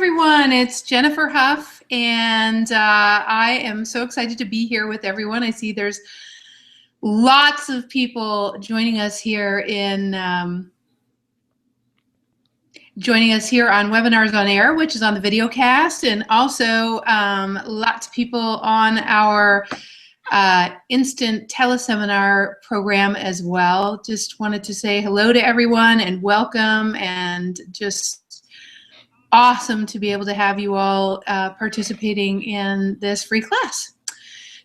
everyone, it's Jennifer Huff, and I am so excited to be here with everyone. I see there's lots of people joining us here on Webinars on Air, which is on the video cast, and also lots of people on our instant teleseminar program as well. Just wanted to say hello to everyone and welcome, and just awesome to be able to have you all participating in this free class.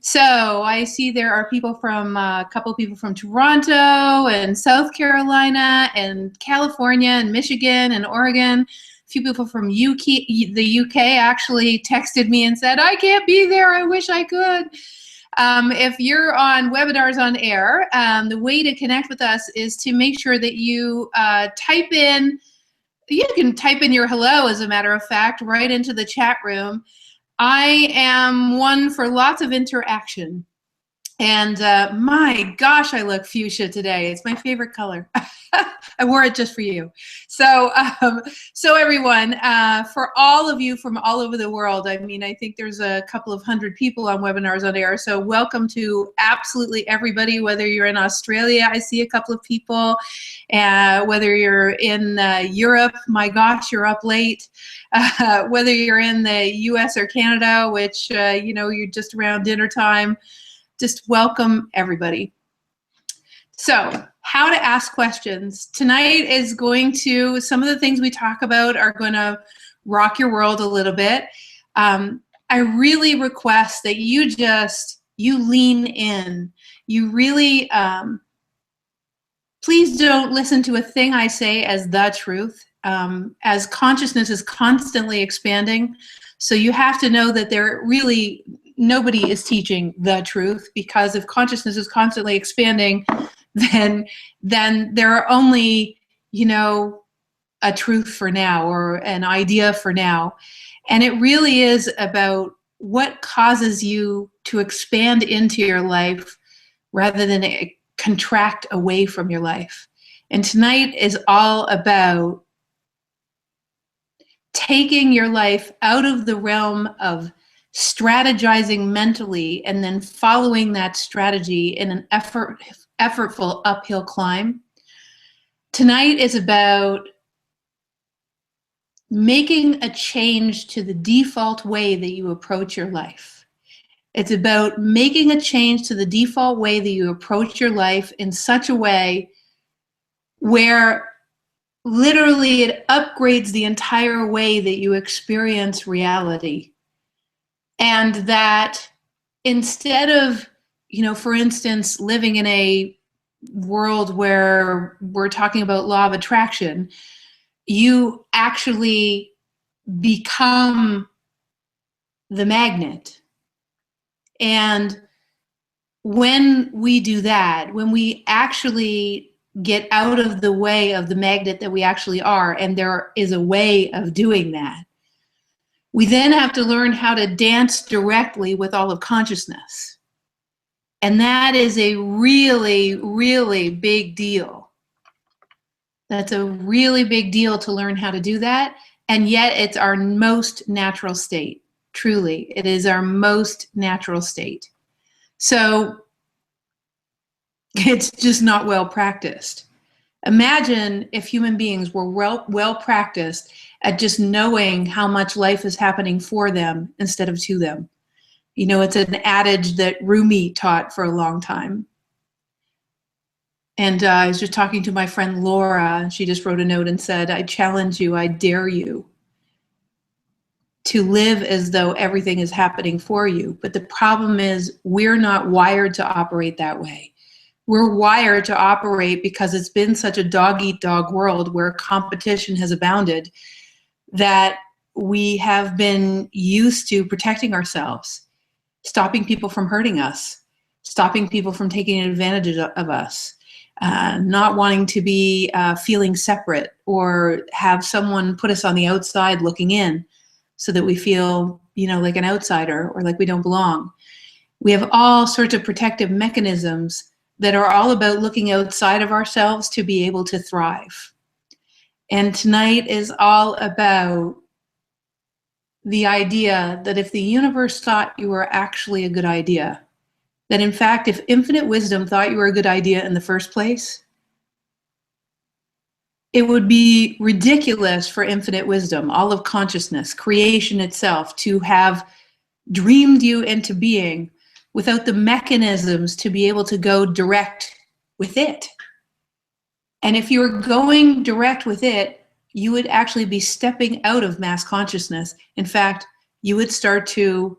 So I see there are people from a couple of people from Toronto and South Carolina and California and Michigan and Oregon. A few people from the UK actually texted me and said, I can't be there, I wish I could. If you're on Webinars on Air, the way to connect with us is to make sure that you you can type in your hello, as a matter of fact, right into the chat room. I am one for lots of interaction. And my gosh, I look fuchsia today. It's my favorite color. I wore it just for you. So, so everyone, for all of you from all over the world, I mean, I think there's a couple of hundred people on Webinars on Air. So welcome to absolutely everybody, whether you're in Australia, I see a couple of people, whether you're in Europe, my gosh, you're up late. Whether you're in the US or Canada, which, you know, you're just around dinner time. Just welcome everybody. So, how to ask questions. Tonight is some of the things we talk about are going to rock your world a little bit. I really request that you lean in. You really, please don't listen to a thing I say as the truth, as consciousness is constantly expanding. So you have to know that nobody is teaching the truth, because if consciousness is constantly expanding, then there are only, you know, a truth for now or an idea for now. And it really is about what causes you to expand into your life rather than contract away from your life. And tonight is all about taking your life out of the realm of strategizing mentally and then following that strategy in an effortful uphill climb. Tonight is about making a change to the default way that you approach your life. It's about making a change to the default way that you approach your life in such a way where literally it upgrades the entire way that you experience reality. And that instead of, you know, for instance, living in a world where we're talking about law of attraction, you actually become the magnet. And when we do that, when we actually get out of the way of the magnet that we actually are, and there is a way of doing that, we then have to learn how to dance directly with all of consciousness. And that is a really, really big deal. That's a really big deal to learn how to do that. And yet it's our most natural state. Truly, it is our most natural state. So it's just not well practiced. Imagine if human beings were well practiced at just knowing how much life is happening for them instead of to them. You know, it's an adage that Rumi taught for a long time. And I was just talking to my friend Laura, and she just wrote a note and said, I challenge you, I dare you to live as though everything is happening for you. But the problem is we're not wired to operate that way. We're wired to operate because it's been such a dog-eat-dog world where competition has abounded that we have been used to protecting ourselves, stopping people from hurting us, stopping people from taking advantage of us, not wanting to be feeling separate or have someone put us on the outside looking in so that we feel, you know, like an outsider or like we don't belong. We have all sorts of protective mechanisms that are all about looking outside of ourselves to be able to thrive. And tonight is all about the idea that if the universe thought you were actually a good idea, that in fact, if infinite wisdom thought you were a good idea in the first place, it would be ridiculous for infinite wisdom, all of consciousness, creation itself, to have dreamed you into being without the mechanisms to be able to go direct with it. And if you were going direct with it, you would actually be stepping out of mass consciousness. In fact, you would start to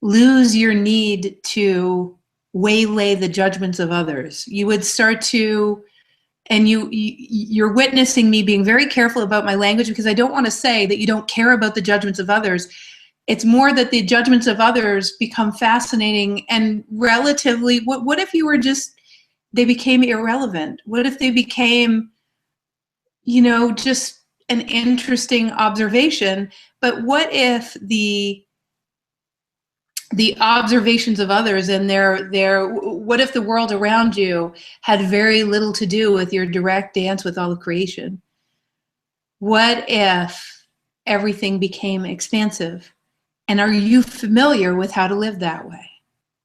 lose your need to waylay the judgments of others. You would start to, and you're witnessing me being very careful about my language, because I don't want to say that you don't care about the judgments of others. It's more that the judgments of others become fascinating and relatively, what if you were just, they became irrelevant? What if they became, just an interesting observation? But what if the observations of others and what if the world around you had very little to do with your direct dance with all of creation? What if everything became expansive? And are you familiar with how to live that way?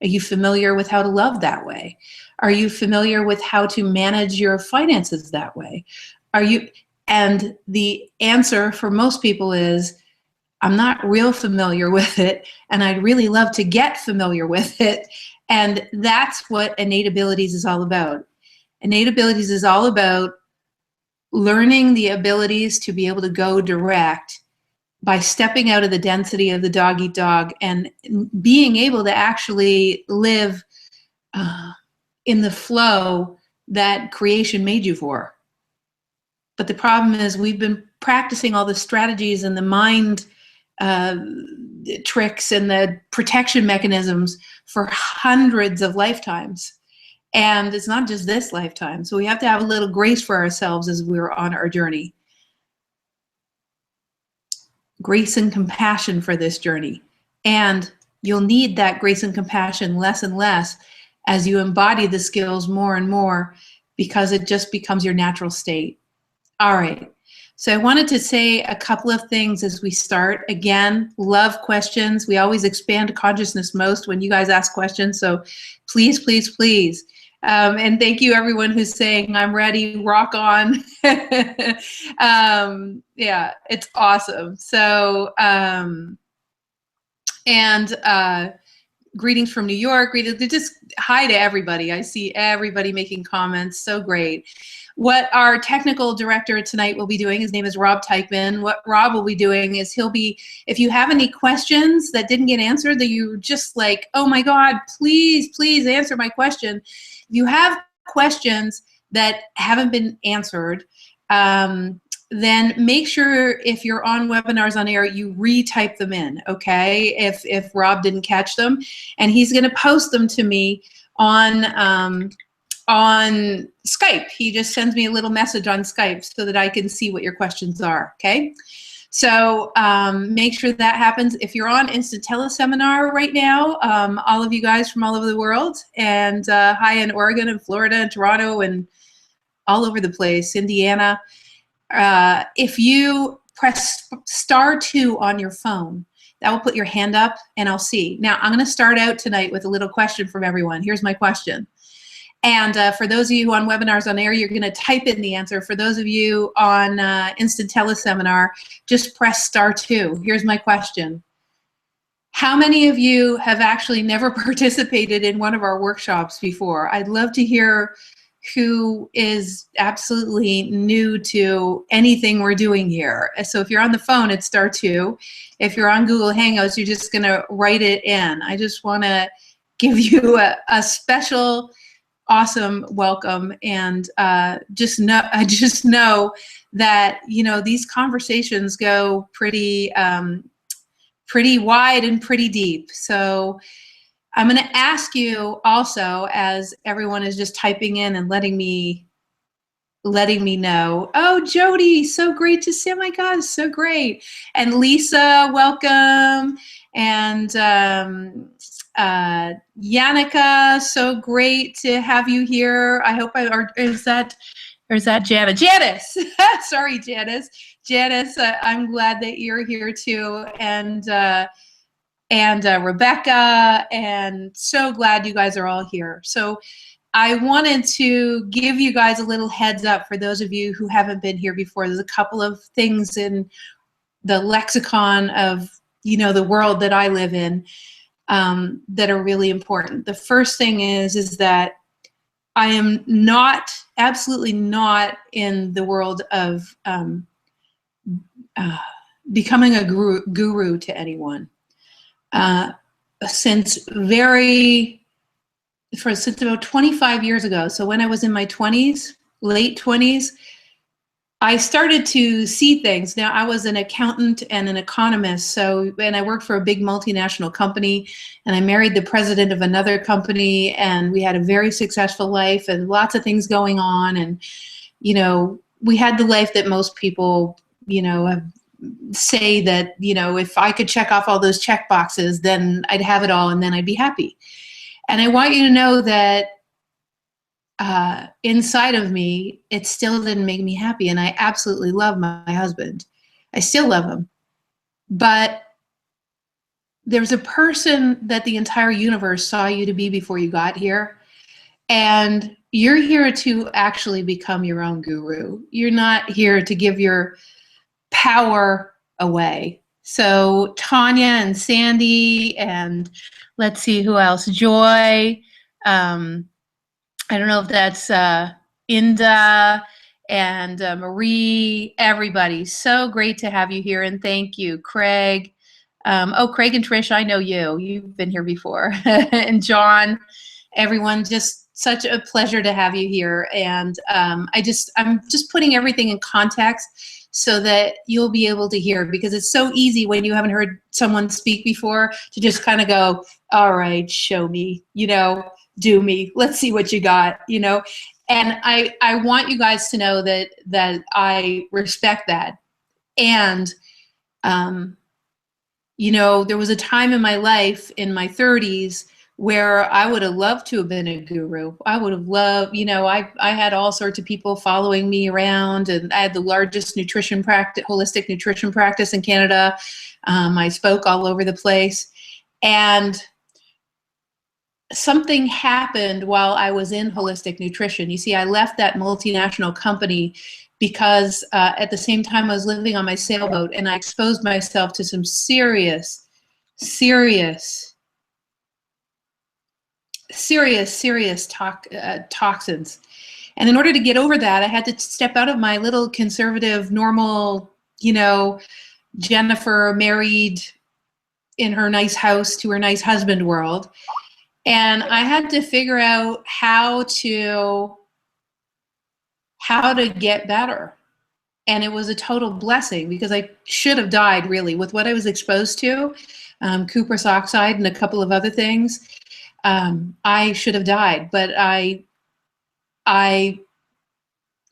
Are you familiar with how to love that way? Are you familiar with how to manage your finances that way? And the answer for most people is, I'm not real familiar with it, and I'd really love to get familiar with it. And that's what innate abilities is all about. Innate abilities is all about learning the abilities to be able to go direct by stepping out of the density of the dog eat dog and being able to actually live in the flow that creation made you for. But the problem is we've been practicing all the strategies and the mind tricks and the protection mechanisms for hundreds of lifetimes. And it's not just this lifetime. So we have to have a little grace for ourselves as we're on our journey. Grace and compassion for this journey. And you'll need that grace and compassion less and less as you embody the skills more and more, because it just becomes your natural state. All right. So I wanted to say a couple of things as we start. Again, love questions. We always expand consciousness most when you guys ask questions. So please, please, please. And thank you everyone who's saying, I'm ready, rock on. Yeah, it's awesome. So, greetings from New York. Just hi to everybody. I see everybody making comments. So great. What our technical director tonight will be doing, his name is Rob Teichman. What Rob will be doing is if you have any questions that didn't get answered, that you just like, oh my God, please, please answer my question. If you have questions that haven't been answered, then make sure if you're on webinars on air, you retype them in, okay? If Rob didn't catch them, and he's gonna post them to me on Skype. He just sends me a little message on Skype so that I can see what your questions are, okay? So make sure that happens. If you're on Instant Teleseminar right now, all of you guys from all over the world, and hi in Oregon and Florida and Toronto and all over the place, Indiana, if you press *2 on your phone, that will put your hand up and I'll see. Now, I'm going to start out tonight with a little question from everyone. Here's my question. And for those of you on webinars on air, you're going to type in the answer. For those of you on Instant Teleseminar, just press *2. Here's my question. How many of you have actually never participated in one of our workshops before? I'd love to hear who is absolutely new to anything we're doing here. So if you're on the phone, it's *2. If you're on Google Hangouts, you're just going to write it in. I just want to give you a special, awesome welcome, and I just know that these conversations go pretty wide and pretty deep. So I'm going to ask you also, as everyone is just typing in and letting me know. Oh, Jody, so great to see. Oh my God, so great. And Lisa, welcome. And Yannicka, so great to have you here. I hope Or is that Janice? Janice! Sorry, Janice. Janice, I'm glad that you're here too. And Rebecca, and so glad you guys are all here. So I wanted to give you guys a little heads up for those of you who haven't been here before. There's a couple of things in the lexicon of, you know, the world that I live in that are really important. The first thing is that I am not, absolutely not in the world of becoming a guru to anyone. Since about 25 years ago, so when I was in my 20s, late 20s, I started to see things. Now, I was an accountant and an economist, and I worked for a big multinational company, and I married the president of another company, and we had a very successful life and lots of things going on. And, you know, we had the life that most people, you know, say that, you know, if I could check off all those check boxes, then I'd have it all and then I'd be happy. And I want you to know that inside of me, it still didn't make me happy. And I absolutely love my husband. I still love him. But there's a person that the entire universe saw you to be before you got here. And you're here to actually become your own guru. You're not here to give your power away. So Tanya and Sandy, and let's see who else, Joy, I don't know if that's Inda and Marie, everybody. So great to have you here, and thank you, Craig. Oh, Craig and Trish, I know you. You've been here before. And John, everyone, just such a pleasure to have you here. And I'm just putting everything in context so that you'll be able to hear, because it's so easy when you haven't heard someone speak before to just kind of go, all right, show me, you know, do me, let's see what you got, you know. And I want you guys to know that I respect that. And you know, there was a time in my life in my 30s where I would have loved to have been a guru. I would have loved, you know, I had all sorts of people following me around, and I had the largest nutrition practice, holistic nutrition practice in Canada. I spoke all over the place, and something happened while I was in holistic nutrition. You see, I left that multinational company because at the same time I was living on my sailboat, and I exposed myself to some serious toxins. And in order to get over that, I had to step out of my little conservative, normal, you know, Jennifer married in her nice house to her nice husband world. And I had to figure out how to get better. And it was a total blessing, because I should have died, really, with what I was exposed to, cuprous oxide and a couple of other things. I should have died, but I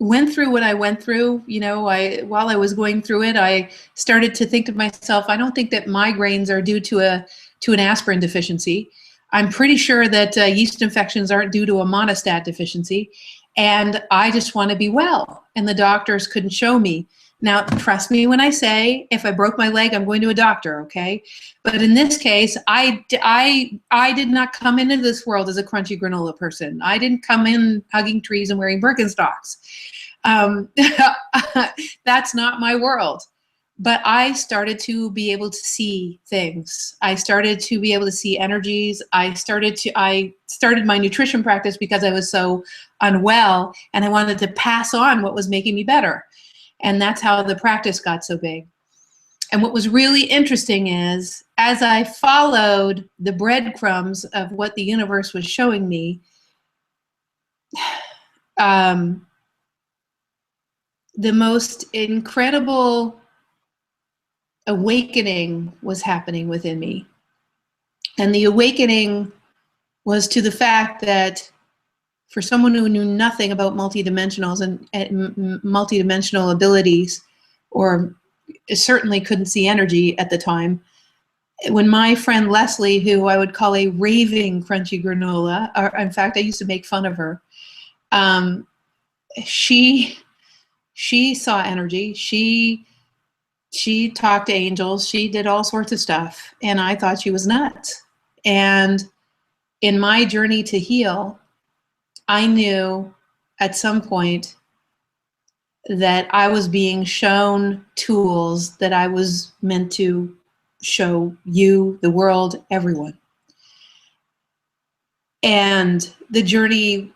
went through what I went through. You know, while I was going through it, I started to think to myself, I don't think that migraines are due to an aspirin deficiency. I'm pretty sure that yeast infections aren't due to a monostat deficiency. And I just want to be well. And the doctors couldn't show me. Now, trust me when I say, if I broke my leg, I'm going to a doctor, okay? But in this case, I did not come into this world as a crunchy granola person. I didn't come in hugging trees and wearing Birkenstocks. That's not my world. But I started to be able to see things. I started to be able to see energies. I started my nutrition practice because I was so unwell, and I wanted to pass on what was making me better. And that's how the practice got so big. And what was really interesting is, as I followed the breadcrumbs of what the universe was showing me, the most incredible awakening was happening within me. And the awakening was to the fact that for someone who knew nothing about multidimensionals and multidimensional abilities, or certainly couldn't see energy at the time, when my friend Leslie, who I would call a raving crunchy granola, or in fact, I used to make fun of her, she saw energy. She talked to angels. She did all sorts of stuff. And I thought she was nuts. And in my journey to heal, I knew at some point that I was being shown tools that I was meant to show you, the world, everyone. And the journey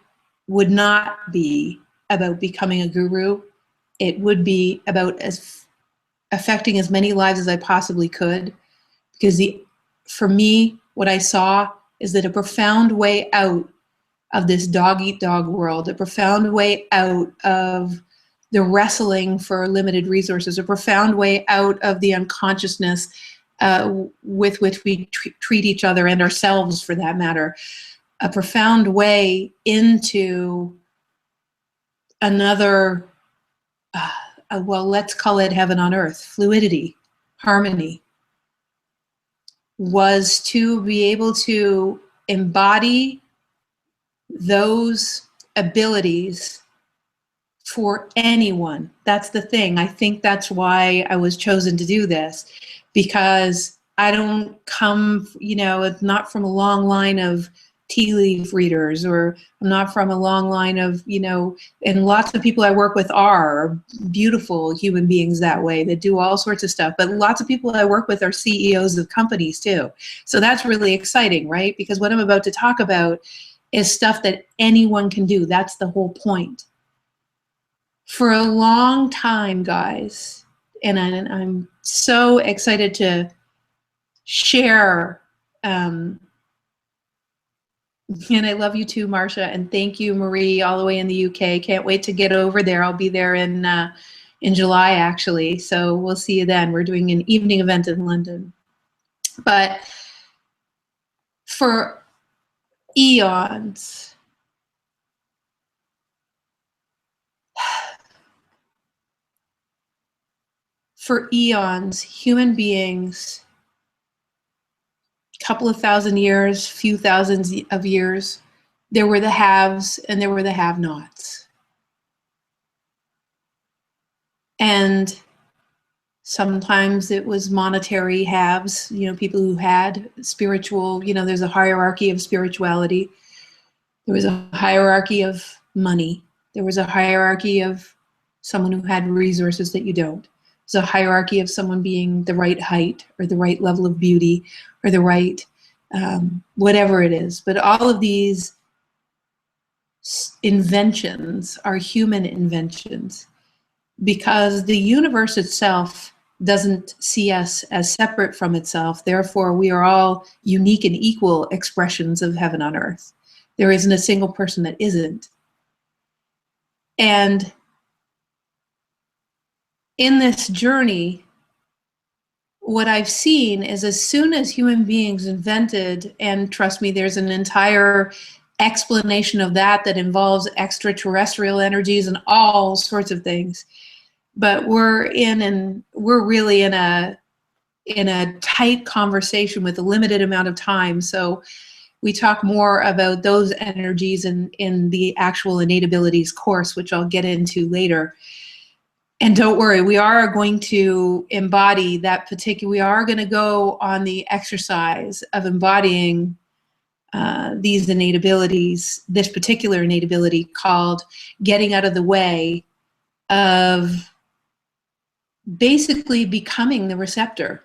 would not be about becoming a guru. It would be about affecting as many lives as I possibly could. Because for me, what I saw is that a profound way out of this dog-eat-dog world, a profound way out of the wrestling for limited resources, a profound way out of the unconsciousness with which we treat each other and ourselves, for that matter, a profound way into another, well, let's call it heaven on earth, fluidity, harmony, was to be able to embody those abilities for anyone. That's the thing. I think that's why I was chosen to do this, because I don't come, it's not from a long line of tea leaf readers, or I'm not from a long line of, and lots of people I work with are beautiful human beings that way, that do all sorts of stuff. But lots of people I work with are CEOs of companies too. So that's really exciting, right? Because what I'm about to talk about is stuff that anyone can do. That's the whole point. For a long time, guys, and I'm so excited to share, and I love you too, Marcia, and thank you, Marie, all the way in the UK. Can't wait to get over there. I'll be there in July, actually, so we'll see you then. We're doing an evening event in London. But for eons, human beings, couple of thousand years, few thousands of years, there were the haves and there were the have-nots. And sometimes it was monetary haves, people who had spiritual, there's a hierarchy of spirituality. There was a hierarchy of money. There was a hierarchy of someone who had resources that you don't. There's a hierarchy of someone being the right height or the right level of beauty or the right whatever it is. But all of these inventions are human inventions, because the universe itself doesn't see us as separate from itself. Therefore, we are all unique and equal expressions of heaven on earth. There isn't a single person that isn't. And in this journey, what I've seen is, as soon as human beings invented, and trust me, there's an entire explanation of that involves extraterrestrial energies and all sorts of things, but we're really in a tight conversation with a limited amount of time. So we talk more about those energies in the actual Innate Abilities course, which I'll get into later. And don't worry, we are going to embody that we are going to go on the exercise of embodying these innate abilities, this particular innate ability called getting out of the way of basically becoming the receptor,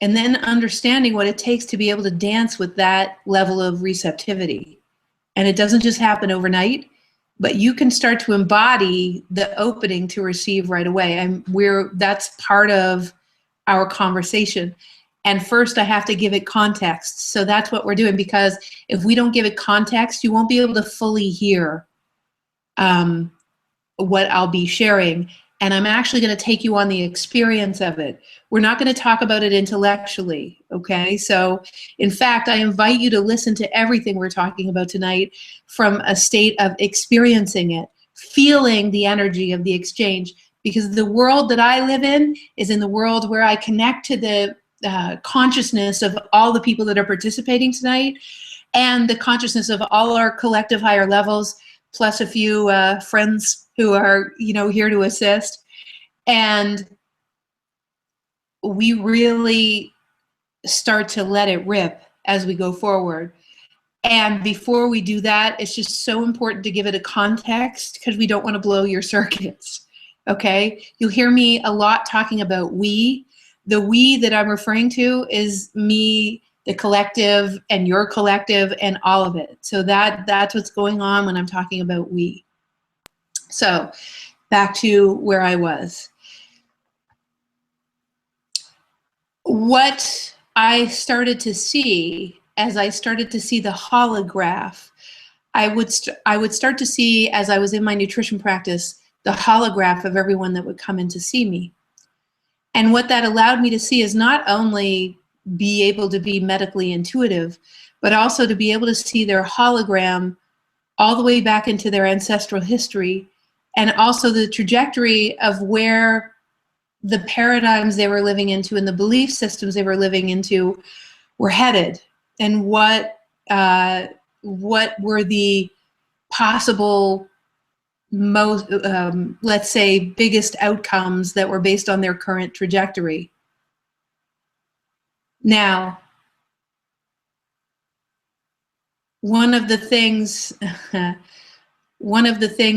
and then understanding what it takes to be able to dance with that level of receptivity. And it doesn't just happen overnight, but you can start to embody the opening to receive right away. And that's part of our conversation. And first I have to give it context. So that's what we're doing, because if we don't give it context, you won't be able to fully hear what I'll be sharing. And I'm actually going to take you on the experience of it. We're not going to talk about it intellectually, okay? So, in fact, I invite you to listen to everything we're talking about tonight from a state of experiencing it, feeling the energy of the exchange, because the world that I live in is in the world where I connect to the consciousness of all the people that are participating tonight, and the consciousness of all our collective higher levels, plus a few friends who are, here to assist. And we really start to let it rip as we go forward. And before we do that, it's just so important to give it a context because we don't want to blow your circuits. Okay? You'll hear me a lot talking about we. The we that I'm referring to is me, the collective, and your collective, and all of it. So that's what's going on when I'm talking about we. So back to where I was. What I started to see as I started to see the holograph, I would start to see, as I was in my nutrition practice, the holograph of everyone that would come in to see me. And what that allowed me to see is not only be able to be medically intuitive, but also to be able to see their hologram all the way back into their ancestral history, and also the trajectory of where the paradigms they were living into and the belief systems they were living into were headed, and what were the possible most, let's say, biggest outcomes that were based on their current trajectory. Now, one of the things,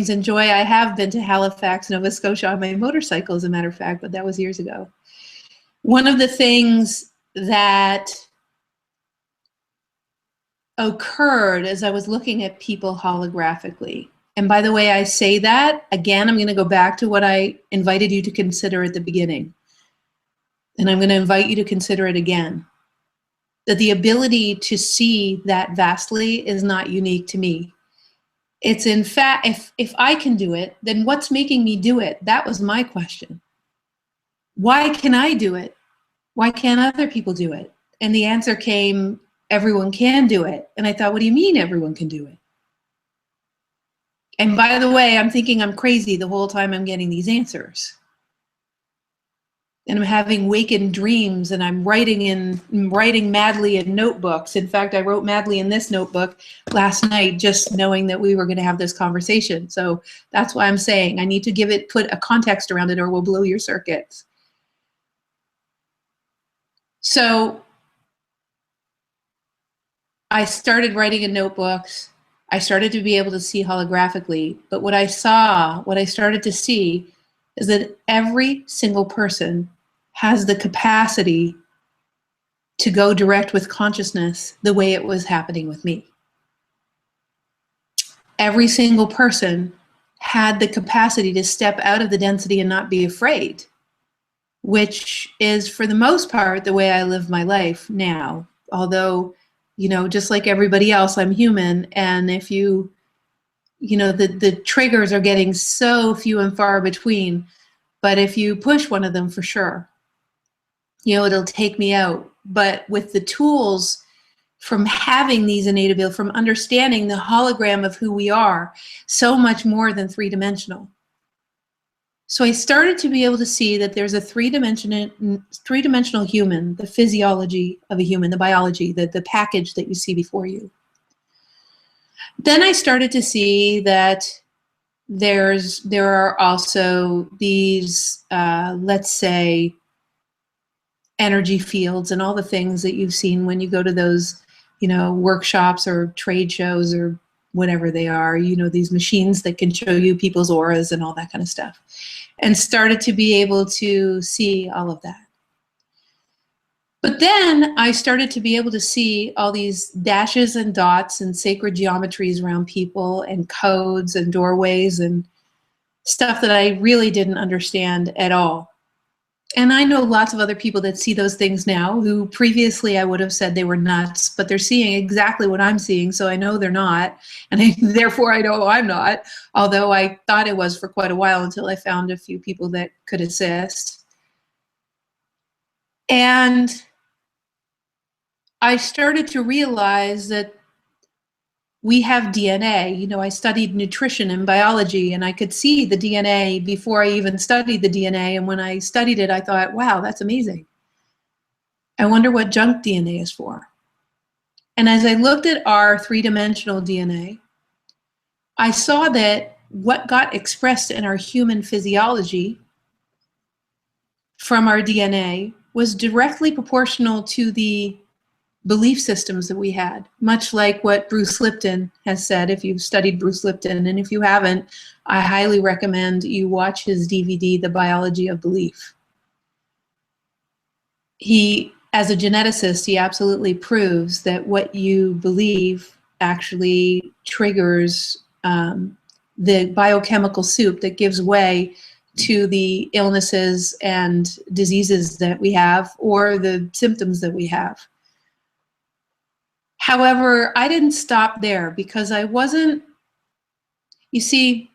and Joy, I have been to Halifax, Nova Scotia on my motorcycle, as a matter of fact, but that was years ago. One of the things that occurred as I was looking at people holographically, and by the way, I say that, again, I'm going to go back to what I invited you to consider at the beginning. And I'm going to invite you to consider it again. That the ability to see that vastly is not unique to me. It's in fact, if I can do it, then what's making me do it? That was my question. Why can I do it? Why can't other people do it? And the answer came, everyone can do it. And I thought, what do you mean everyone can do it? And by the way, I'm thinking I'm crazy the whole time I'm getting these answers. And I'm having wakened dreams, and I'm writing madly in notebooks. In fact, I wrote madly in this notebook last night, just knowing that we were going to have this conversation. So that's why I'm saying I need to put a context around it, or we'll blow your circuits. So I started writing in notebooks. I started to be able to see holographically, but what I started to see is that every single person has the capacity to go direct with consciousness the way it was happening with me. Every single person had the capacity to step out of the density and not be afraid, which is, for the most part, the way I live my life now. Although, just like everybody else, I'm human, and if the triggers are getting so few and far between, but if you push one of them, for sure, it'll take me out. But with the tools from having these innate abilities, from understanding the hologram of who we are, so much more than three-dimensional. So I started to be able to see that there's a three-dimensional human, the physiology of a human, the biology, the package that you see before you. Then I started to see that there are also these, let's say, energy fields and all the things that you've seen when you go to those, workshops or trade shows or whatever they are, these machines that can show you people's auras and all that kind of stuff, and started to be able to see all of that. But then I started to be able to see all these dashes and dots and sacred geometries around people, and codes and doorways and stuff that I really didn't understand at all. And I know lots of other people that see those things now who previously I would have said they were nuts, but they're seeing exactly what I'm seeing, so I know they're not, and therefore I know I'm not, although I thought it was for quite a while until I found a few people that could assist. And I started to realize that we have DNA. I studied nutrition and biology, and I could see the DNA before I even studied the DNA. And when I studied it, I thought, wow, that's amazing. I wonder what junk DNA is for. And as I looked at our three-dimensional DNA, I saw that what got expressed in our human physiology from our DNA was directly proportional to the belief systems that we had, much like what Bruce Lipton has said, if you've studied Bruce Lipton. And if you haven't, I highly recommend you watch his DVD, The Biology of Belief. He, as a geneticist, he absolutely proves that what you believe actually triggers the biochemical soup that gives way to the illnesses and diseases that we have, or the symptoms that we have. However, I didn't stop there, because I wasn't, you see,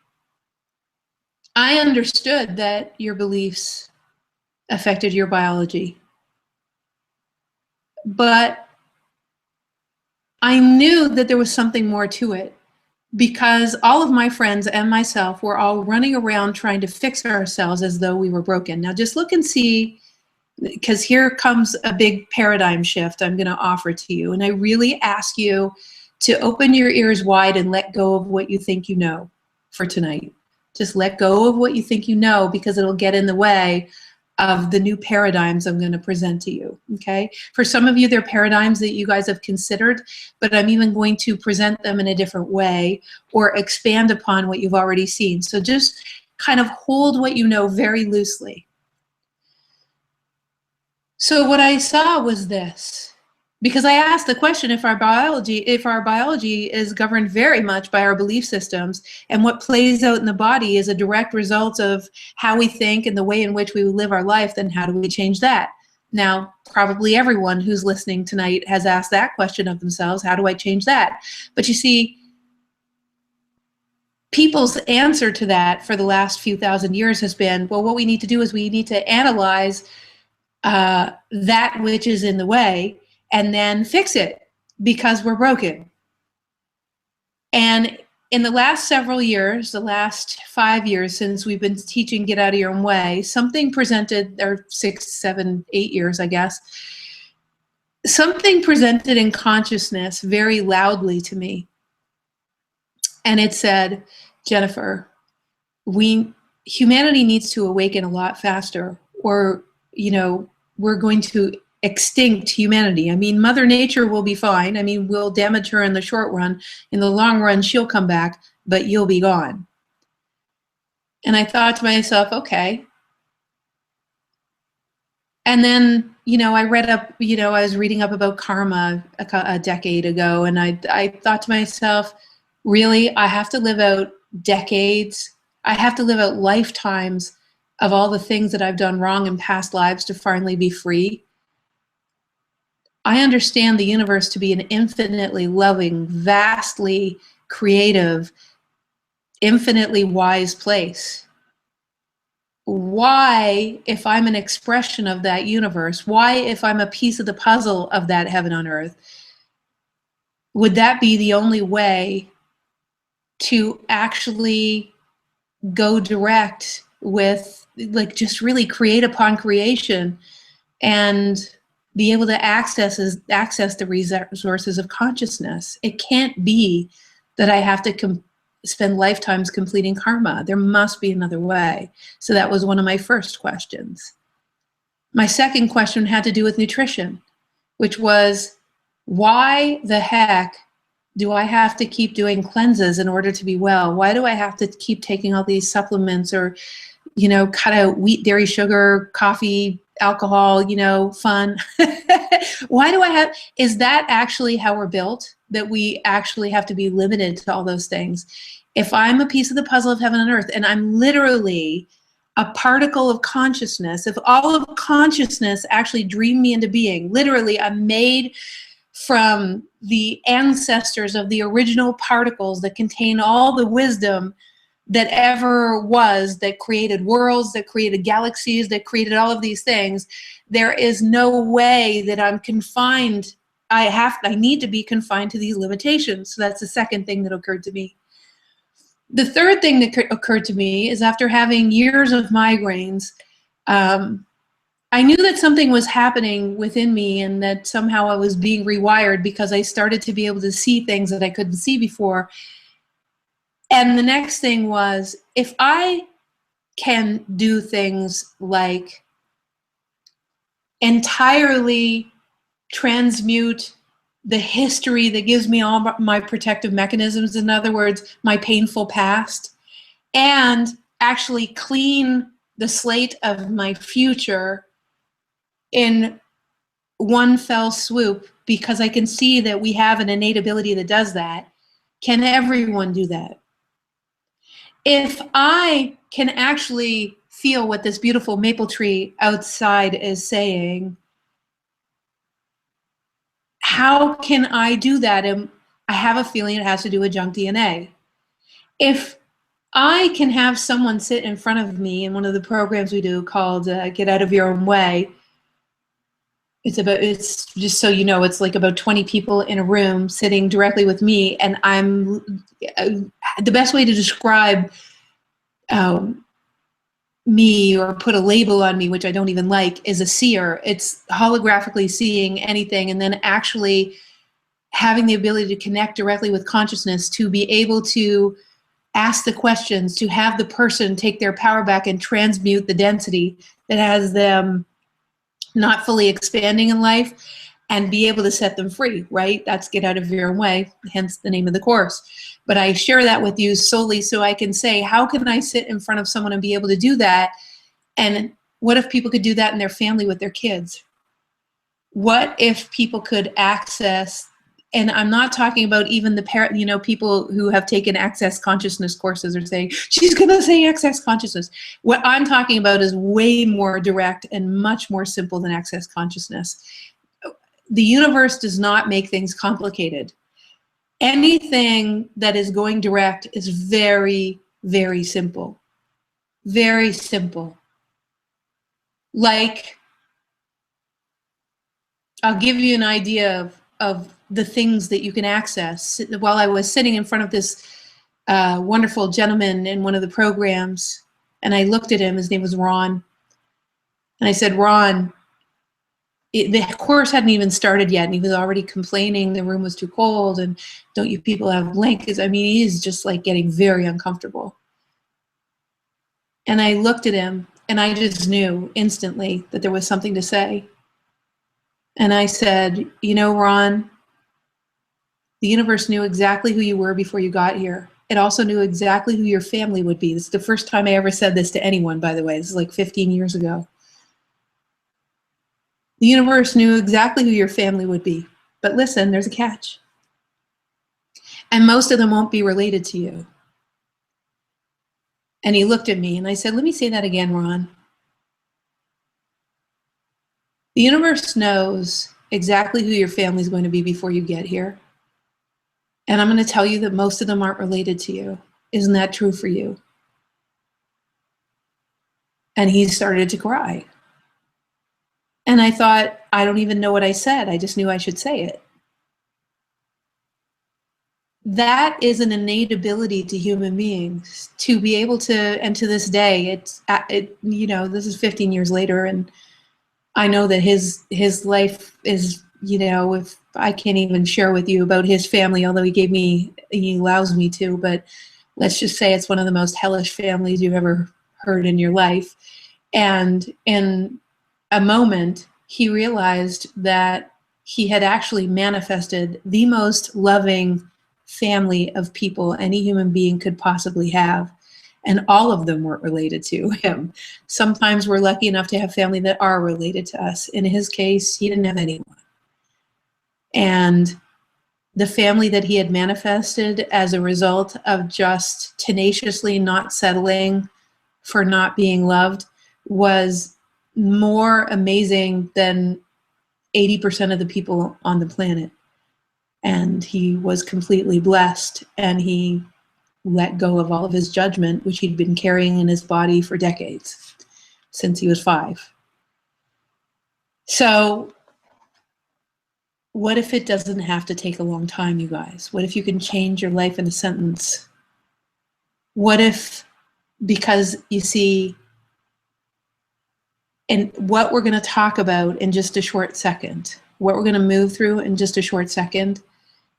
I understood that your beliefs affected your biology, but I knew that there was something more to it, because all of my friends and myself were all running around trying to fix ourselves as though we were broken. Now just look and see, because here comes a big paradigm shift I'm going to offer to you. And I really ask you to open your ears wide and let go of what you think you know for tonight. Just let go of what you think you know, because it'll get in the way of the new paradigms I'm going to present to you, okay? For some of you, they're paradigms that you guys have considered, but I'm even going to present them in a different way or expand upon what you've already seen. So just kind of hold what you know very loosely. So what I saw was this, because I asked the question, if our biology is governed very much by our belief systems, and what plays out in the body is a direct result of how we think and the way in which we live our life, then how do we change that? Now, probably everyone who's listening tonight has asked that question of themselves, how do I change that? But you see, people's answer to that for the last few thousand years has been, well, what we need to do is we need to analyze that which is in the way and then fix it, because we're broken. And in the last several years, the last 5 years since we've been teaching Get Out of Your Own Way, something presented, or 6, 7, 8 years, I guess, something presented in consciousness very loudly to me. And it said, Jennifer, humanity needs to awaken a lot faster, or, you know, we're going to extinct humanity. I mean, Mother Nature will be fine. I mean, we'll damage her in the short run. In the long run, she'll come back, but you'll be gone. And I thought to myself, okay. And then, you know, I read up, you know, I was reading up about karma a decade ago, and I thought to myself, really, I have to live out decades. I have to live out lifetimes of all the things that I've done wrong in past lives to finally be free. I understand the universe to be an infinitely loving, vastly creative, infinitely wise place. Why, if I'm an expression of that universe, why, if I'm a piece of the puzzle of that heaven on earth, would that be the only way to actually go direct with, like, just really create upon creation and be able to access the resources of consciousness? It can't be that I have to spend lifetimes completing karma. There must be another way. So that was one of my first questions. My second question had to do with nutrition, which was, why the heck do I have to keep doing cleanses in order to be well? Why do I have to keep taking all these supplements, or, you know, cut out wheat, dairy, sugar, coffee, alcohol, you know, fun? Why do I have, is that actually how we're built, that we actually have to be limited to all those things? If I'm a piece of the puzzle of heaven and earth, and I'm literally a particle of consciousness, if all of consciousness actually dreamed me into being, literally I'm made from the ancestors of the original particles that contain all the wisdom that ever was, that created worlds, that created galaxies, that created all of these things, there is no way that I'm confined. I need to be confined to these limitations. So that's the second thing that occurred to me. The third thing that occurred to me is, after having years of migraines, I knew that something was happening within me, and that somehow I was being rewired, because I started to be able to see things that I couldn't see before. And the next thing was, if I can do things like entirely transmute the history that gives me all my protective mechanisms, in other words, my painful past, and actually clean the slate of my future in one fell swoop, because I can see that we have an innate ability that does that. Can everyone do that? If I can actually feel what this beautiful maple tree outside is saying, how can I do that? And I have a feeling it has to do with junk DNA. If I can have someone sit in front of me in one of the programs we do called Get Out of Your Own Way, it's just so you know, it's like about 20 people in a room sitting directly with me, and I'm the best way to describe me or put a label on me, which I don't even like, is a seer. It's holographically seeing anything and then actually having the ability to connect directly with consciousness, to be able to ask the questions, to have the person take their power back and transmute the density that has them not fully expanding in life, and be able to set them free, right? That's Get Out of Your Own Way, hence the name of the course. But I share that with you solely so I can say, how can I sit in front of someone and be able to do that? And what if people could do that in their family with their kids? What if people could access, and I'm not talking about even the parent, you know, people who have taken access consciousness courses are saying, she's gonna say access consciousness. What I'm talking about is way more direct and much more simple than access consciousness. The universe does not make things complicated. Anything that is going direct is very, very simple. Very simple. Like, I'll give you an idea of the things that you can access. While I was sitting in front of this wonderful gentleman in one of the programs, and I looked at him, his name was Ron, and I said, Ron, the course hadn't even started yet, and he was already complaining the room was too cold, and don't you people have blankets? I mean, he's just like getting very uncomfortable. And I looked at him, and I just knew instantly that there was something to say. And I said, you know, Ron, the universe knew exactly who you were before you got here. It also knew exactly who your family would be. This is the first time I ever said this to anyone, by the way. This is like 15 years ago. The universe knew exactly who your family would be. But listen, there's a catch. And most of them won't be related to you. And he looked at me and I said, let me say that again, Ron. The universe knows exactly who your family is going to be before you get here. And I'm going to tell you that most of them aren't related to you. Isn't that true for you? And he started to cry. And I thought, I don't even know what I said. I just knew I should say it. That is an innate ability to human beings to be able to, and to this day, you know, this is 15 years later, and I know that his life is, you know, if I can't even share with you about his family, although he allows me to, but let's just say it's one of the most hellish families you've ever heard in your life. And in a moment, he realized that he had actually manifested the most loving family of people any human being could possibly have. And all of them weren't related to him. Sometimes we're lucky enough to have family that are related to us. In his case, he didn't have anyone. And the family that he had manifested as a result of just tenaciously not settling for not being loved was more amazing than 80% of the people on the planet. And he was completely blessed, and he let go of all of his judgment, which he'd been carrying in his body for decades, since he was 5. So what if it doesn't have to take a long time, you guys? What if you can change your life in a sentence? What if, because you see, and what we're going to talk about in just a short second, what we're going to move through in just a short second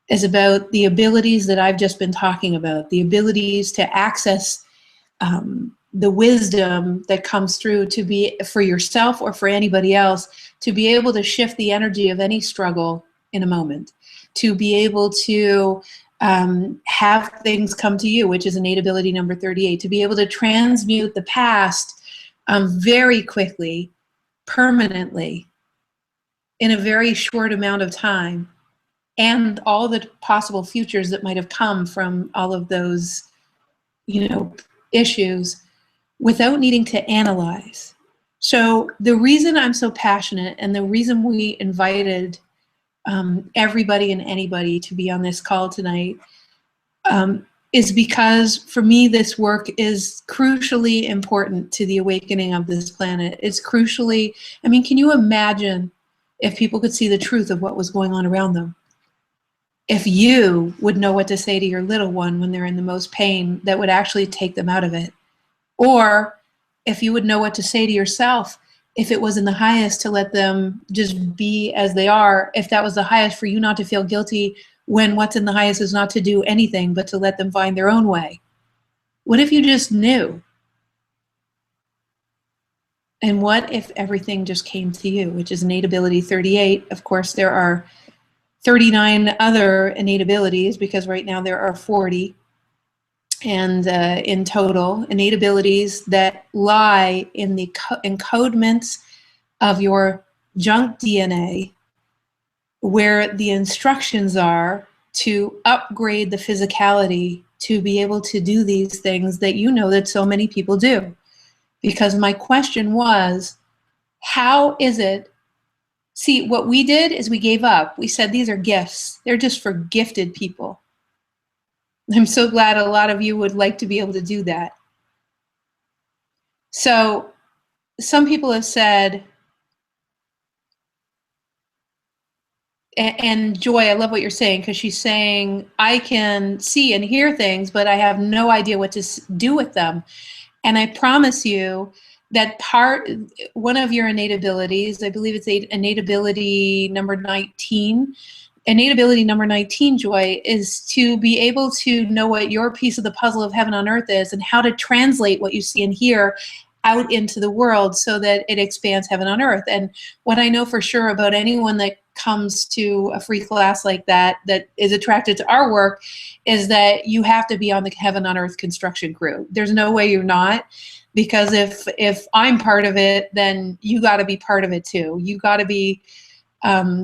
is about the abilities that I've just been talking about, the abilities to access the wisdom that comes through to be, for yourself or for anybody else, to be able to shift the energy of any struggle in a moment, to be able to have things come to you, which is innate ability number 38, to be able to transmute the past very quickly, permanently, in a very short amount of time, and all the possible futures that might have come from all of those, issues, without needing to analyze. So the reason I'm so passionate, and the reason we invited everybody and anybody to be on this call tonight, is because for me this work is crucially important to the awakening of this planet. It's crucially, can you imagine if people could see the truth of what was going on around them? If you would know what to say to your little one when they're in the most pain, that would actually take them out of it. Or if you would know what to say to yourself, if it was in the highest to let them just be as they are, if that was the highest for you not to feel guilty when what's in the highest is not to do anything but to let them find their own way. What if you just knew? And what if everything just came to you, which is innate ability 38. Of course, there are 39 other innate abilities, because right now there are 40. And in total, innate abilities that lie in the encodements of your junk DNA, where the instructions are to upgrade the physicality to be able to do these things that that so many people do. Because my question was, how is it? See, what we did is we gave up. We said these are gifts. They're just for gifted people. I'm so glad a lot of you would like to be able to do that. So some people have said, and Joy, I love what you're saying, because she's saying, I can see and hear things, but I have no idea what to do with them. And I promise you that one of your innate abilities, I believe it's innate ability number 19, innate ability number 19, Joy, is to be able to know what your piece of the puzzle of heaven on earth is and how to translate what you see and hear out into the world so that it expands heaven on earth. And what I know for sure about anyone that comes to a free class like that is attracted to our work is that you have to be on the heaven on earth construction crew. There's no way you're not, because if I'm part of it, then you got to be part of it too. You got to be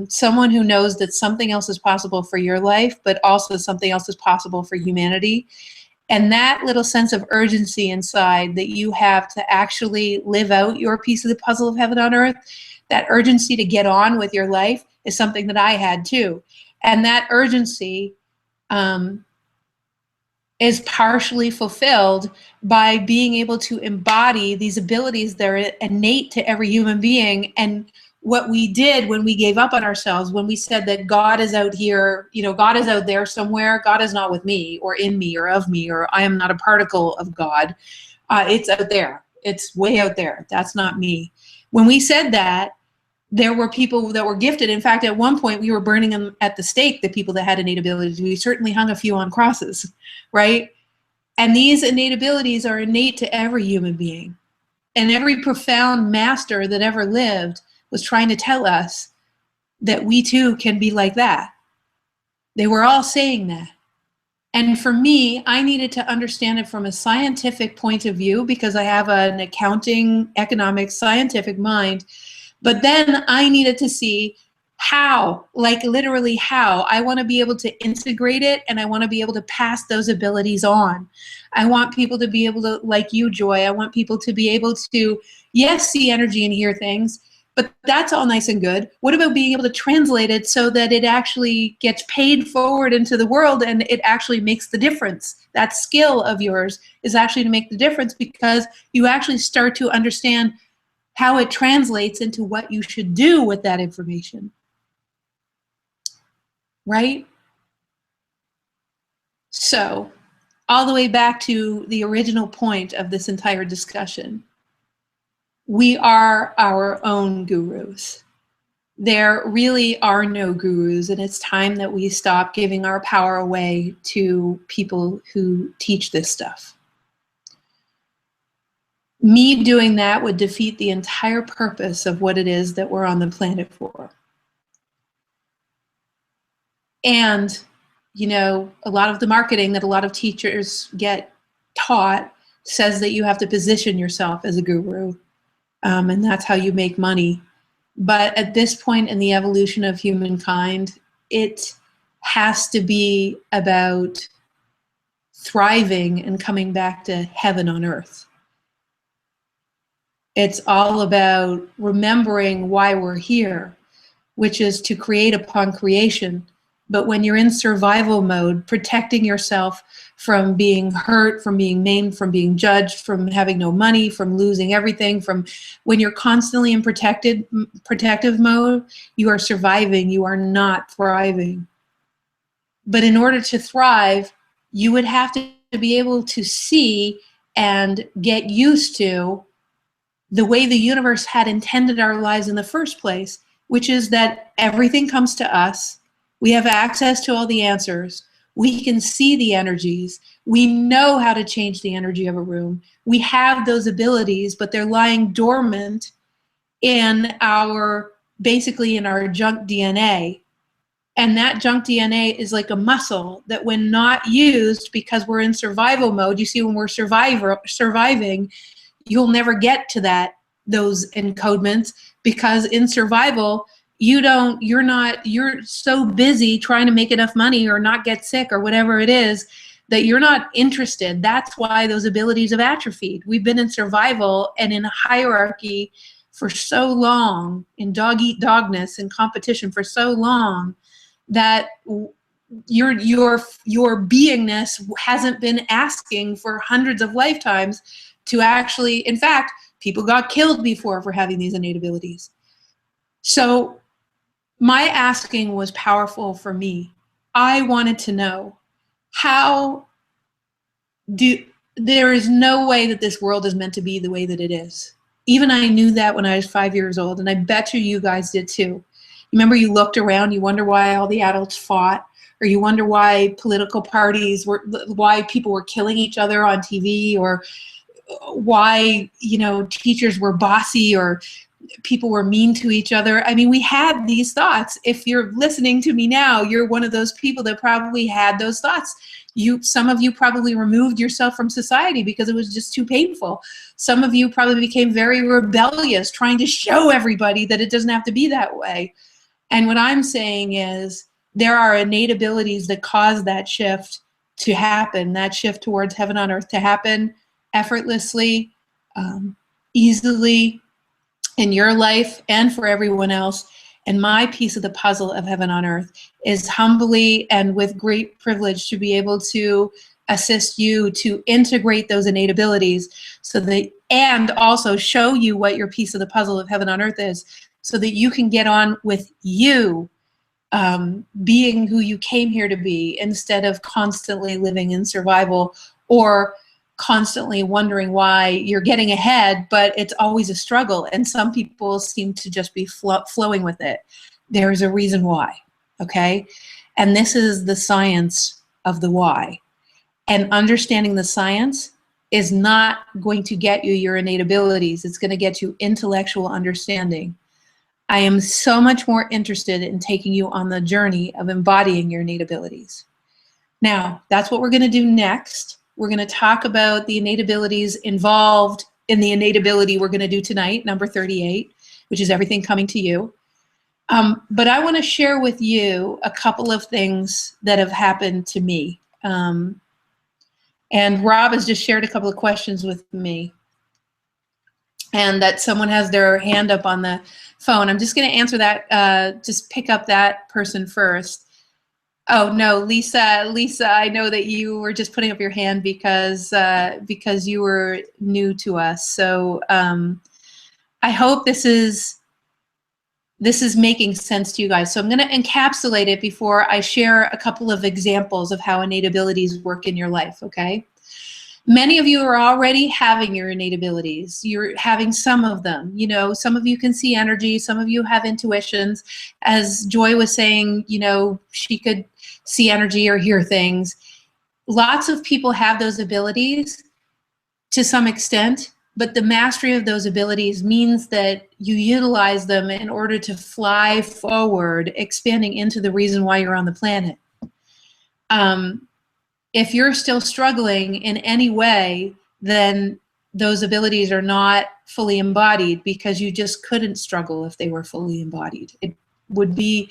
someone who knows that something else is possible for your life, but also something else is possible for humanity. And that little sense of urgency inside that you have to actually live out your piece of the puzzle of heaven on earth, that urgency to get on with your life, is something that I had too. And that urgency is partially fulfilled by being able to embody these abilities that are innate to every human being. And what we did when we gave up on ourselves, when we said that God is out here, God is out there somewhere, God is not with me or in me or of me, or I am not a particle of God. It's out there. It's way out there. That's not me. When we said that, there were people that were gifted. In fact, at one point, we were burning them at the stake, the people that had innate abilities. We certainly hung a few on crosses, right? And these innate abilities are innate to every human being. And every profound master that ever lived was trying to tell us that we too can be like that. They were all saying that. And for me, I needed to understand it from a scientific point of view, because I have an accounting, economics, scientific mind. But then I needed to see how, like literally how. I want to be able to integrate it, and I want to be able to pass those abilities on. I want people to be able to, like you, Joy, I want people to be able to, yes, see energy and hear things, but that's all nice and good. What about being able to translate it so that it actually gets paid forward into the world and it actually makes the difference? That skill of yours is actually to make the difference, because you actually start to understand how it translates into what you should do with that information. Right? So, all the way back to the original point of this entire discussion, we are our own gurus. There really are no gurus, and it's time that we stop giving our power away to people who teach this stuff. Me doing that would defeat the entire purpose of what it is that we're on the planet for. And, you know, a lot of the marketing that a lot of teachers get taught says that you have to position yourself as a guru, and that's how you make money. But at this point in the evolution of humankind, it has to be about thriving and coming back to heaven on earth. It's all about remembering why we're here, which is to create upon creation. But when you're in survival mode, protecting yourself from being hurt, from being maimed, from being judged, from having no money, from losing everything, from when you're constantly in protective mode, you are surviving, you are not thriving. But in order to thrive, you would have to be able to see and get used to the way the universe had intended our lives in the first place, which is that everything comes to us. We have access to all the answers. We can see the energies. We know how to change the energy of a room. We have those abilities, but they're lying dormant in our, basically in our junk DNA. And that junk DNA is like a muscle that when not used, because we're in survival mode, you see when we're surviving, you'll never get to those encodements, because in survival, you're so busy trying to make enough money or not get sick or whatever it is that you're not interested. That's why those abilities have atrophied. We've been in survival and in a hierarchy for so long, in dog-eat-dogness and competition for so long, that your beingness hasn't been asking for hundreds of lifetimes to actually, in fact, people got killed before for having these innate abilities. So my asking was powerful for me. I wanted to know there is no way that this world is meant to be the way that it is. Even I knew that when I was 5 years old, and I bet you guys did too. Remember, you looked around, you wonder why all the adults fought, or you wonder why political parties why people were killing each other on TV, or why, you know, teachers were bossy or people were mean to each other. I mean, we had these thoughts. If you're listening to me now, you're one of those people that probably had those thoughts. Some of you probably removed yourself from society because it was just too painful. Some of you probably became very rebellious, trying to show everybody that it doesn't have to be that way. And what I'm saying is there are innate abilities that cause that shift to happen, that shift towards heaven on earth to happen effortlessly, easily in your life and for everyone else. And my piece of the puzzle of heaven on earth is humbly and with great privilege to be able to assist you to integrate those innate abilities and also show you what your piece of the puzzle of heaven on earth is, so that you can get on with you being who you came here to be, instead of constantly living in survival or constantly wondering why you're getting ahead, but it's always a struggle. And some people seem to just be flowing with it. There's a reason why, okay? And this is the science of the why. And understanding the science is not going to get you your innate abilities. It's going to get you intellectual understanding. I am so much more interested in taking you on the journey of embodying your innate abilities. Now, that's what we're going to do next. We're going to talk about the innate abilities involved in the innate ability we're going to do tonight, number 38, which is everything coming to you. But I want to share with you a couple of things that have happened to me. And Rob has just shared a couple of questions with me. And that someone has their hand up on the phone. I'm just going to answer that, just pick up that person first. Oh, no, Lisa, I know that you were just putting up your hand because you were new to us. So I hope this is making sense to you guys. So I'm going to encapsulate it before I share a couple of examples of how innate abilities work in your life, okay? Many of you are already having your innate abilities. You're having some of them. You know, some of you can see energy. Some of you have intuitions. As Joy was saying, you know, she could see energy or hear things. Lots of people have those abilities to some extent, but the mastery of those abilities means that you utilize them in order to fly forward, expanding into the reason why you're on the planet. If you're still struggling in any way, then those abilities are not fully embodied, because you just couldn't struggle if they were fully embodied. It would be,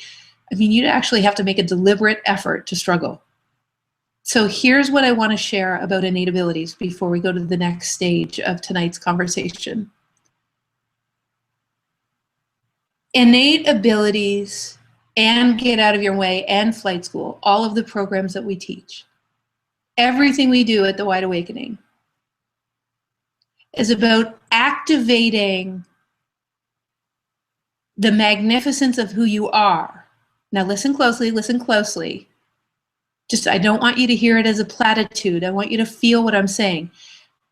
I mean, you'd actually have to make a deliberate effort to struggle. So here's what I want to share about innate abilities before we go to the next stage of tonight's conversation. Innate abilities and Get Out of Your Way and Flight School, all of the programs that we teach, everything we do at the Wide Awakening is about activating the magnificence of who you are. Now listen closely, listen closely. Just, I don't want you to hear it as a platitude. I want you to feel what I'm saying.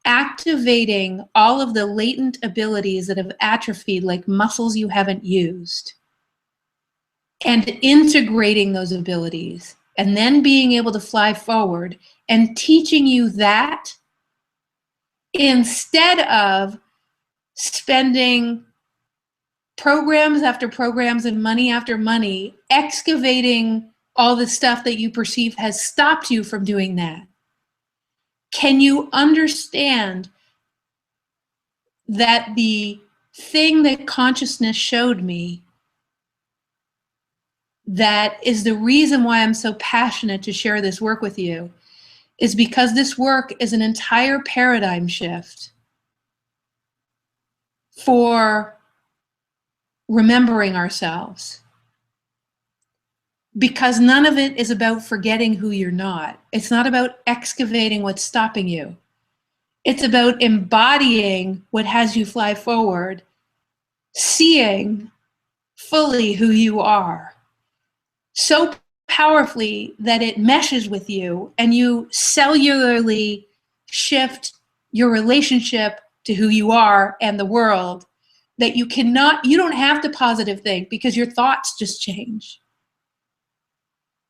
Activating all of the latent abilities that have atrophied, like muscles you haven't used, and integrating those abilities, and then being able to fly forward, and teaching you that instead of spending programs after programs and money after money excavating all the stuff that you perceive has stopped you from doing that. Can you understand that the thing that consciousness showed me that is the reason why I'm so passionate to share this work with you is because this work is an entire paradigm shift for remembering ourselves. Because none of it is about forgetting who you're not. It's not about excavating what's stopping you. It's about embodying what has you fly forward, seeing fully who you are, so powerfully that it meshes with you and you cellularly shift your relationship to who you are and the world, that you don't have to positive think, because your thoughts just change.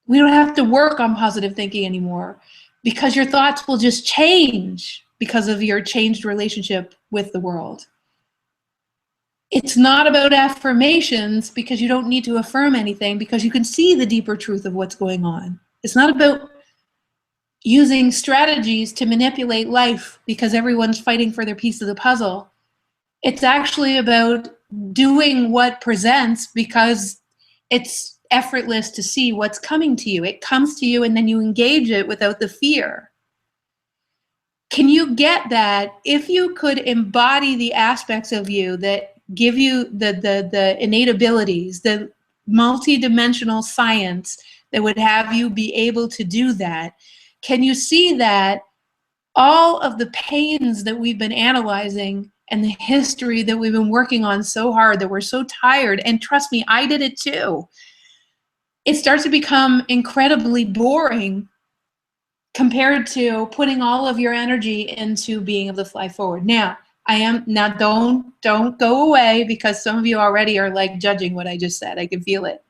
We don't have to work on positive thinking anymore, because your thoughts will just change because of your changed relationship with the world. It's not about affirmations, because you don't need to affirm anything, because you can see the deeper truth of what's going on. It's not about using strategies to manipulate life because everyone's fighting for their piece of the puzzle. It's actually about doing what presents, because it's effortless to see what's coming to you. It comes to you and then you engage it without the fear. Can you get that? If you could embody the aspects of you that give you the innate abilities, the multidimensional science that would have you be able to do that, can you see that all of the pains that we've been analyzing and the history that we've been working on so hard, that we're so tired, and trust me, I did it too, it starts to become incredibly boring compared to putting all of your energy into being able to fly forward. Now, don't go away, because some of you already are like judging what I just said. I can feel it.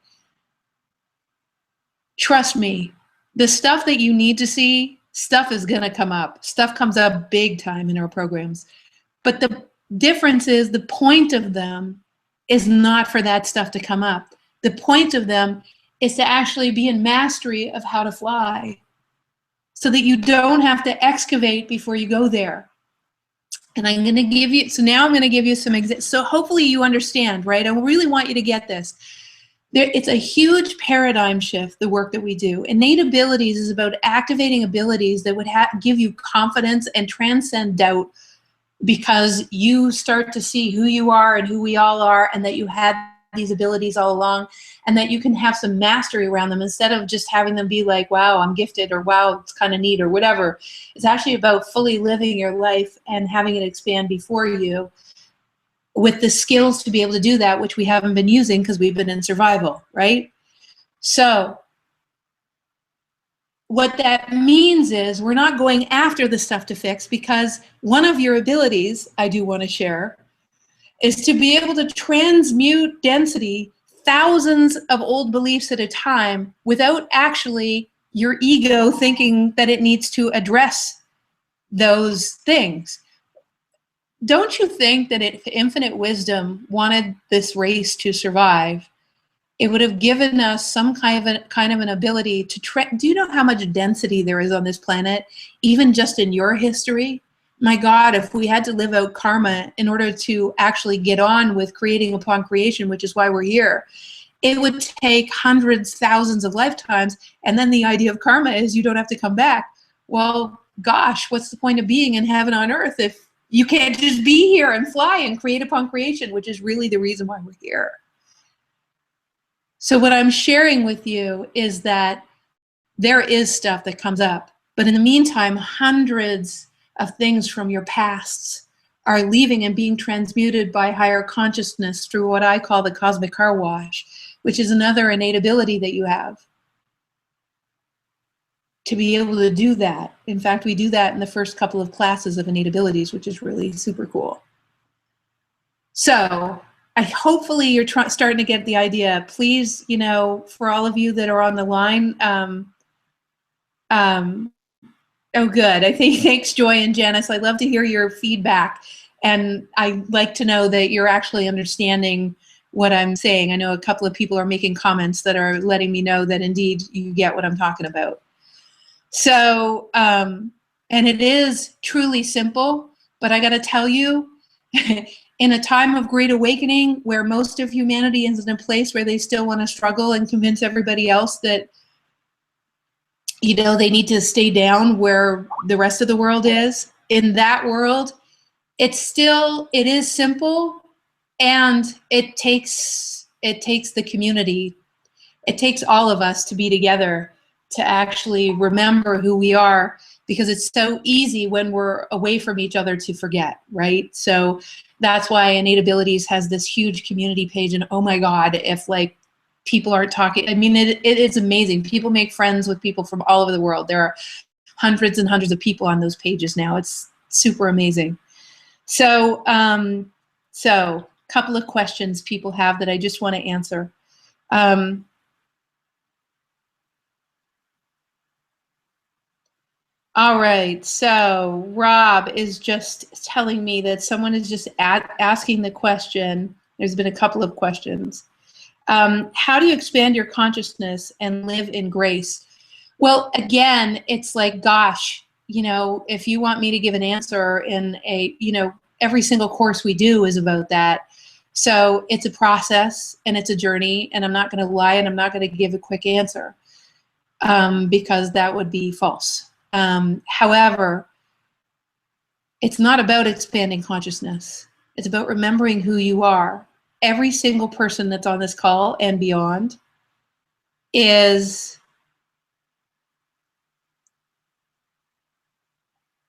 Trust me, the stuff that you need to see, stuff is gonna come up. Stuff comes up big time in our programs. But the difference is, the point of them is not for that stuff to come up. The point of them is to actually be in mastery of how to fly, so that you don't have to excavate before you go there. And I'm going to give you, so now I'm going to give you some examples. So hopefully you understand, right? I really want you to get this. It's a huge paradigm shift, the work that we do. Innate abilities is about activating abilities that would give you confidence and transcend doubt, because you start to see who you are and who we all are, and that you had these abilities all along, and that you can have some mastery around them, instead of just having them be like, wow, I'm gifted, or wow, it's kind of neat, or whatever. It's actually about fully living your life and having it expand before you with the skills to be able to do that, which we haven't been using because we've been in survival, right? So what that means is we're not going after the stuff to fix, because one of your abilities, I do want to share, is to be able to transmute density, thousands of old beliefs at a time, without actually your ego thinking that it needs to address those things. Don't you think that if infinite wisdom wanted this race to survive, it would have given us some kind of an ability to do you know how much density there is on this planet, even just in your history? My God, if we had to live out karma in order to actually get on with creating upon creation, which is why we're here, it would take hundreds, thousands of lifetimes. And then the idea of karma is you don't have to come back. Well, gosh, what's the point of being in heaven on earth if you can't just be here and fly and create upon creation, which is really the reason why we're here. So what I'm sharing with you is that there is stuff that comes up, but in the meantime, hundreds of things from your pasts are leaving and being transmuted by higher consciousness through what I call the cosmic car wash, which is another innate ability that you have to be able to do that. In fact, we do that in the first couple of classes of innate abilities, which is really super cool. So hopefully you're starting to get the idea. Please, you know, for all of you that are on the line, oh, good. I think thanks, Joy and Janice. I love to hear your feedback. And I like to know that you're actually understanding what I'm saying. I know a couple of people are making comments that are letting me know that indeed you get what I'm talking about. So, and it is truly simple, but I got to tell you, in a time of great awakening where most of humanity is in a place where they still want to struggle and convince everybody else that, you know, they need to stay down where the rest of the world is, in that world, it is simple, and it takes the community. It takes all of us to be together to actually remember who we are, because it's so easy when we're away from each other to forget, right? So that's why Innate Abilities has this huge community page, and oh my God, if like people aren't talking, I mean, it is amazing. People make friends with people from all over the world. There are hundreds and hundreds of people on those pages now. It's super amazing. So, couple of questions people have that I just want to answer. All right, so Rob is just telling me that someone is just asking the question. There's been a couple of questions. How do you expand your consciousness and live in grace? Well, again, it's like, gosh, you know, if you want me to give an answer in a, you know, every single course we do is about that. So it's it's a journey, and I'm not going to lie, and I'm not going to give a quick answer because that would be false. However, it's not about expanding consciousness. It's about remembering who you are. Every single person that's on this call and beyond is,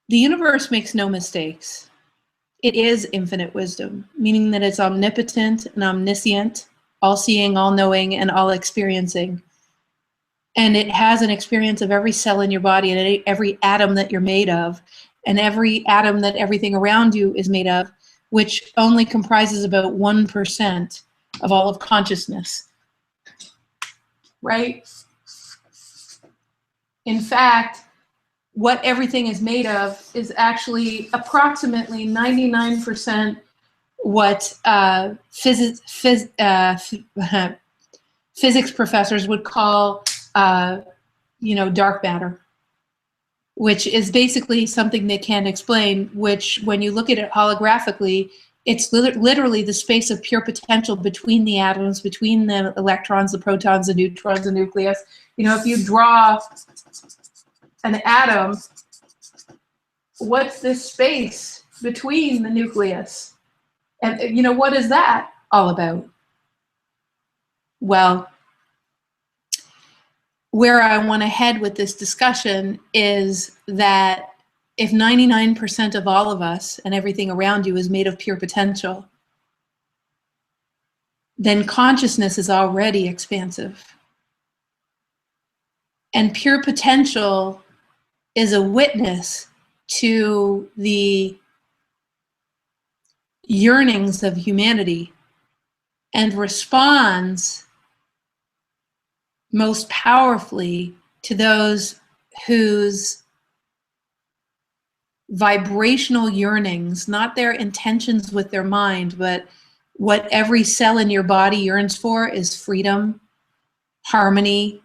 the universe makes no mistakes. It is infinite wisdom, meaning that it's omnipotent and omniscient, all-seeing, all-knowing, and all-experiencing. And it has an experience of every cell in your body and every atom that you're made of, and every atom that everything around you is made of, which only comprises about 1% of all of consciousness, right? In fact, what everything is made of is actually approximately 99% what physics professors would call, you know, dark matter, which is basically something they can't explain, which when you look at it holographically, it's literally the space of pure potential between the atoms, between the electrons, the protons, the neutrons, the nucleus. You know, if you draw an atom, what's this space between the nucleus? And, you know, what is that all about? Well, where I want to head with this discussion is that if 99% of all of us and everything around you is made of pure potential, then consciousness is already expansive. And pure potential is a witness to the yearnings of humanity and responds most powerfully to those whose vibrational yearnings, not their intentions with their mind, but what every cell in your body yearns for is freedom, harmony.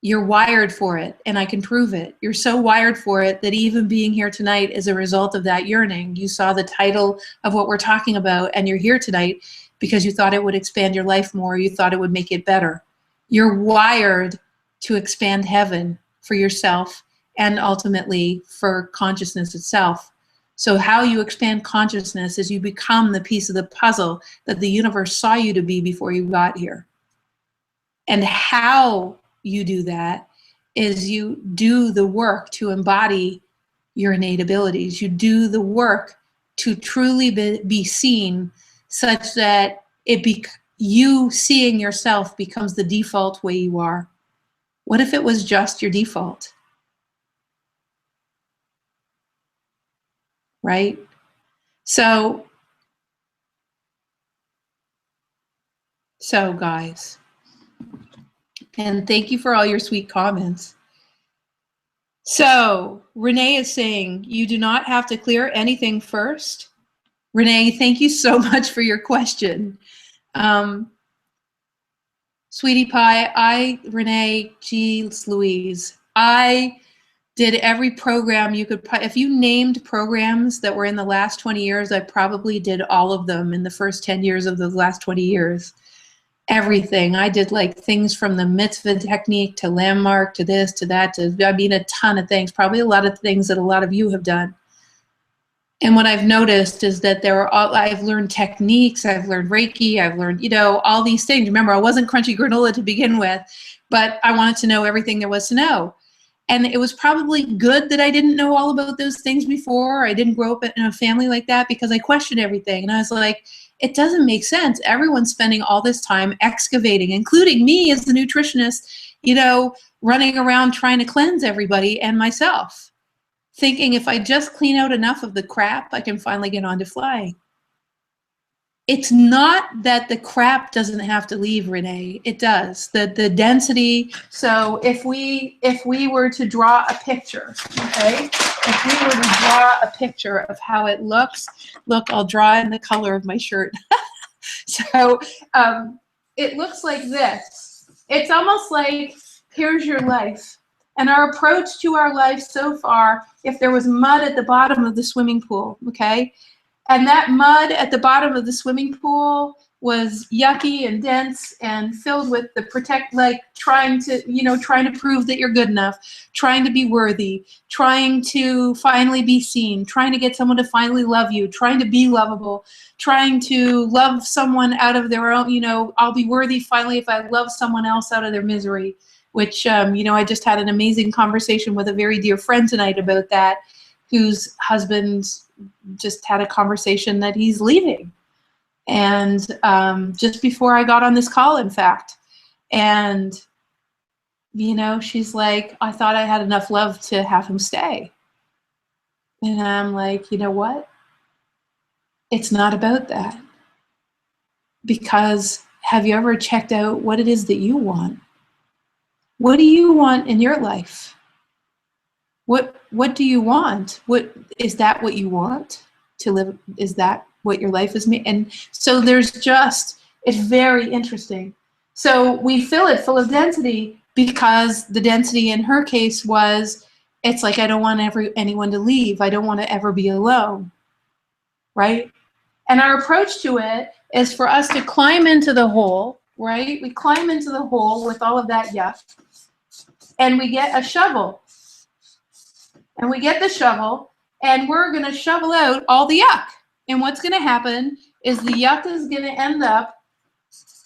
You're wired for it, and I can prove it. You're so wired for it that even being here tonight is a result of that yearning. You saw the title of what we're talking about, and you're here tonight because you thought it would expand your life more. You thought it would make it better. You're wired to expand heaven for yourself and ultimately for consciousness itself. So how you expand consciousness is you become the piece of the puzzle that the universe saw you to be before you got here. And how you do that is you do the work to embody your innate abilities. You do the work to truly be seen such that you seeing yourself becomes the default way you are. What if it was just your default? Right? So guys, and thank you for all your sweet comments. So Renee is saying, you do not have to clear anything first. Renee, thank you so much for your question. Sweetie Pie, Renee, geez Louise, I did every program you could, if you named programs that were in the last 20 years, I probably did all of them in the first 10 years of the last 20 years. Everything. I did like things from the mitzvah technique to landmark to this, to that, to, I mean, a ton of things, probably a lot of things that a lot of you have done. And what I've noticed is that I've learned techniques, I've learned Reiki, I've learned, all these things. Remember, I wasn't crunchy granola to begin with, but I wanted to know everything there was to know. And it was probably good that I didn't know all about those things before. I didn't grow up in a family like that because I questioned everything. And I was like, it doesn't make sense. Everyone's spending all this time excavating, including me as the nutritionist, running around trying to cleanse everybody and myself, thinking if I just clean out enough of the crap, I can finally get on to flying. It's not that the crap doesn't have to leave, Renee. It does. The density. So if we were to draw a picture, okay? If we were to draw a picture of how it looks, look, I'll draw in the color of my shirt. So it looks like this. It's almost like, here's your life. And our approach to our life so far, if there was mud at the bottom of the swimming pool, okay? And that mud at the bottom of the swimming pool was yucky and dense and filled with the trying to prove that you're good enough, trying to be worthy, trying to finally be seen, trying to get someone to finally love you, trying to be lovable, trying to love someone out of their own, I'll be worthy finally if I love someone else out of their misery, which, I just had an amazing conversation with a very dear friend tonight about that, whose husband just had a conversation that he's leaving. And just before I got on this call, in fact. And, she's like, I thought I had enough love to have him stay. And I'm like, you know what? It's not about that. Because have you ever checked out what it is that you want? What do you want in your life? What do you want? What is that what you want to live? Is that what your life is made? And so it's very interesting. So we fill it full of density because the density in her case was, it's like, I don't want anyone to leave. I don't want to ever be alone, right? And our approach to it is for us to climb into the hole, right? We climb into the hole with all of that yuck, and we get a shovel. And we get the shovel, and we're going to shovel out all the yuck. And what's going to happen is the yuck is going to end up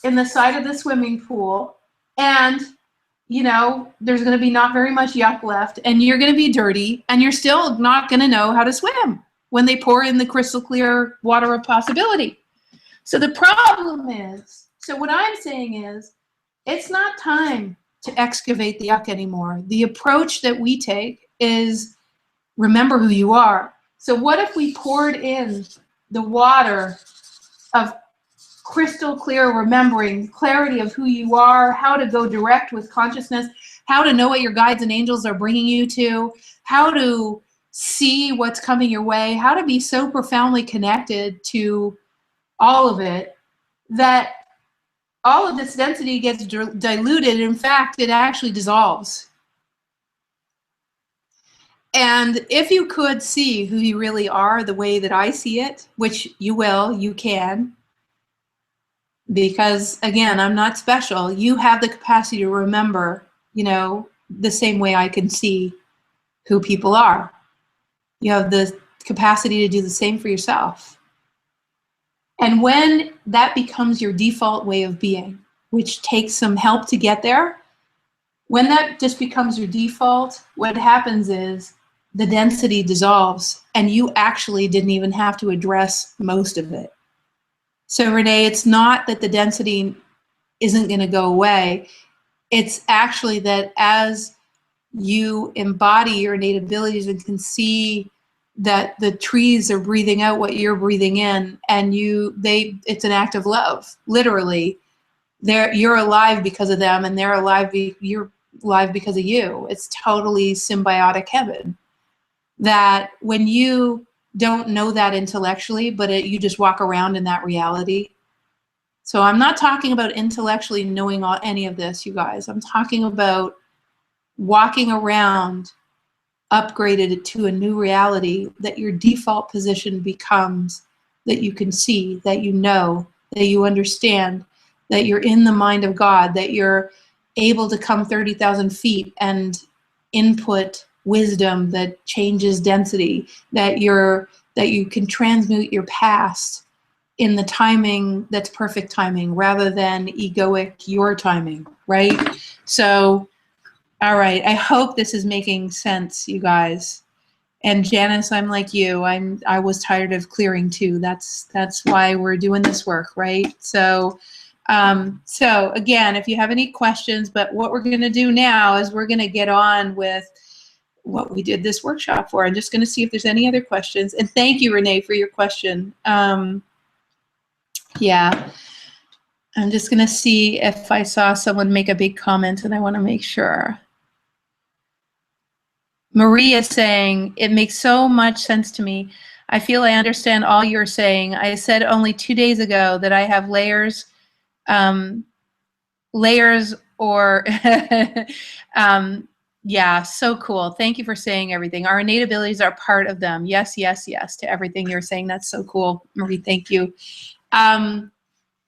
in the side of the swimming pool. And, there's going to be not very much yuck left. And you're going to be dirty. And you're still not going to know how to swim when they pour in the crystal clear water of possibility. So the problem is, so what I'm saying is, it's not time to excavate the yuck anymore. The approach that we take is remember who you are. So what if we poured in the water of crystal clear remembering, clarity of who you are, how to go direct with consciousness, how to know what your guides and angels are bringing you to, how to see what's coming your way, how to be so profoundly connected to all of it that all of this density gets diluted. In fact, it actually dissolves. And if you could see who you really are the way that I see it, which you will, you can, because again, I'm not special. You have the capacity to remember, you know, the same way I can see who people are. You have the capacity to do the same for yourself. And when that becomes your default way of being, which takes some help to get there, when that just becomes your default, what happens is the density dissolves and you actually didn't even have to address most of it. So Renee, it's not that the density isn't going to go away. It's actually that as you embody your innate abilities and can see that the trees are breathing out what you're breathing in, and it's an act of love, literally. You're alive because of them, and you're alive because of you. It's totally symbiotic heaven. That when you don't know that intellectually, but you just walk around in that reality. So I'm not talking about intellectually knowing any of this, you guys. I'm talking about walking around upgraded to a new reality, that your default position becomes that you can see, that you know, that you understand, that you're in the mind of God, that you're able to come 30,000 feet and input wisdom that changes density, that you can transmute your past in the timing that's perfect timing rather than egoic your timing, right? So, all right, I hope this is making sense, you guys. And Janice, I'm like you. I was tired of clearing too. That's why we're doing this work, right? So again, if you have any questions, but what we're going to do now is we're going to get on with what we did this workshop for. I'm just going to see if there's any other questions. And thank you, Renee, for your question. Yeah, I'm just going to see if I saw someone make a big comment, and I want to make sure. Maria saying, it makes so much sense to me. I feel I understand all you're saying. I said only 2 days ago that I have layers or, yeah, so cool. Thank you for saying everything. Our innate abilities are part of them. Yes, yes, yes to everything you're saying. That's so cool, Marie. Thank you.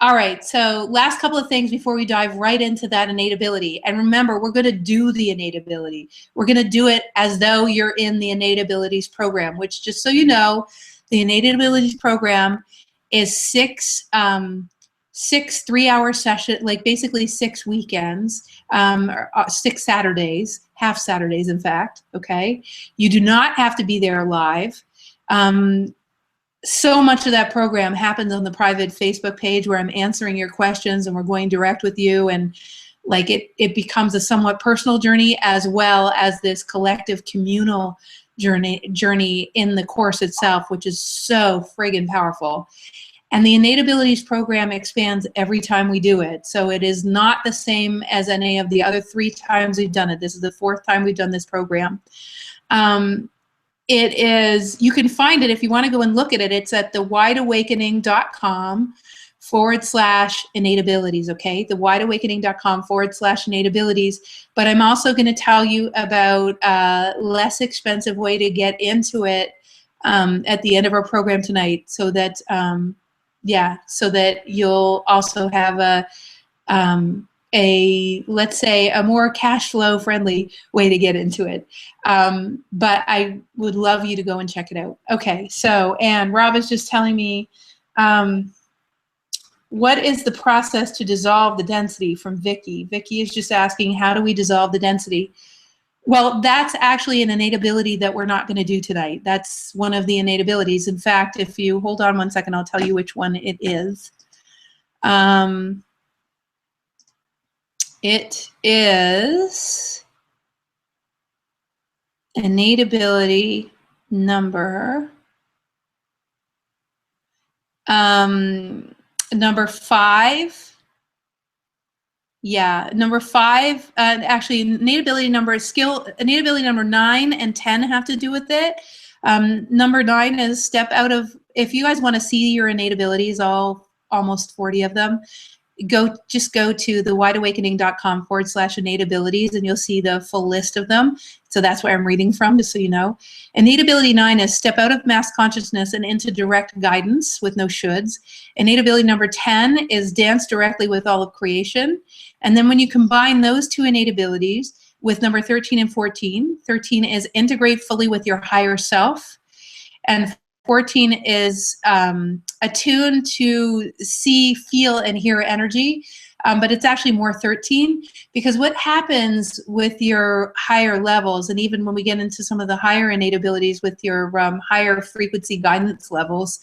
All right, so last couple of things before we dive right into that innate ability. And remember, we're going to do the innate ability. We're going to do it as though you're in the innate abilities program, which, just so you know, the innate abilities program is six 3-hour session, like basically 6 weekends, 6 Saturdays, half Saturdays, in fact, okay? You do not have to be there live. So much of that program happens on the private Facebook page where I'm answering your questions and we're going direct with you, and like it becomes a somewhat personal journey as well as this collective communal journey in the course itself, which is so friggin' powerful. And the Innate Abilities program expands every time we do it. So it is not the same as any of the other 3 times we've done it. This is the 4th time we've done this program. It is, you can find it if you want to go and look at it. It's at thewideawakening.com/innate abilities, okay? Thewideawakening.com/innate abilities. But I'm also going to tell you about a less expensive way to get into it at the end of our program tonight, so that, so that you'll also have let's say, a more cash flow friendly way to get into it. But I would love you to go and check it out. Okay, so, and Rob is just telling me, what is the process to dissolve the density, from Vicky? Vicky is just asking, how do we dissolve the density? Well, that's actually an innate ability that we're not going to do tonight. That's one of the innate abilities. In fact, if you hold on one second, I'll tell you which one it is. It is innate ability number number 5. Yeah, number 5, actually innate ability number skill, innate ability number 9 and 10 have to do with it. Number 9 is step out of, if you guys want to see your innate abilities, almost 40 of them, just go to thewideawakening.com/innate abilities and you'll see the full list of them. So that's where I'm reading from, just so you know. Innate ability 9 is step out of mass consciousness and into direct guidance with no shoulds. Innate ability number 10 is dance directly with all of creation. And then when you combine those two innate abilities with number 13 and 14, 13 is integrate fully with your higher self. And 14 is attuned to see, feel, and hear energy. But it's actually more 13, because what happens with your higher levels, and even when we get into some of the higher innate abilities with your higher frequency guidance levels,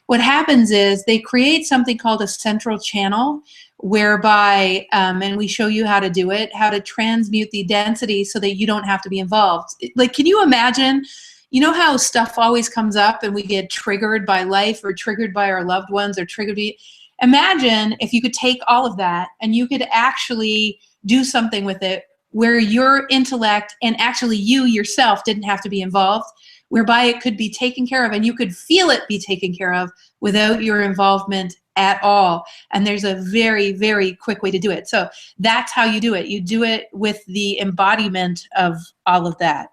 what happens is they create something called a central channel, whereby, and we show you how to do it, how to transmute the density so that you don't have to be involved. Like, can you imagine? You know how stuff always comes up and we get triggered by life or triggered by our loved ones or triggered by, imagine if you could take all of that and you could actually do something with it where your intellect and actually you yourself didn't have to be involved, whereby it could be taken care of and you could feel it be taken care of without your involvement at all. And there's a very, very quick way to do it. So that's how you do it. You do it with the embodiment of all of that.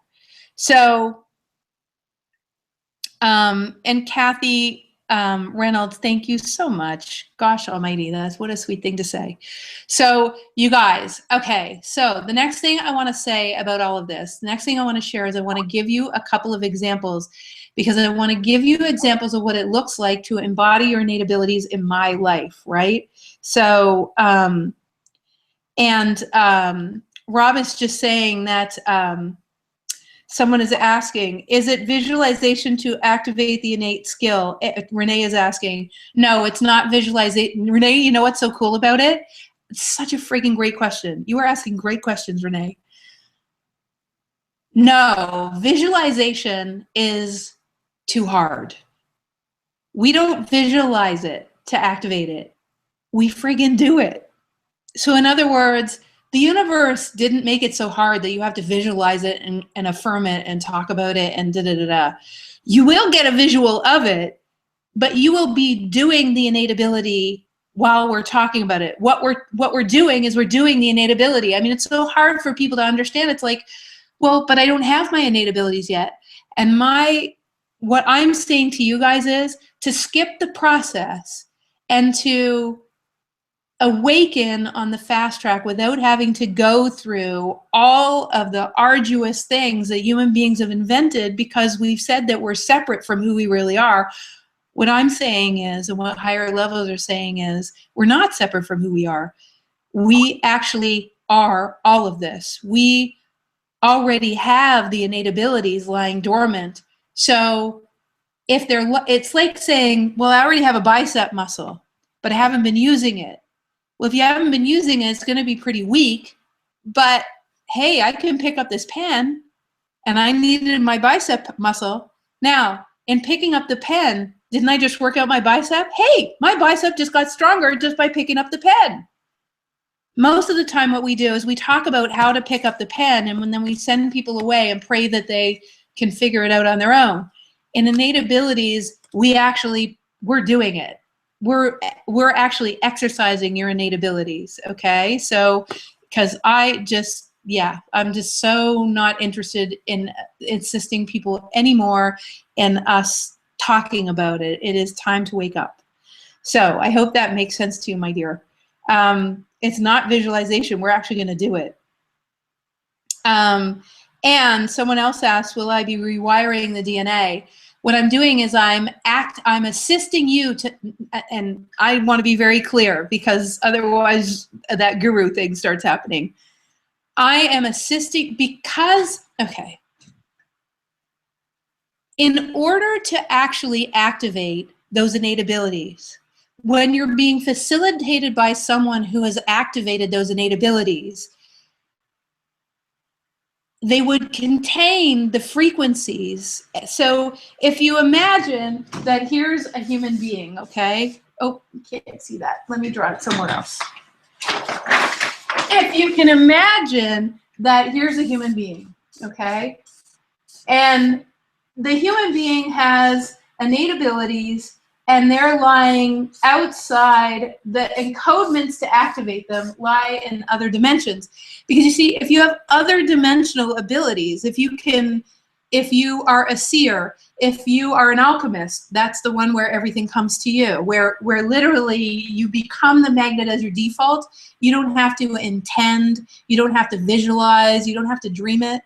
So, and Kathy Reynolds, thank you so much. Gosh almighty, that's what a sweet thing to say. So you guys, okay, so the next thing I want to say about all of this, the next thing I want to share is I want to give you a couple of examples, because I want to give you examples of what it looks like to embody your innate abilities in my life, right? So, Rob is just saying that someone is asking, is it visualization to activate the innate skill? Renee is asking, no, it's not visualization. Renee, you know what's so cool about it? It's such a freaking great question. You are asking great questions, Renee. No, visualization is too hard. We don't visualize it to activate it. We friggin' do it. So in other words, the universe didn't make it so hard that you have to visualize it and affirm it and talk about it and da-da-da-da. You will get a visual of it, but you will be doing the innate ability while we're talking about it. What we're doing is we're doing the innate ability. I mean, it's so hard for people to understand. It's like, well, but I don't have my innate abilities yet. And what I'm saying to you guys is to skip the process and to awaken on the fast track without having to go through all of the arduous things that human beings have invented because we've said that we're separate from who we really are. What I'm saying is, and what higher levels are saying is, we're not separate from who we are. We actually are all of this. We already have the innate abilities lying dormant. So if it's like saying, well, I already have a bicep muscle, but I haven't been using it. Well, if you haven't been using it, it's going to be pretty weak. But hey, I can pick up this pen, and I needed my bicep muscle. Now, in picking up the pen, didn't I just work out my bicep? Hey, my bicep just got stronger just by picking up the pen. Most of the time what we do is we talk about how to pick up the pen, and then we send people away and pray that they can figure it out on their own. In innate abilities, we're doing it. We're actually exercising your innate abilities, okay? So, because I'm just so not interested in insisting people anymore in us talking about it. It is time to wake up. So I hope that makes sense to you, my dear. It's not visualization. We're actually going to do it. And someone else asked, will I be rewiring the DNA? What I'm doing is I'm assisting you to, and I want to be very clear because otherwise that guru thing starts happening. I am assisting because, okay, in order to actually activate those innate abilities, when you're being facilitated by someone who has activated those innate abilities, they would contain the frequencies. So if you imagine that here's a human being, okay? Oh, you can't see that. Let me draw it somewhere else. If you can imagine that here's a human being, okay? And the human being has innate abilities, and they're lying outside. The encodements to activate them lie in other dimensions. Because you see, if you have other dimensional abilities, if you are a seer, if you are an alchemist, that's the one where everything comes to you, where literally you become the magnet as your default. You don't have to intend, you don't have to visualize, you don't have to dream it.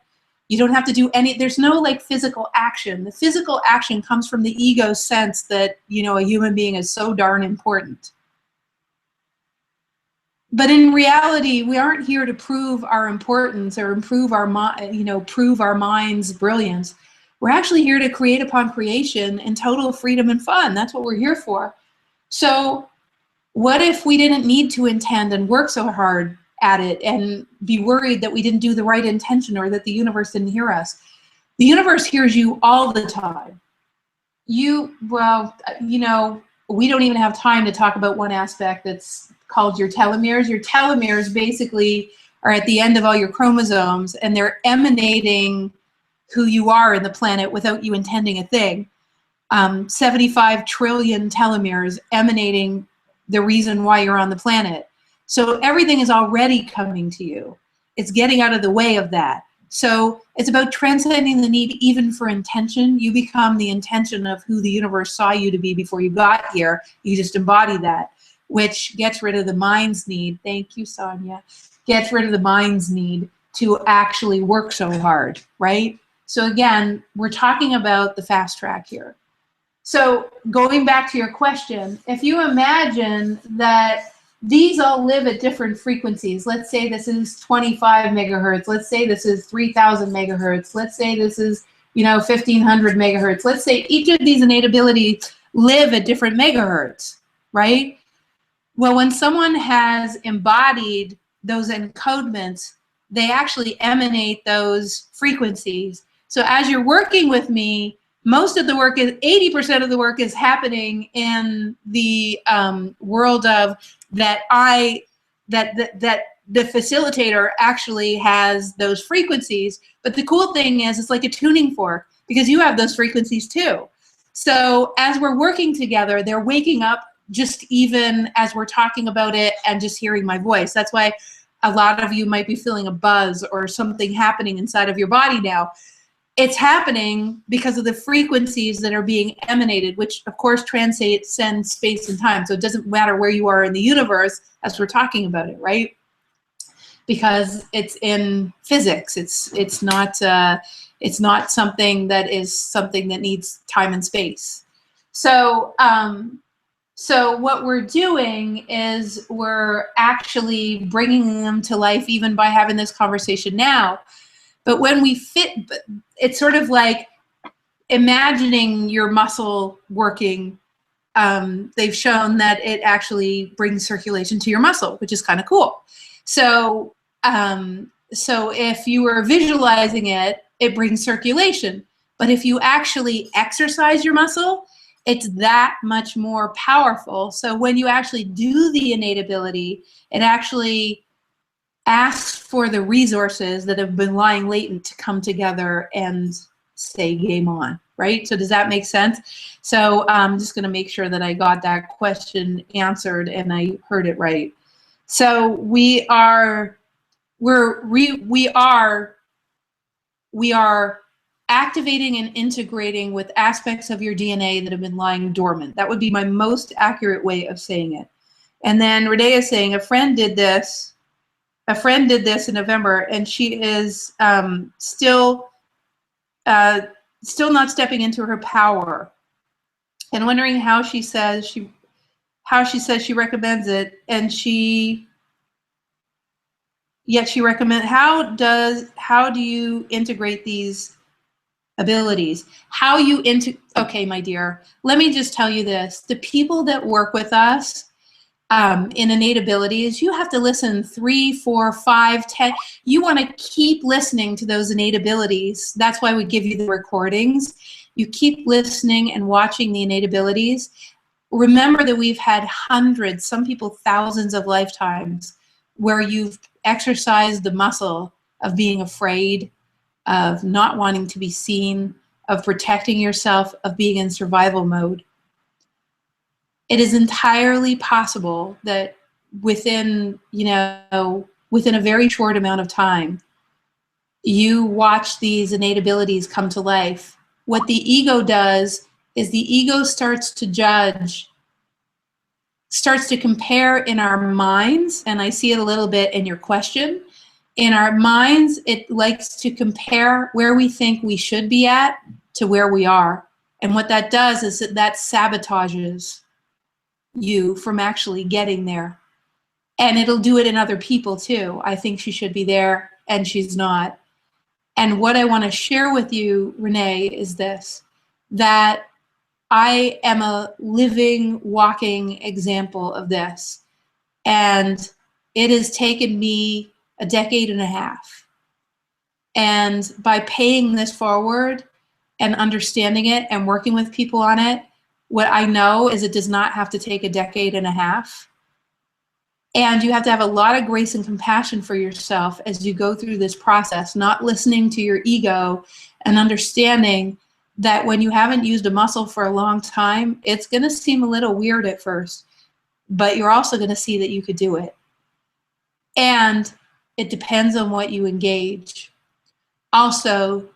You don't have to do any, there's no like physical action. The physical action comes from the ego's sense that, you know, a human being is so darn important. But in reality, we aren't here to prove our importance or prove our mind's brilliance. We're actually here to create upon creation in total freedom and fun. That's what we're here for. So what if we didn't need to intend and work so hard at it and be worried that we didn't do the right intention or that the universe didn't hear us? The universe hears you all the time. Well, you know, we don't even have time to talk about one aspect that's called your telomeres. Your telomeres basically are at the end of all your chromosomes, and they're emanating who you are in the planet without you intending a thing. 75 trillion telomeres emanating the reason why you're on the planet. So everything is already coming to you. It's getting out of the way of that. So it's about transcending the need even for intention. You become the intention of who the universe saw you to be before you got here. You just embody that, which gets rid of the mind's need. Thank you, Sonia. Gets rid of the mind's need to actually work so hard, right? So again, we're talking about the fast track here. So going back to your question, if you imagine that these all live at different frequencies. Let's say this is 25 megahertz. Let's say this is 3,000 megahertz. Let's say this is, 1,500 megahertz. Let's say each of these innate abilities live at different megahertz, right? Well, when someone has embodied those encodements, they actually emanate those frequencies. So as you're working with me, most of the work is 80% of the work is happening in the world of that the facilitator actually has those frequencies. But the cool thing is it's like a tuning fork because you have those frequencies too. So as we're working together, they're waking up just even as we're talking about it and just hearing my voice. That's why a lot of you might be feeling a buzz or something happening inside of your body now. It's happening because of the frequencies that are being emanated, which of course transcends space and time. So it doesn't matter where you are in the universe as we're talking about it, right? Because it's in physics. It's not something that needs time and space. So so what we're doing is we're actually bringing them to life even by having this conversation now. But when we it's sort of like imagining your muscle working. They've shown that it actually brings circulation to your muscle, which is kind of cool. So, so if you were visualizing it, it brings circulation. But if you actually exercise your muscle, it's that much more powerful. So when you actually do the innate ability, it actually asks for the resources that have been lying latent to come together and say game on, right? So does that make sense? So I'm just going to make sure that I got that question answered and I heard it right. So we are activating and integrating with aspects of your DNA that have been lying dormant. That would be my most accurate way of saying it. And then Renee is saying a friend did this in November, and she is still not stepping into her power, and wondering how she says she recommends it, and yet she recommends how do you integrate these abilities. How you okay, my dear, let me just tell you this. The people that work with us in innate abilities, you have to listen 3, 4, 5, 10. You want to keep listening to those innate abilities. That's why we give you the recordings. You keep listening and watching the innate abilities. Remember that we've had hundreds, some people thousands of lifetimes where you've exercised the muscle of being afraid, of not wanting to be seen, of protecting yourself, of being in survival mode. It is entirely possible that within a very short amount of time, you watch these innate abilities come to life. What the ego does is the ego starts to judge, starts to compare in our minds, and I see it a little bit in your question. In our minds, it likes to compare where we think we should be at to where we are. And what that does is that sabotages you from actually getting there. And it'll do it in other people too. I think she should be there and she's not. And what I want to share with you, Renee, is this, that I am a living, walking example of this. And it has taken me a decade and a half. And by paying this forward and understanding it and working with people on it, what I know is it does not have to take a decade and a half. And you have to have a lot of grace and compassion for yourself as you go through this process, not listening to your ego and understanding that when you haven't used a muscle for a long time, it's going to seem a little weird at first, but you're also going to see that you could do it. And it depends on what you engage. Also,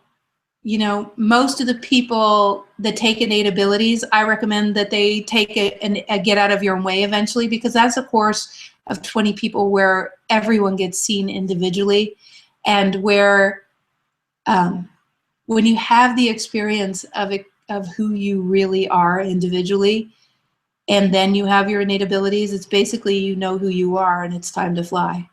most of the people that take innate abilities, I recommend that they take it and get out of your own way eventually, because that's a course of 20 people where everyone gets seen individually, and where when you have the experience of who you really are individually, and then you have your innate abilities, it's basically you know who you are and it's time to fly.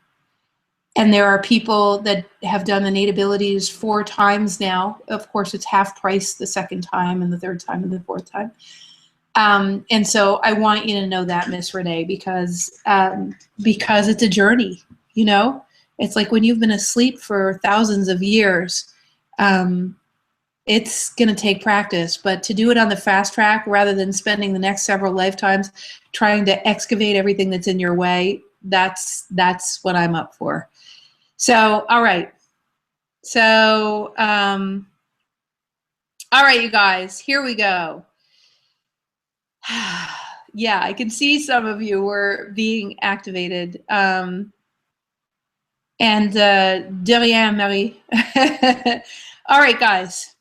And there are people that have done innate abilities 4 times now. Of course, it's half price the second time and the third time and the fourth time. And so I want you to know that, Miss Renee, because it's a journey, It's like when you've been asleep for thousands of years, it's going to take practice. But to do it on the fast track, rather than spending the next several lifetimes trying to excavate everything that's in your way, that's what I'm up for. So, all right. So, all right, you guys, here we go. Yeah, I can see some of you were being activated. And de rien, Marie. All right, guys.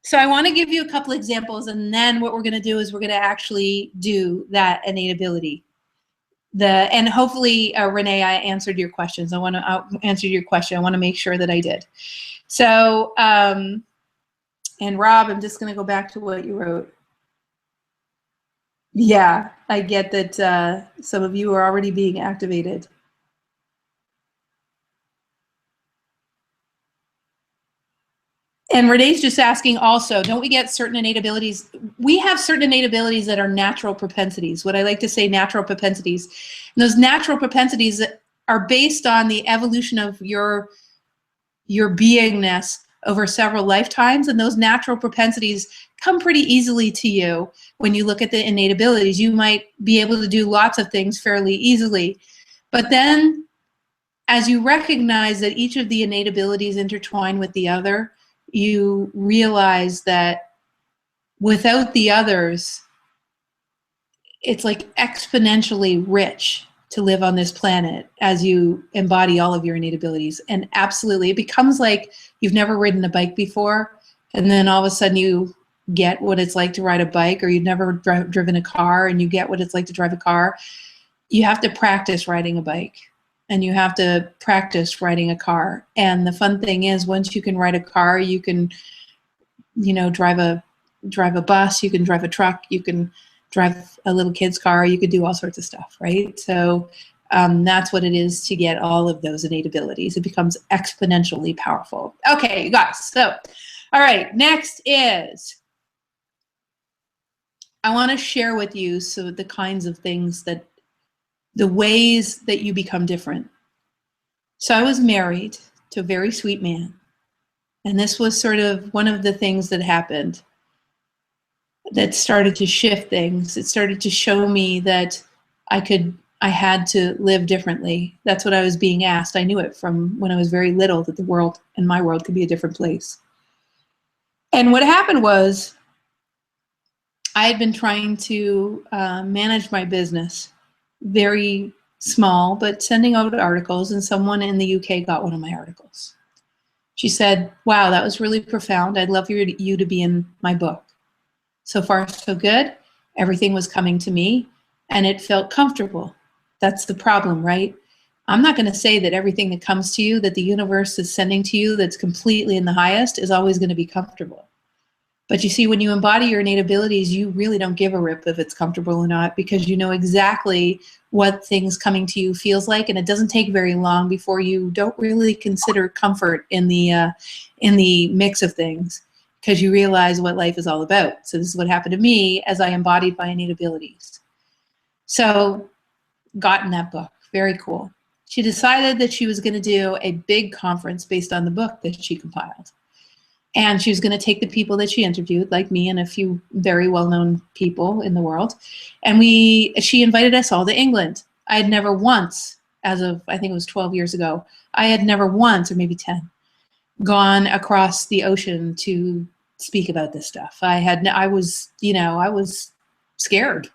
So I want to give you a couple examples, and then what we're going to do is we're going to actually do that innate ability. And hopefully, Renee, I answered your questions. I want to answer your question. I want to make sure that I did. So, and Rob, I'm just going to go back to what you wrote. Yeah, I get that some of you are already being activated. And Renee's just asking also, don't we get certain innate abilities? We have certain innate abilities that are natural propensities, what I like to say natural propensities. And those natural propensities are based on the evolution of your beingness over several lifetimes. And those natural propensities come pretty easily to you when you look at the innate abilities. You might be able to do lots of things fairly easily. But then as you recognize that each of the innate abilities intertwine with the other, you realize that without the others, it's like exponentially rich to live on this planet as you embody all of your innate abilities. And absolutely, it becomes like you've never ridden a bike before, and then all of a sudden you get what it's like to ride a bike, or you've never driven a car and you get what it's like to drive a car. You have to practice riding a bike. And you have to practice riding a car. And the fun thing is, once you can ride a car, you can, drive a bus, you can drive a truck, you can drive a little kid's car, you could do all sorts of stuff, right? So that's what it is to get all of those innate abilities. It becomes exponentially powerful. Okay, you guys. So All right, next is, I want to share with you the kinds of things that, the ways that you become different. So I was married to a very sweet man. And this was sort of one of the things that happened that started to shift things. It started to show me that I had to live differently. That's what I was being asked. I knew it from when I was very little, that the world and my world could be a different place. And what happened was, I had been trying to manage my business, very small, but sending out articles, and someone in the UK got one of my articles. She said, wow, that was really profound. I'd love you to be in my book. So far, so good. Everything was coming to me, and it felt comfortable. That's the problem, right? I'm not going to say that everything that comes to you, that the universe is sending to you, that's completely in the highest, is always going to be comfortable. But you see, when you embody your innate abilities, you really don't give a rip if it's comfortable or not, because you know exactly what things coming to you feels like, and it doesn't take very long before you don't really consider comfort in the mix of things, because you realize what life is all about. So this is what happened to me as I embodied my innate abilities. So, got in that book, very cool. She decided that she was going to do a big conference based on the book that she compiled. And she was going to take the people that she interviewed, like me and a few very well-known people in the world. And she invited us all to England. I had never once, as of, I think it was 12 years ago, I had never once, or maybe 10, gone across the ocean to speak about this stuff. I was scared.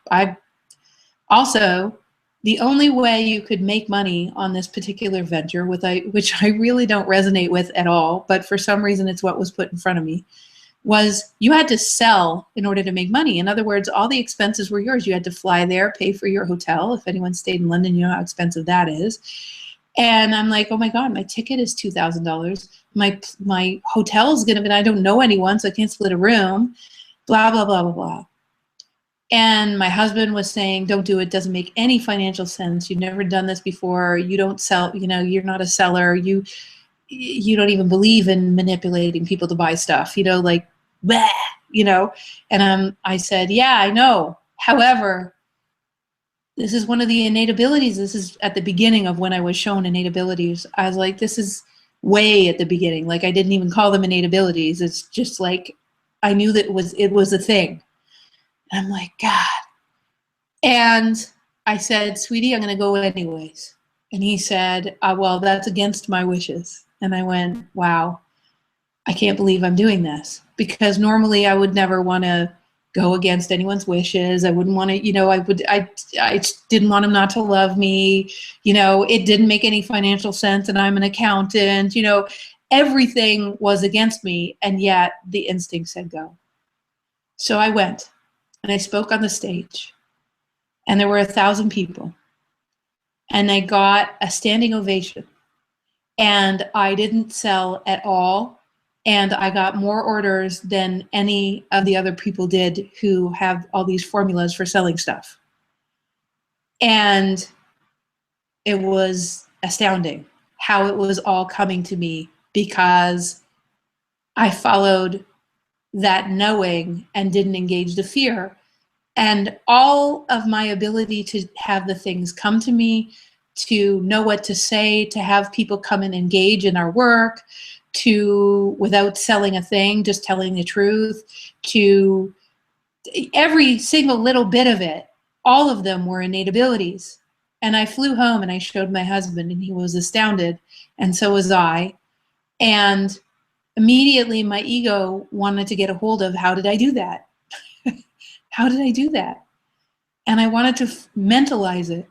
Also, the only way you could make money on this particular venture, which I really don't resonate with at all, but for some reason it's what was put in front of me, was you had to sell in order to make money. In other words, all the expenses were yours. You had to fly there, pay for your hotel. If anyone stayed in London, you know how expensive that is. And I'm like, oh my God, my ticket is $2,000. My hotel's gonna be, I don't know anyone, so I can't split a room, blah, blah, blah, blah, blah. And my husband was saying, don't do it. Doesn't make any financial sense. You've never done this before. You don't sell, you're not a seller. You don't even believe in manipulating people to buy stuff, like, bleh, And I said, yeah, I know. However, this is one of the innate abilities. This is at the beginning of when I was shown innate abilities. I was like, this is way at the beginning. Like, I didn't even call them innate abilities. It's just like, I knew that it was a thing. I'm like, God. And I said, sweetie, I'm going to go anyways. And he said, well, that's against my wishes. And I went, wow, I can't believe I'm doing this. Because normally I would never want to go against anyone's wishes. I wouldn't want to, I didn't want him not to love me. It didn't make any financial sense, and I'm an accountant. Everything was against me. And yet the instinct said go. So I went. And I spoke on the stage, and there were 1,000 people, and I got a standing ovation, and I didn't sell at all, and I got more orders than any of the other people did who have all these formulas for selling stuff. And it was astounding how it was all coming to me, because I followed that knowing and didn't engage the fear. And all of my ability to have the things come to me, to know what to say, to have people come and engage in our work, to, without selling a thing, just telling the truth, to every single little bit of it, all of them were innate abilities. And I flew home and I showed my husband, and he was astounded, and so was I. And immediately my ego wanted to get a hold of, how did I do that? How did I do that? And I wanted to mentalize it.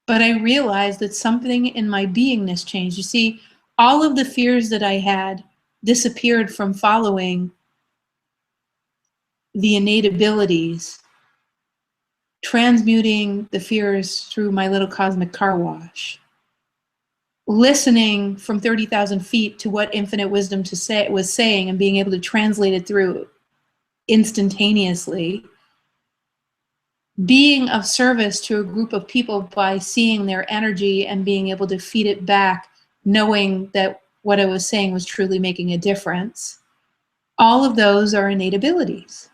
But I realized that something in my beingness changed. You see, all of the fears that I had disappeared from following the innate abilities, transmuting the fears through my little cosmic car wash, listening from 30,000 feet to what infinite wisdom was saying, and being able to translate it through instantaneously, being of service to a group of people by seeing their energy and being able to feed it back, knowing that what I was saying was truly making a difference. All of those are innate abilities,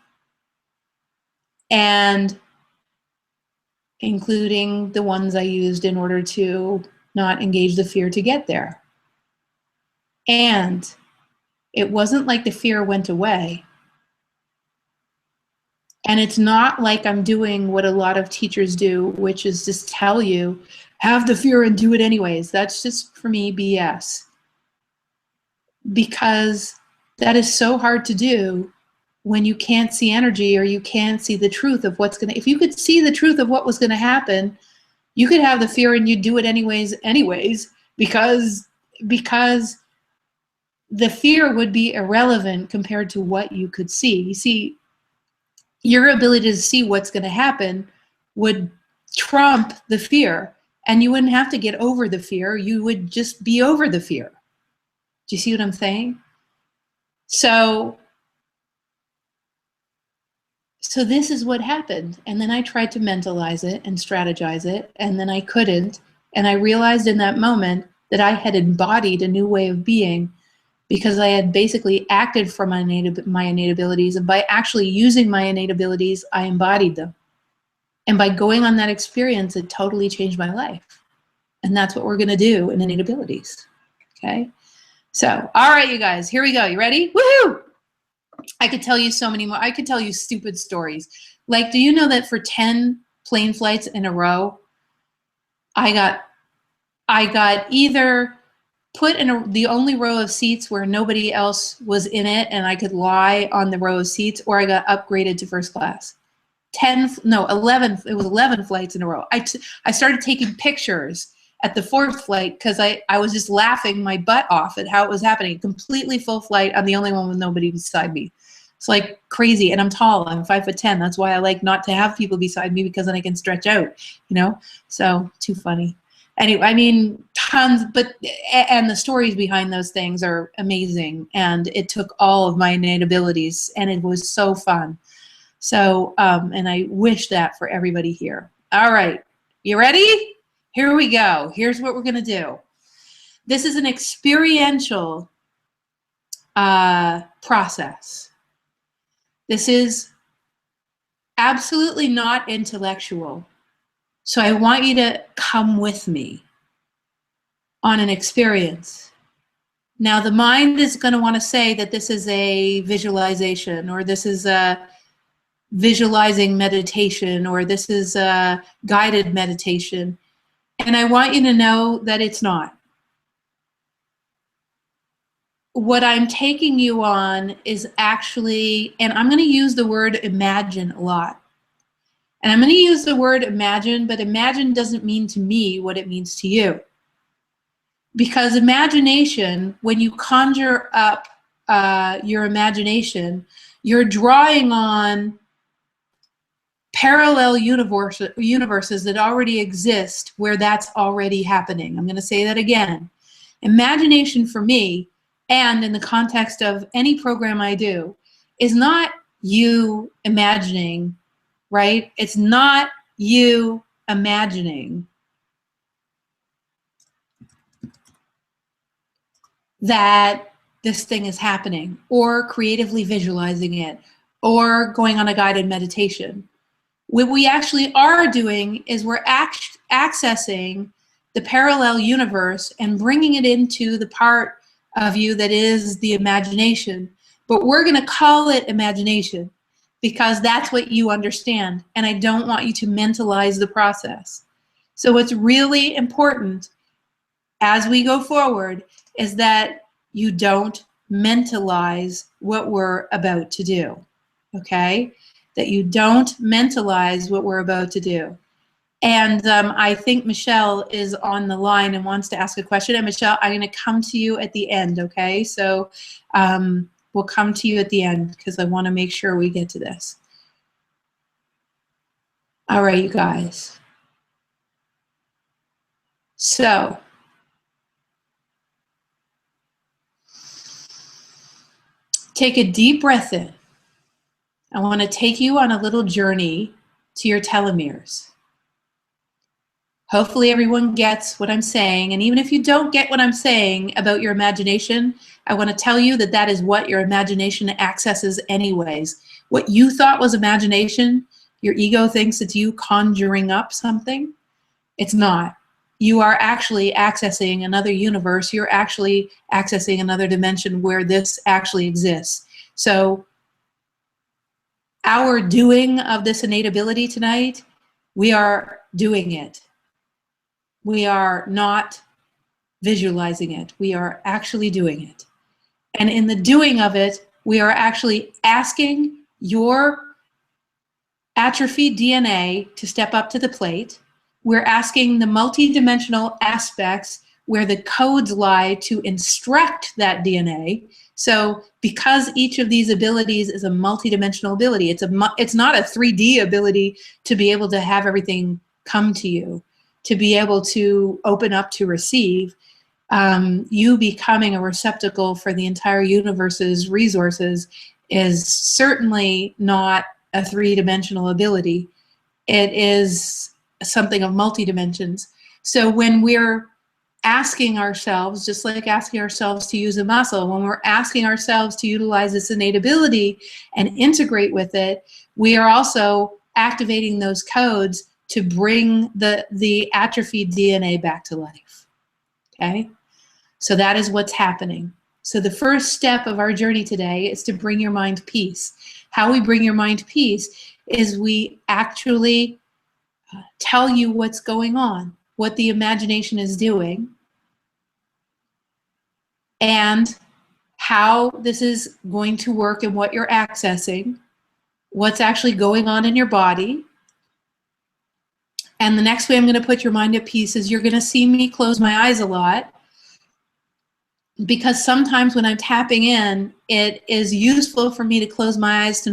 and including the ones I used in order to not engage the fear to get there. And it wasn't like the fear went away. And it's not like I'm doing what a lot of teachers do, which is just tell you, have the fear and do it anyways. That's just, for me, BS. Because that is so hard to do when you can't see energy, or you can't see the truth of what's going to, if you could see the truth of what was going to happen, you could have the fear and you'd do it anyways, because the fear would be irrelevant compared to what you could see. You see, your ability to see what's going to happen would trump the fear, and you wouldn't have to get over the fear. You would just be over the fear. Do you see what I'm saying? So this is what happened. And then I tried to mentalize it and strategize it, and then I couldn't. And I realized in that moment that I had embodied a new way of being, because I had basically acted from my innate abilities. And by actually using my innate abilities, I embodied them. And by going on that experience, it totally changed my life. And that's what we're going to do in innate abilities. Okay? So, all right, you guys, here we go. You ready? Woohoo! I could tell you so many more. I could tell you stupid stories. Like, do you know that for 10 plane flights in a row, I got either put in the only row of seats where nobody else was in it and I could lie on the row of seats, or I got upgraded to first class. 11, it was 11 flights in a row. I started taking pictures at the 4th flight because I was just laughing my butt off at how it was happening. Completely full flight. I'm the only one with nobody beside me. It's like crazy. And I'm tall. I'm 5'10". That's why I like not to have people beside me, because then I can stretch out, you know? So too funny. Anyway, I mean, tons, and the stories behind those things are amazing. And it took all of my innate abilities, and it was so fun. So, and I wish that for everybody here. All right, you ready? Here we go. Here's what we're going to do. This is an experiential process. This is absolutely not intellectual. So I want you to come with me on an experience. Now, the mind is going to want to say that this is a visualization, or this is a visualizing meditation, or this is a guided meditation. And I want you to know that it's not. What I'm taking you on is actually, and I'm going to use the word imagine a lot. And I'm going to use the word imagine, but imagine doesn't mean to me what it means to you. Because imagination, when you conjure up your imagination, you're drawing on parallel universes that already exist where that's already happening. I'm going to say that again. Imagination for me, and in the context of any program I do, is not you imagining, right? It's not you imagining that this thing is happening, or creatively visualizing it, or going on a guided meditation. What we actually are doing is we're accessing the parallel universe and bringing it into the part of you that is the imagination. But we're going to call it imagination because that's what you understand. And I don't want you to mentalize the process. So what's really important as we go forward is that you don't mentalize what we're about to do, okay? That you don't mentalize what we're about to do. And I think Michelle is on the line and wants to ask a question. And Michelle, I'm going to come to you at the end, okay? So we'll come to you at the end because I want to make sure we get to this. All right, you guys. So take a deep breath in. I want to take you on a little journey to your telomeres. Hopefully everyone gets what I'm saying. And even if you don't get what I'm saying about your imagination, I want to tell you that that is what your imagination accesses anyways. What you thought was imagination, your ego thinks it's you conjuring up something. It's not. You are actually accessing another universe. You're actually accessing another dimension where this actually exists. So our doing of this innate ability tonight, we are doing it. We are not visualizing it. We are actually doing it. And in the doing of it, we are actually asking your atrophied DNA to step up to the plate. We're asking the multidimensional aspects where the codes lie to instruct that DNA. So because each of these abilities is a multidimensional ability, it's not a 3D ability to be able to have everything come to you, to be able to open up to receive. You becoming a receptacle for the entire universe's resources is certainly not a 3-dimensional ability. It is something of multi-dimensions. So when we're asking ourselves, just like asking ourselves to use a muscle, when we're asking ourselves to utilize this innate ability and integrate with it, we are also activating those codes to bring the atrophied DNA back to life. Okay? So that is what's happening. So the first step of our journey today is to bring your mind peace. How we bring your mind peace is we actually tell you what's going on, what the imagination is doing, and how this is going to work and what you're accessing, what's actually going on in your body. And the next way I'm going to put your mind at peace is you're going to see me close my eyes a lot, because sometimes when I'm tapping in, it is useful for me to close my eyes to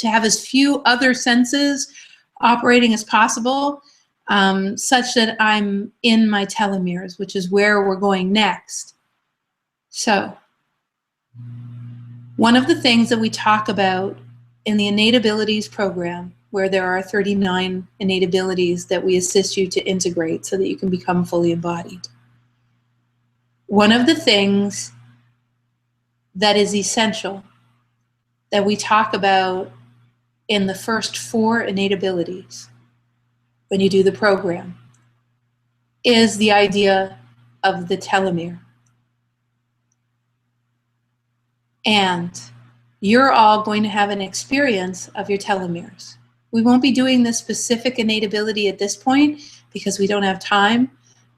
have as few other senses operating as possible, such that I'm in my telomeres, which is where we're going next. So one of the things that we talk about in the Innate Abilities program, where there are 39 innate abilities that we assist you to integrate so that you can become fully embodied. One of the things that is essential that we talk about in the first 4 innate abilities when you do the program is the idea of the telomere. And you're all going to have an experience of your telomeres. We won't be doing this specific innate ability at this point because we don't have time,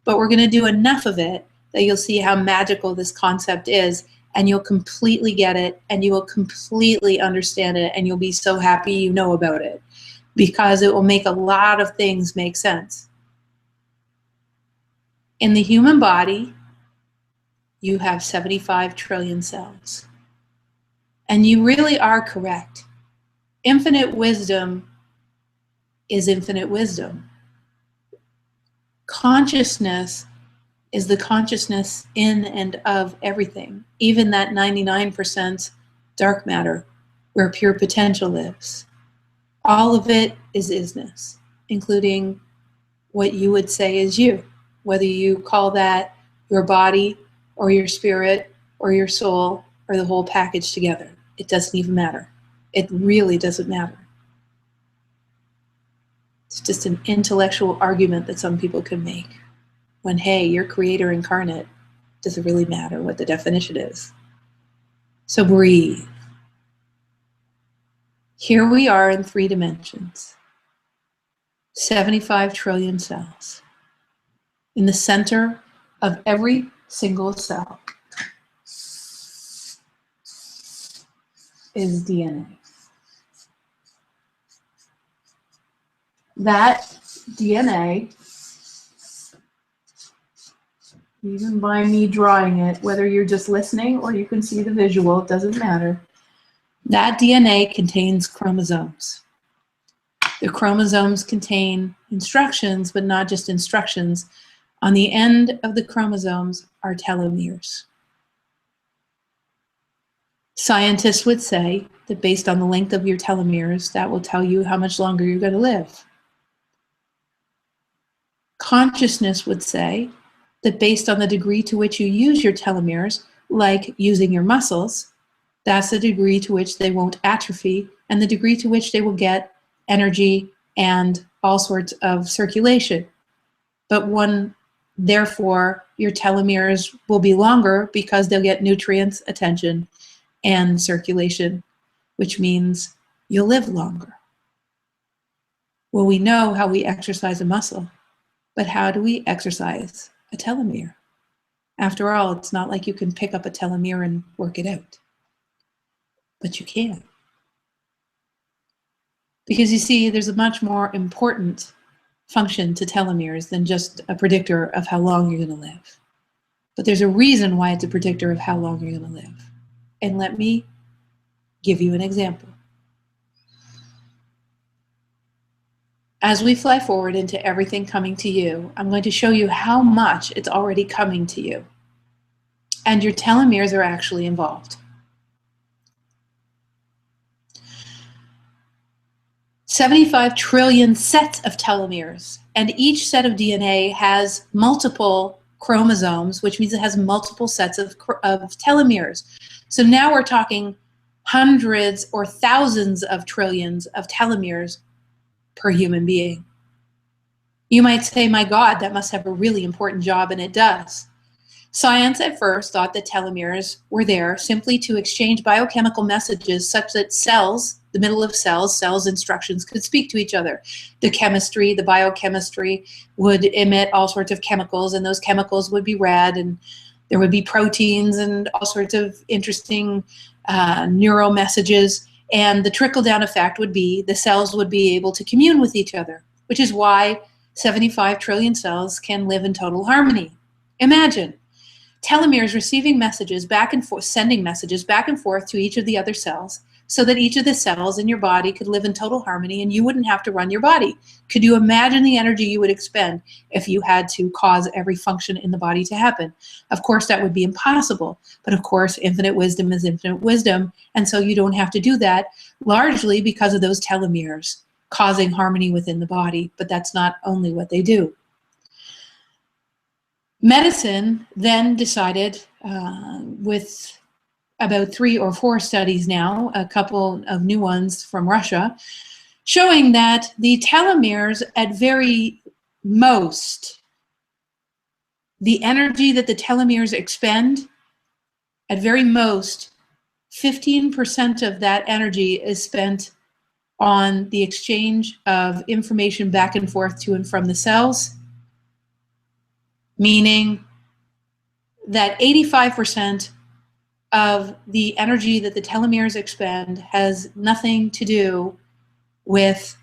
but we're going to do enough of it that you'll see how magical this concept is, and you'll completely get it, and you will completely understand it, and you'll be so happy you know about it, because it will make a lot of things make sense. In the human body, you have 75 trillion cells. And you really are correct. Infinite wisdom is infinite wisdom. Consciousness is the consciousness in and of everything, even that 99% dark matter where pure potential lives. All of it is isness, including what you would say is you, whether you call that your body or your spirit or your soul or the whole package together. It doesn't even matter. It really doesn't matter. It's just an intellectual argument that some people can make when, hey, you're creator incarnate. Does it really matter what the definition is? So breathe. Here we are in 3 dimensions. 75 trillion cells. In the center of every single cell is DNA. That DNA, even by me drawing it, whether you're just listening or you can see the visual, it doesn't matter. That DNA contains chromosomes. The chromosomes contain instructions, but not just instructions. On the end of the chromosomes are telomeres. Scientists would say that based on the length of your telomeres, that will tell you how much longer you're going to live. consciousness would say that based on the degree to which you use your telomeres, like using your muscles, that's the degree to which they won't atrophy and the degree to which they will get energy and all sorts of circulation. But therefore, your telomeres will be longer because they'll get nutrients, attention, and circulation, which means you'll live longer. Well, we know how we exercise a muscle, but how do we exercise a telomere? After all, it's not like you can pick up a telomere and work it out, but you can. Because you see, there's a much more important function to telomeres than just a predictor of how long you're going to live. But there's a reason why it's a predictor of how long you're going to live. And let me give you an example. As we fly forward into everything coming to you, I'm going to show you how much it's already coming to you. And your telomeres are actually involved. 75 trillion sets of telomeres, and each set of DNA has multiple chromosomes, which means it has multiple sets of telomeres. So now we're talking hundreds or thousands of trillions of telomeres per human being. You might say, my God, that must have a really important job, and it does. Science at first thought that telomeres were there simply to exchange biochemical messages such that cells, the middle of cells instructions could speak to each other. The chemistry, the biochemistry would emit all sorts of chemicals, and those chemicals would be red, and there would be proteins and all sorts of interesting neural messages. And the trickle-down effect would be the cells would be able to commune with each other, which is why 75 trillion cells can live in total harmony. Imagine telomeres receiving messages back and forth, sending messages back and forth to each of the other cells so that each of the cells in your body could live in total harmony and you wouldn't have to run your body. Could you imagine the energy you would expend if you had to cause every function in the body to happen? Of course, that would be impossible. But of course, infinite wisdom is infinite wisdom. And so you don't have to do that, largely because of those telomeres causing harmony within the body. But that's not only what they do. Medicine then decided, with about 3 or 4 studies now, a couple of new ones from Russia, showing that the telomeres at very most, the energy that the telomeres expend, at very most, 15% of that energy is spent on the exchange of information back and forth to and from the cells, meaning that 85% of the energy that the telomeres expend has nothing to do with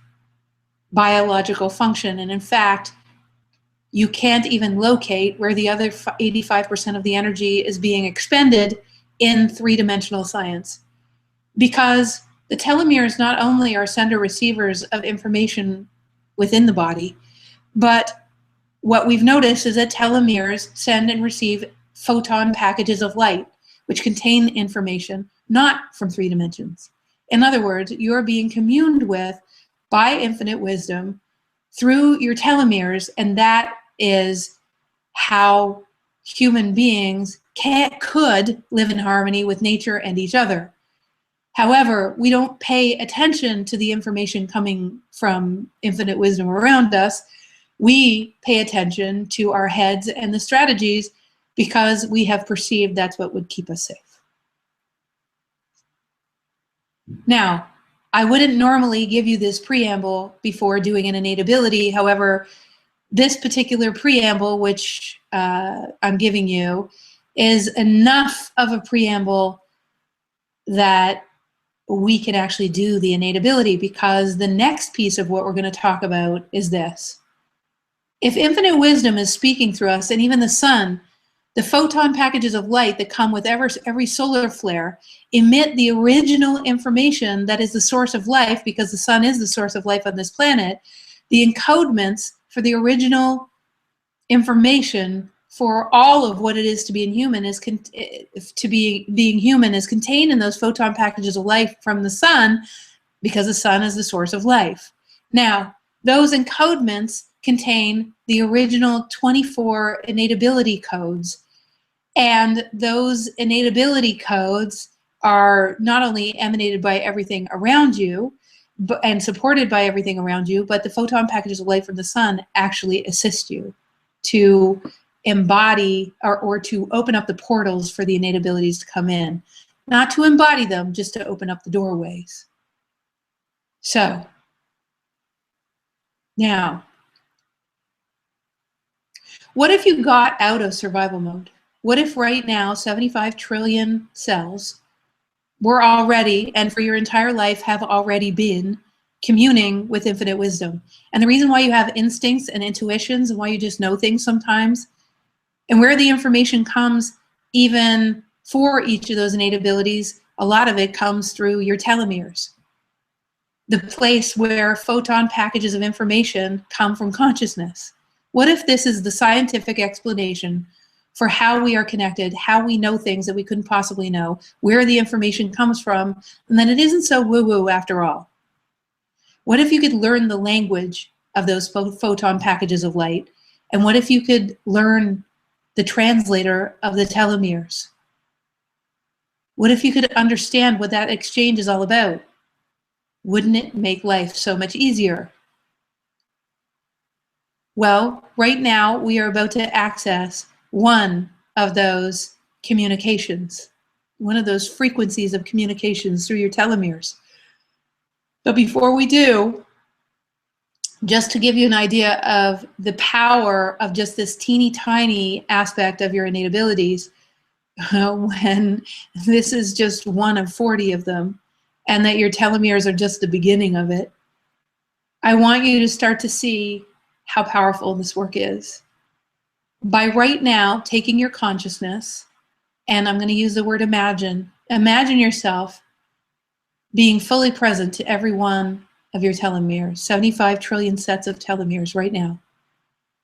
biological function. And in fact, you can't even locate where the other 85% of the energy is being expended in three-dimensional science. Because the telomeres not only are sender-receivers of information within the body, but what we've noticed is that telomeres send and receive photon packages of light, which contain information not from 3 dimensions. In other words, you're being communed with by infinite wisdom through your telomeres, and that is how human beings could live in harmony with nature and each other. However, we don't pay attention to the information coming from infinite wisdom around us. We pay attention to our heads and the strategies because we have perceived that's what would keep us safe. Now, I wouldn't normally give you this preamble before doing an innate ability. However, this particular preamble, which I'm giving you, is enough of a preamble that we can actually do the innate ability, because the next piece of what we're going to talk about is this. If infinite wisdom is speaking through us, and even the sun, the photon packages of light that come with every solar flare emit the original information that is the source of life, because the sun is the source of life on this planet. The encodements for the original information for all of what it is to be human is being human is contained in those photon packages of light from the sun, because the sun is the source of life. Now, those encodements contain the original 24 innate ability codes. And those innate ability codes are not only emanated by everything around you, and supported by everything around you, but the photon packages of light from the sun actually assist you to embody or to open up the portals for the innate abilities to come in. Not to embody them, just to open up the doorways. So, now, what if you got out of survival mode? What if right now 75 trillion cells were already, and for your entire life have already been, communing with infinite wisdom? And the reason why you have instincts and intuitions and why you just know things sometimes, and where the information comes even for each of those innate abilities, a lot of it comes through your telomeres. The place where photon packages of information come from consciousness. What if this is the scientific explanation for how we are connected, how we know things that we couldn't possibly know, where the information comes from, and then it isn't so woo-woo after all? What if you could learn the language of those photon packages of light? And what if you could learn the translator of the telomeres? What if you could understand what that exchange is all about? Wouldn't it make life so much easier? Well, right now we are about to access one of those communications, one of those frequencies of communications through your telomeres. But before we do, just to give you an idea of the power of just this teeny tiny aspect of your innate abilities, when this is just one of 40 of them, and that your telomeres are just the beginning of it, I want you to start to see how powerful this work is. By right now taking your consciousness, and I'm going to use the word imagine yourself being fully present to every one of your telomeres, 75 trillion sets of telomeres right now.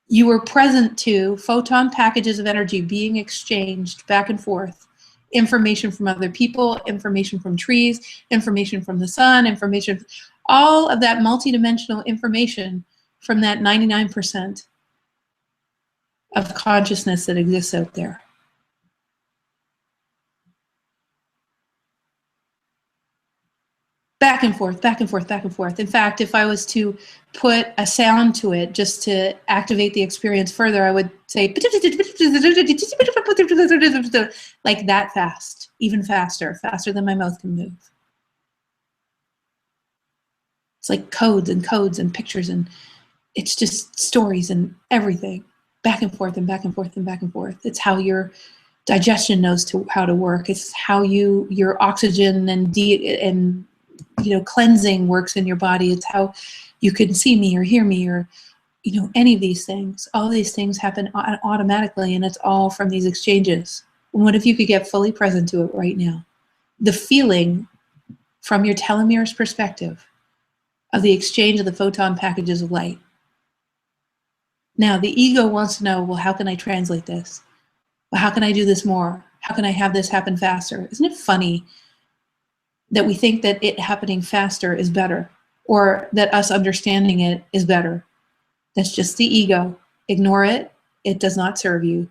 You were present to photon packages of energy being exchanged back and forth. Information from other people, information from trees, information from the sun, information, all of that multidimensional information from that 99% of consciousness that exists out there. Back and forth, back and forth, back and forth. In fact, if I was to put a sound to it just to activate the experience further, I would say like that fast, even faster, faster than my mouth can move. It's like codes and codes and pictures, and it's just stories and everything, back and forth and back and forth and back and forth. It's how your digestion knows how to work. It's how your oxygen and cleansing works in your body. It's how you can see me or hear me or any of these things. All these things happen automatically, and it's all from these exchanges. And what if you could get fully present to it right now? The feeling from your telomeres perspective of the exchange of the photon packages of light. Now, the ego wants to know, well, how can I translate this? Well, how can I do this more? How can I have this happen faster? Isn't it funny that we think that it happening faster is better, or that us understanding it is better? That's just the ego. Ignore it. It does not serve you.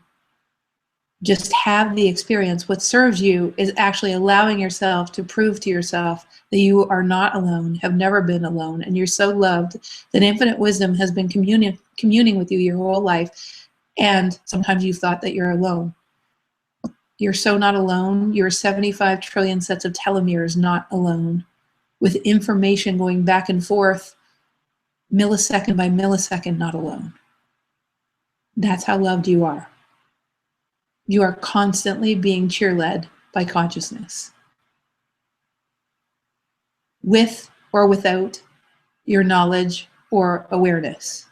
Just have the experience. What serves you is actually allowing yourself to prove to yourself that you are not alone, have never been alone, and you're so loved that infinite wisdom has been communing with you your whole life, and sometimes you've thought that you're alone. You're so not alone. You're 75 trillion sets of telomeres not alone, with information going back and forth, millisecond by millisecond, not alone. That's how loved you are. You are constantly being cheerled by consciousness. With or without your knowledge or awareness.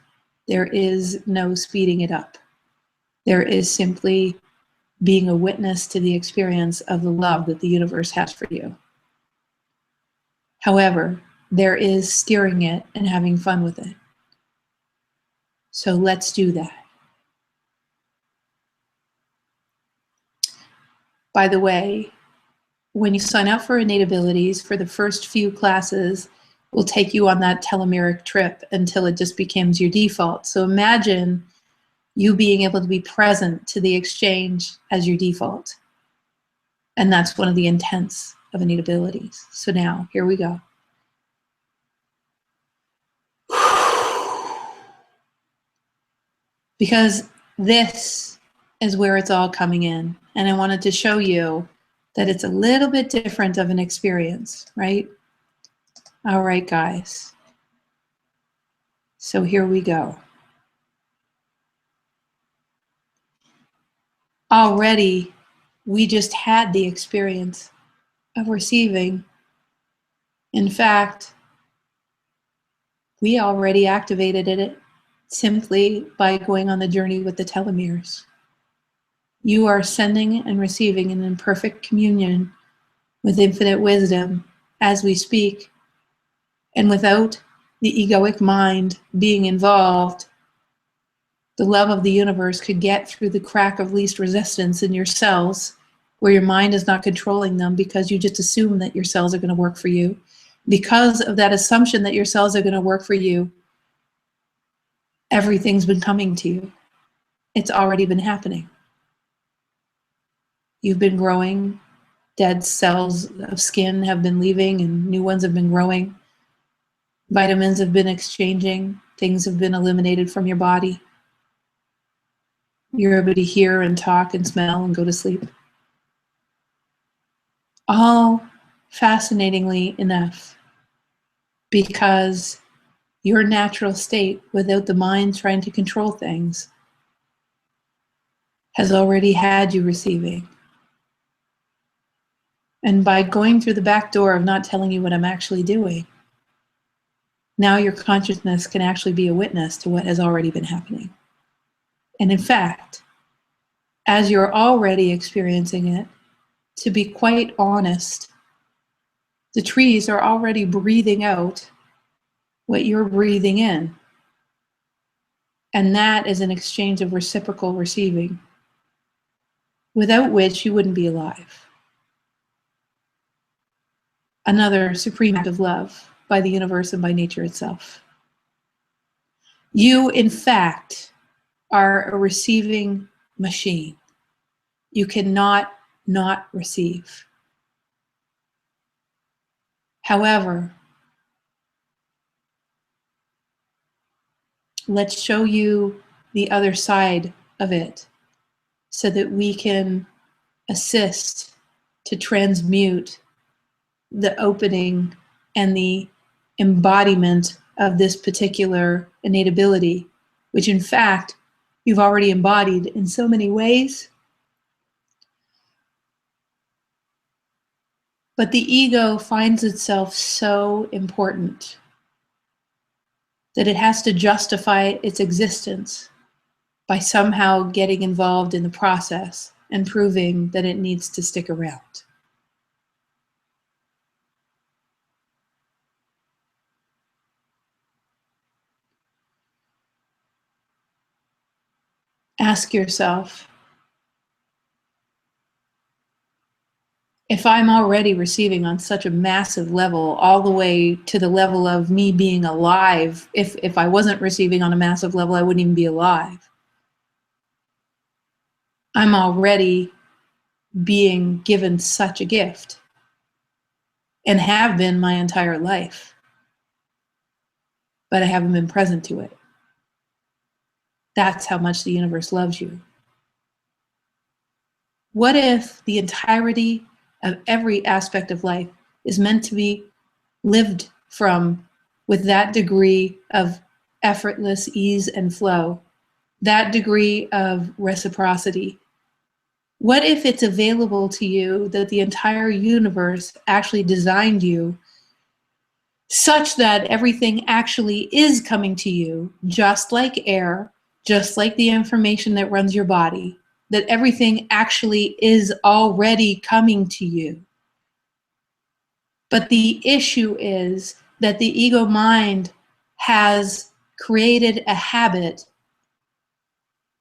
There is no speeding it up. There is simply being a witness to the experience of the love that the universe has for you. However, there is steering it and having fun with it. So let's do that. By the way, when you sign up for Innate Abilities for the first few classes, will take you on that telomeric trip until it just becomes your default. So imagine you being able to be present to the exchange as your default. And that's one of the intents of innate abilities. So now, here we go. Because this is where it's all coming in. And I wanted to show you that it's a little bit different of an experience, right? All right, guys. So here we go. Already, we just had the experience of receiving. In fact, we already activated it simply by going on the journey with the telomeres. You are sending and receiving in perfect communion with infinite wisdom as we speak, and without the egoic mind being involved, the love of the universe could get through the crack of least resistance in your cells, where your mind is not controlling them because you just assume that your cells are going to work for you. Because of that assumption that your cells are going to work for you, everything's been coming to you. It's already been happening. You've been growing. Dead cells of skin have been leaving and new ones have been growing. Vitamins have been exchanging. Things have been eliminated from your body. You're able to hear and talk and smell and go to sleep. All fascinatingly enough, because your natural state, without the mind trying to control things, has already had you receiving. And by going through the back door of not telling you what I'm actually doing, now your consciousness can actually be a witness to what has already been happening. And in fact, as you're already experiencing it, to be quite honest, the trees are already breathing out what you're breathing in. And that is an exchange of reciprocal receiving, without which you wouldn't be alive. Another supreme act of love by the universe and by nature itself. You, in fact, are a receiving machine. You cannot not receive. However, let's show you the other side of it so that we can assist to transmute the opening and the embodiment of this particular innate ability, which in fact you've already embodied in so many ways. But the ego finds itself so important that it has to justify its existence by somehow getting involved in the process and proving that it needs to stick around. Ask yourself, if I'm already receiving on such a massive level, all the way to the level of me being alive, if I wasn't receiving on a massive level, I wouldn't even be alive. I'm already being given such a gift and have been my entire life, but I haven't been present to it. That's how much the universe loves you. What if the entirety of every aspect of life is meant to be lived from with that degree of effortless ease and flow, that degree of reciprocity? What if it's available to you that the entire universe actually designed you such that everything actually is coming to you, just like air, just like the information that runs your body, that everything actually is already coming to you? But the issue is that the ego mind has created a habit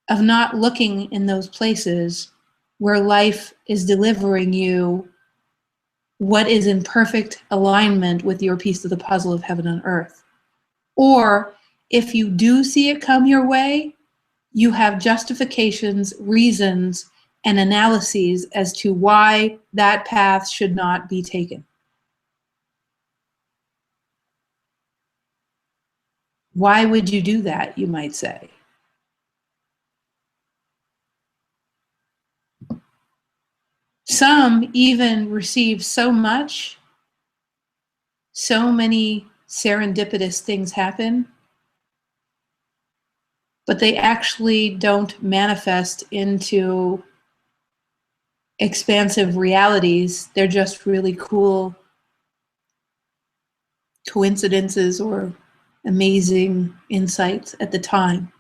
of not looking in those places where life is delivering you what is in perfect alignment with your piece of the puzzle of heaven and earth. Or if you do see it come your way, you have justifications, reasons, and analyses as to why that path should not be taken. Why would you do that, you might say? Some even receive so much, so many serendipitous things happen, but they actually don't manifest into expansive realities. They're just really cool coincidences or amazing insights at the time.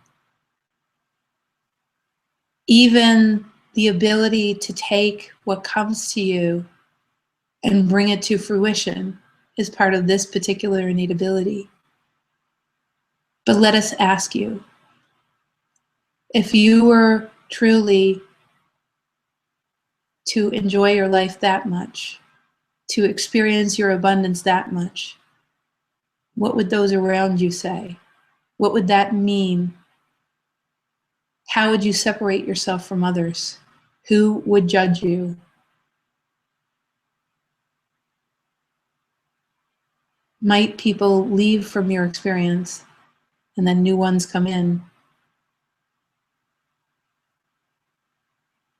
Even the ability to take what comes to you and bring it to fruition is part of this particular innate ability. But let us ask you, if you were truly to enjoy your life that much, to experience your abundance that much, what would those around you say? What would that mean? How would you separate yourself from others? Who would judge you? Might people leave from your experience and then new ones come in?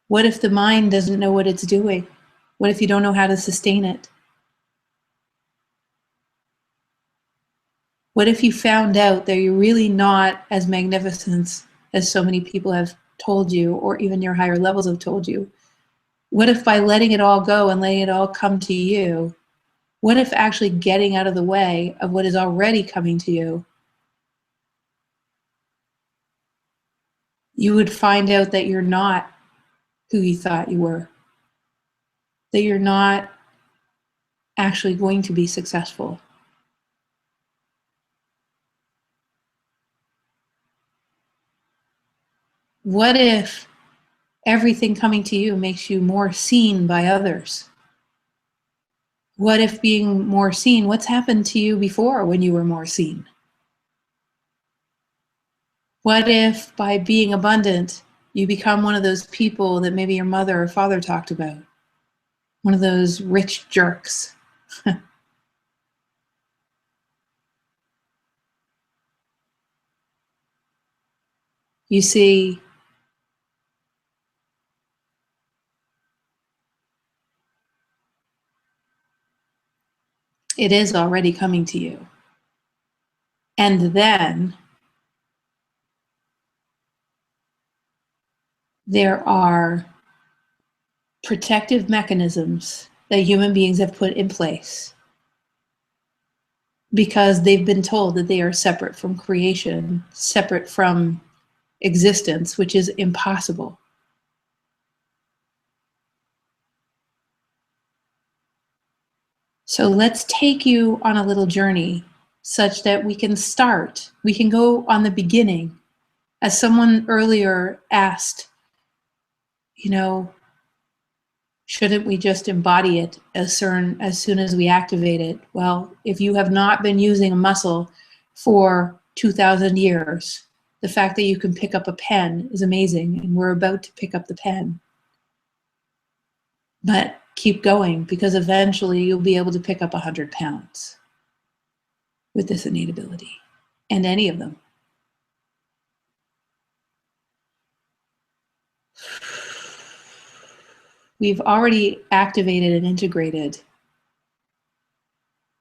What if the mind doesn't know what it's doing? What if you don't know how to sustain it? What if you found out that you're really not as magnificent as so many people have told you, or even your higher levels have told you? What if by letting it all go and letting it all come to you, what if actually getting out of the way of what is already coming to you, you would find out that you're not who you thought you were, that you're not actually going to be successful. What if everything coming to you makes you more seen by others? What if being more seen, what's happened to you before when you were more seen? What if by being abundant, you become one of those people that maybe your mother or father talked about? One of those rich jerks. You see, it is already coming to you. And then there are protective mechanisms that human beings have put in place because they've been told that they are separate from creation, separate from existence, which is impossible. So let's take you on a little journey such that we can start, we can go on the beginning. As someone earlier asked, you know, shouldn't we just embody it as soon as we activate it? Well, if you have not been using a muscle for 2,000 years, the fact that you can pick up a pen is amazing, and we're about to pick up the pen. But keep going, because eventually you'll be able to pick up 100 pounds with this innate ability, and any of them. We've already activated and integrated.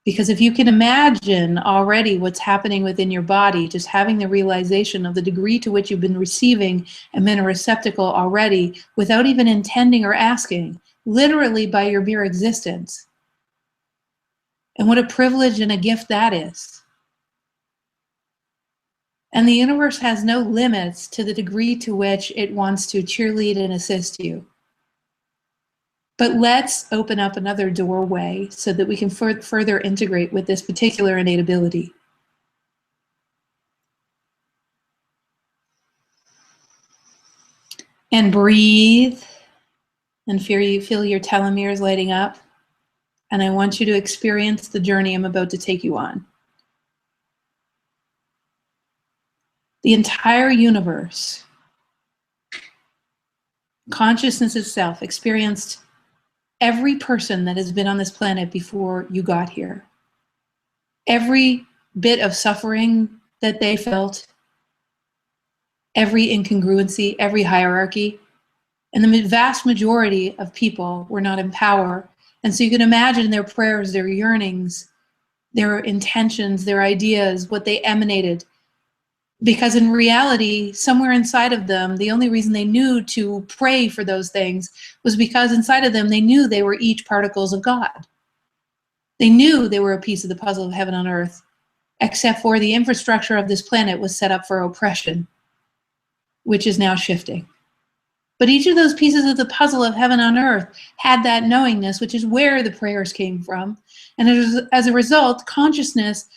Because if you can imagine already what's happening within your body, just having the realization of the degree to which you've been receiving and been a receptacle already without even intending or asking, literally by your mere existence. And what a privilege and a gift that is. And the universe has no limits to the degree to which it wants to cheerlead and assist you. But let's open up another doorway so that we can further integrate with this particular innate ability. And breathe and feel your telomeres lighting up. And I want you to experience the journey I'm about to take you on. The entire universe, consciousness itself, experienced every person that has been on this planet before you got here. Every bit of suffering that they felt, every incongruency, every hierarchy. And the vast majority of people were not in power. And so you can imagine their prayers, their yearnings, their intentions, their ideas, what they emanated. Because in reality, somewhere inside of them, the only reason they knew to pray for those things was because inside of them, they knew they were each particles of God. They knew they were a piece of the puzzle of heaven on earth, except for the infrastructure of this planet was set up for oppression, which is now shifting. But each of those pieces of the puzzle of heaven on earth had that knowingness, which is where the prayers came from. And as a result, consciousness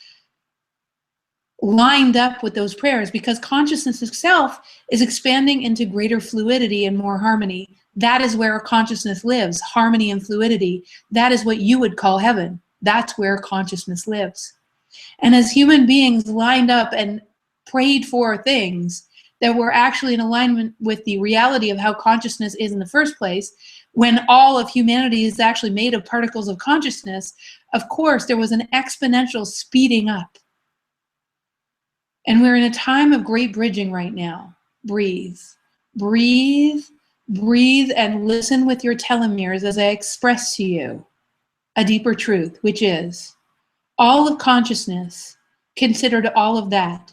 lined up with those prayers, because consciousness itself is expanding into greater fluidity and more harmony. That is where consciousness lives, harmony and fluidity. That is what you would call heaven. That's where consciousness lives. And as human beings lined up and prayed for things that were actually in alignment with the reality of how consciousness is in the first place, when all of humanity is actually made of particles of consciousness, of course, there was an exponential speeding up. And we're in a time of great bridging right now. Breathe, breathe, breathe, and listen with your telomeres as I express to you a deeper truth, which is all of consciousness considered all of that,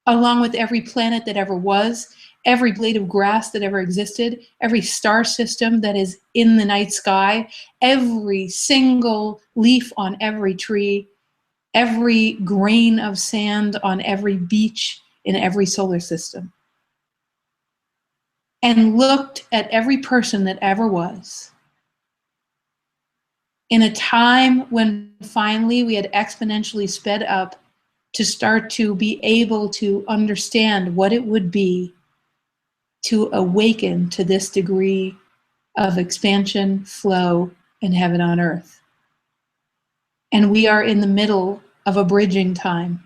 along with every planet that ever was, every blade of grass that ever existed, every star system that is in the night sky, every single leaf on every tree, every grain of sand on every beach in every solar system, and looked at every person that ever was. In a time when finally we had exponentially sped up to start to be able to understand what it would be to awaken to this degree of expansion, flow, and heaven on earth. And we are in the middle of a bridging time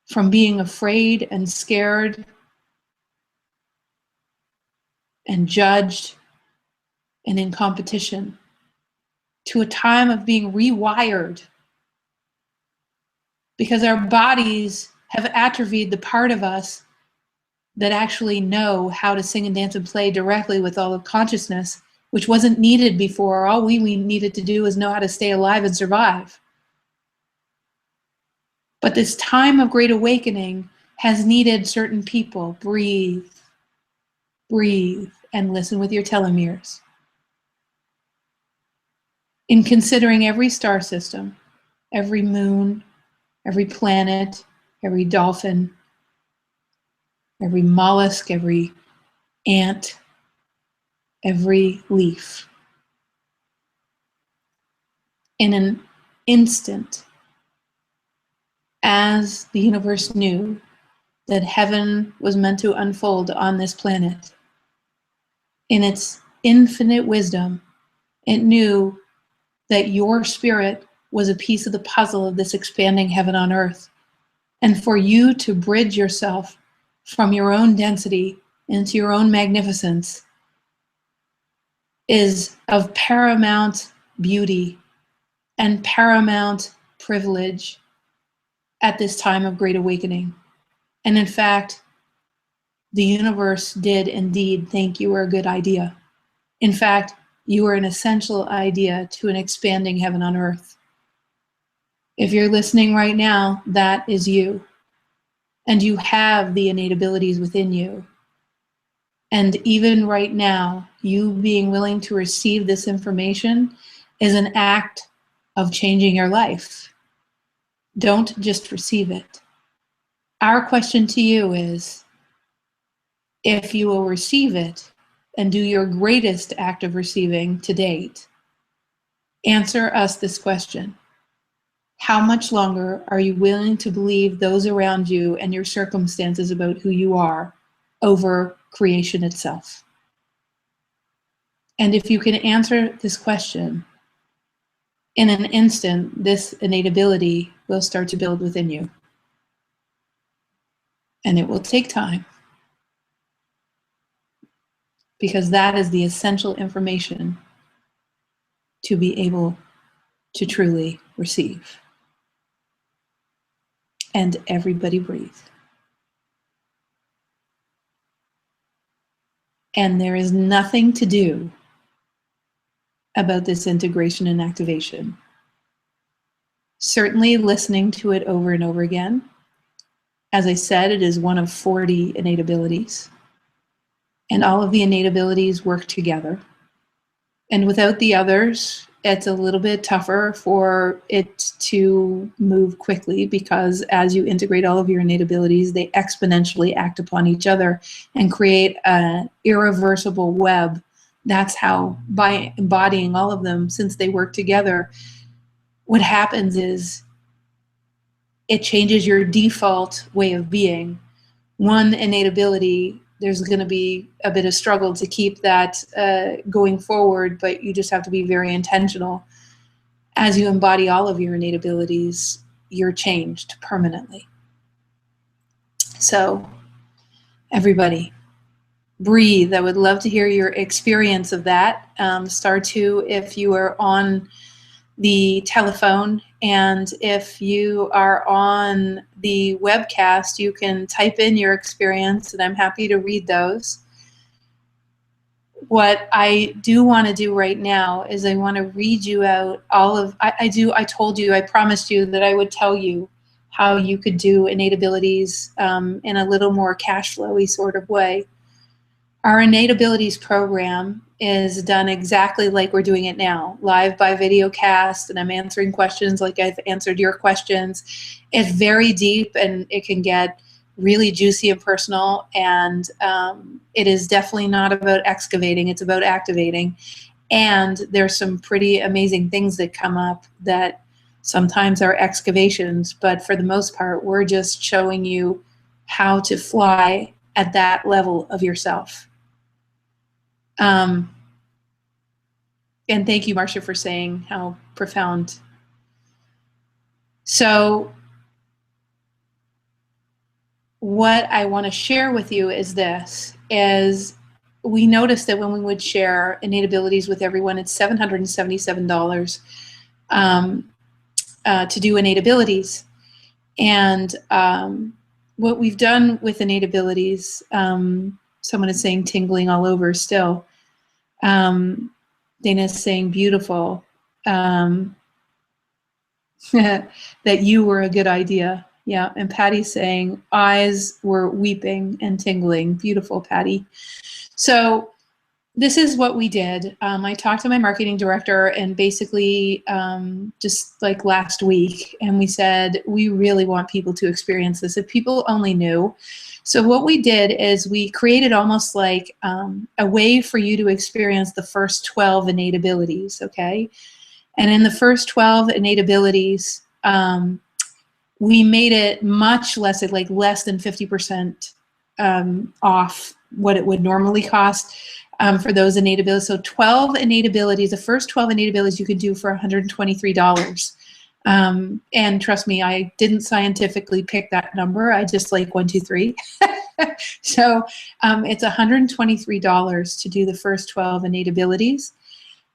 from being afraid and scared and judged and in competition to a time of being rewired, because our bodies have atrophied the part of us that actually know how to sing and dance and play directly with all of consciousness, which wasn't needed before. All we needed to do is know how to stay alive and survive. But this time of great awakening has needed certain people. Breathe, breathe, and listen with your telomeres. In considering every star system, every moon, every planet, every dolphin, every mollusk, every ant, every leaf. In an instant, as the universe knew that heaven was meant to unfold on this planet, in its infinite wisdom, it knew that your spirit was a piece of the puzzle of this expanding heaven on earth. And for you to bridge yourself from your own density into your own magnificence is of paramount beauty and paramount privilege at this time of great awakening. And in fact, the universe did indeed think you were a good idea. In fact, you are an essential idea to an expanding heaven on earth. If you're listening right now, that is you. And you have the innate abilities within you. And even right now, you being willing to receive this information is an act of changing your life. Don't just receive it. Our question to you is, if you will receive it and do your greatest act of receiving to date, answer us this question. How much longer are you willing to believe those around you and your circumstances about who you are over creation itself? And if you can answer this question, in an instant, this innate ability will start to build within you. And it will take time, because that is the essential information to be able to truly receive. And everybody breathe. And there is nothing to do about this integration and activation. Certainly listening to it over and over again. As I said, it is one of 40 innate abilities. And all of the innate abilities work together. And without the others, it's a little bit tougher for it to move quickly, because as you integrate all of your innate abilities, they exponentially act upon each other and create an irreversible web. That's how, by embodying all of them, since they work together, what happens is it changes your default way of being. One innate ability, there's going to be a bit of struggle to keep that going forward, but you just have to be very intentional. As you embody all of your innate abilities, you're changed permanently. So, everybody, breathe. I would love to hear your experience of that. Star 2 if you are on the telephone, and if you are on the webcast, you can type in your experience, and I'm happy to read those. What I do want to do right now is I want to read you out all of, I told you, I promised you that I would tell you how you could do innate abilities in a little more cash flowy sort of way. Our Innate Abilities program is done exactly like we're doing it now, live by video cast, and I'm answering questions like I've answered your questions. It's very deep, and it can get really juicy and personal, and it is definitely not about excavating, it's about activating. And there's some pretty amazing things that come up that sometimes are excavations, but for the most part, we're just showing you how to fly at that level of yourself. And thank you, Marcia, for saying how profound. So what I want to share with you is this, is we noticed that when we would share innate abilities with everyone, it's $777 to do innate abilities. And what we've done with innate abilities, someone is saying tingling all over still. Dana's saying beautiful, that you were a good idea. Yeah, and Patty's saying eyes were weeping and tingling. Beautiful, Patty. So this is what we did. I talked to my marketing director, and basically just like last week, and we said, we really want people to experience this. If people only knew. So what we did is we created almost like a way for you to experience the first 12 innate abilities, okay? And in the first 12 innate abilities, we made it much less, like less than 50% off what it would normally cost for those innate abilities. So 12 innate abilities, the first 12 innate abilities you could do for $123. And trust me, I didn't scientifically pick that number. I just like 1, 2, 3. So it's $123 to do the first 12 innate abilities.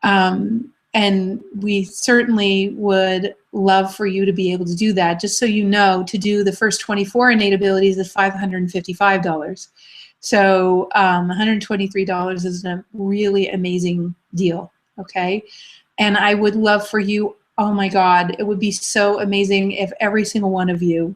And we certainly would love for you to be able to do that. Just so you know, to do the first 24 innate abilities is $555. So $123 is a really amazing deal, okay? And I would love for you, oh my God, it would be so amazing if every single one of you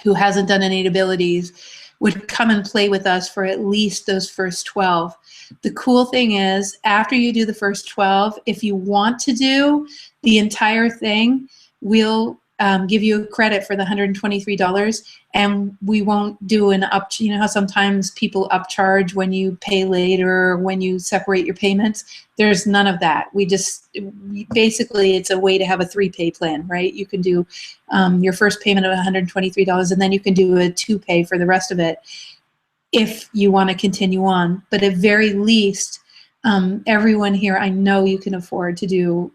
who hasn't done innate abilities would come and play with us for at least those first 12. The cool thing is, after you do the first 12, if you want to do the entire thing, we'll give you credit for the $123, and we won't do an up, you know how sometimes people upcharge when you pay later, when you separate your payments? There's none of that. Basically it's a way to have a 3-pay plan, right? You can do your first payment of $123, and then you can do a 2-pay for the rest of it if you want to continue on. But at very least, everyone here, I know you can afford to do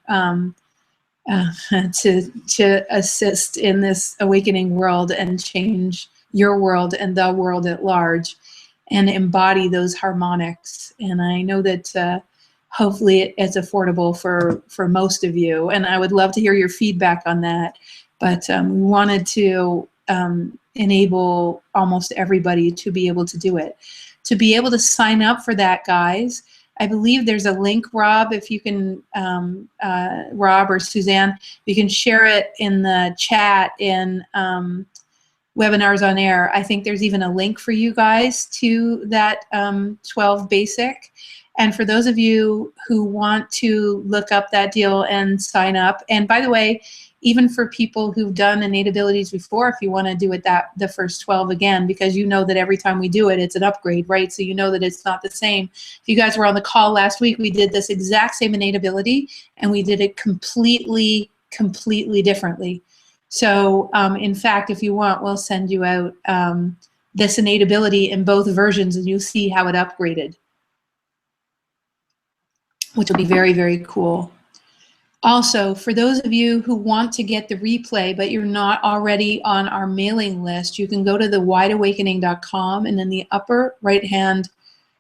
to assist in this awakening world and change your world and the world at large, and embody those harmonics. And I know that hopefully it's affordable for most of you, and I would love to hear your feedback on that. But we wanted to enable almost everybody to be able to do it. To be able to sign up for that, guys, I believe there's a link, Rob, if you can, Rob or Suzanne, you can share it in the chat in Webinars on Air. I think there's even a link for you guys to that 12 basic. And for those of you who want to look up that deal and sign up, and by the way, even for people who've done innate abilities before, if you want to do it the first 12 again, because you know that every time we do it, it's an upgrade, right? So you know that it's not the same. If you guys were on the call last week, we did this exact same innate ability, and we did it completely differently. So in fact, if you want, we'll send you out this innate ability in both versions, and you'll see how it upgraded, which will be very, very cool. Also, for those of you who want to get the replay, but you're not already on our mailing list, you can go to thewideawakening.com, and in the upper right-hand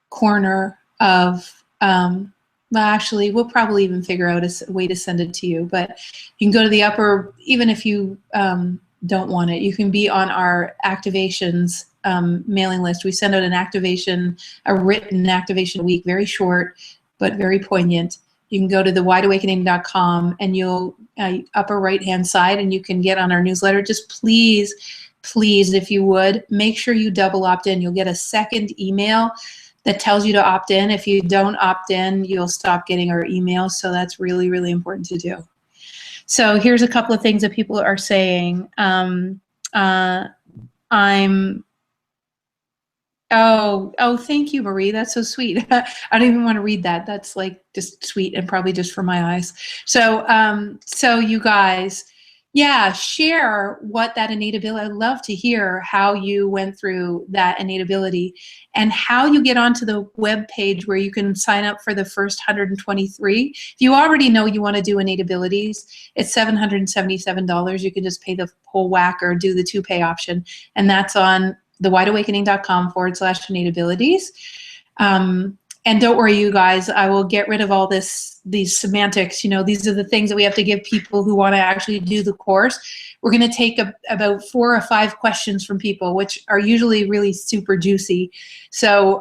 corner of, well, actually, we'll probably even figure out a way to send it to you, but you can go to the upper, even if you don't want it, you can be on our activations mailing list. We send out an activation, a written activation a week, very short, but very poignant. You can go to thewideawakening.com, and you'll upper right-hand side, and you can get on our newsletter. Just please, if you would, make sure you double opt in. You'll get a second email that tells you to opt in. If you don't opt in, you'll stop getting our emails. So that's really, really important to do. So here's a couple of things that people are saying. Oh, thank you, Marie. That's so sweet. I don't even want to read that. That's like just sweet and probably just for my eyes. So, so you guys, yeah, share what that innate ability. I'd love to hear how you went through that innate ability and how you get onto the web page where you can sign up for the first 123. If you already know you want to do innate abilities, it's $777. You can just pay the whole whack or do the 2-pay option, and that's on thewideawakening.com/innate abilities. And don't worry, you guys, I will get rid of all these semantics. You know, these are the things that we have to give people who want to actually do the course. We're going to take about 4 or 5 questions from people, which are usually really super juicy. So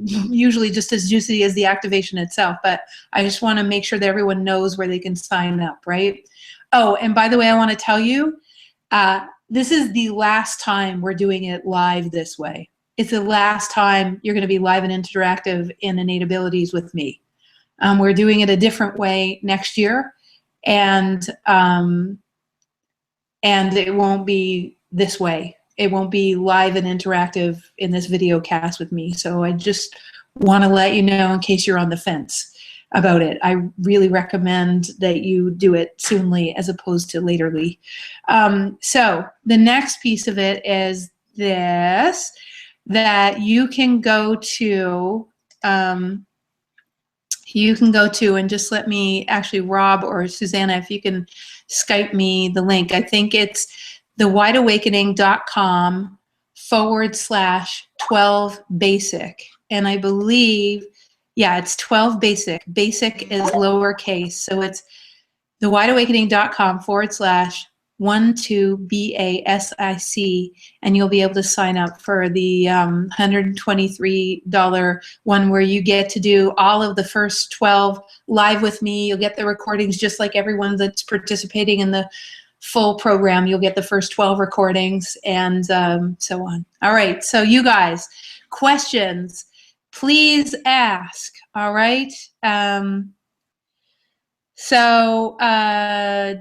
usually just as juicy as the activation itself. But I just want to make sure that everyone knows where they can sign up, right? Oh, and by the way, I want to tell you, this is the last time we're doing it live this way. It's the last time you're going to be live and interactive in innate abilities with me. We're doing it a different way next year, and it won't be this way. It won't be live and interactive in this video cast with me. So I just want to let you know in case you're on the fence about it. I really recommend that you do it soonly as opposed to laterly. So the next piece of it is this, that you can go to, and just let me, actually, Rob or Susanna, if you can Skype me the link. I think it's thewideawakening.com/12 basic. And I believe, yeah, it's 12 basic. Basic is lowercase. So it's thewideawakening.com/12BASIC, and you'll be able to sign up for the $123 one where you get to do all of the first 12 live with me. You'll get the recordings just like everyone that's participating in the full program. You'll get the first 12 recordings and so on. All right, so you guys, questions, please ask, all right? So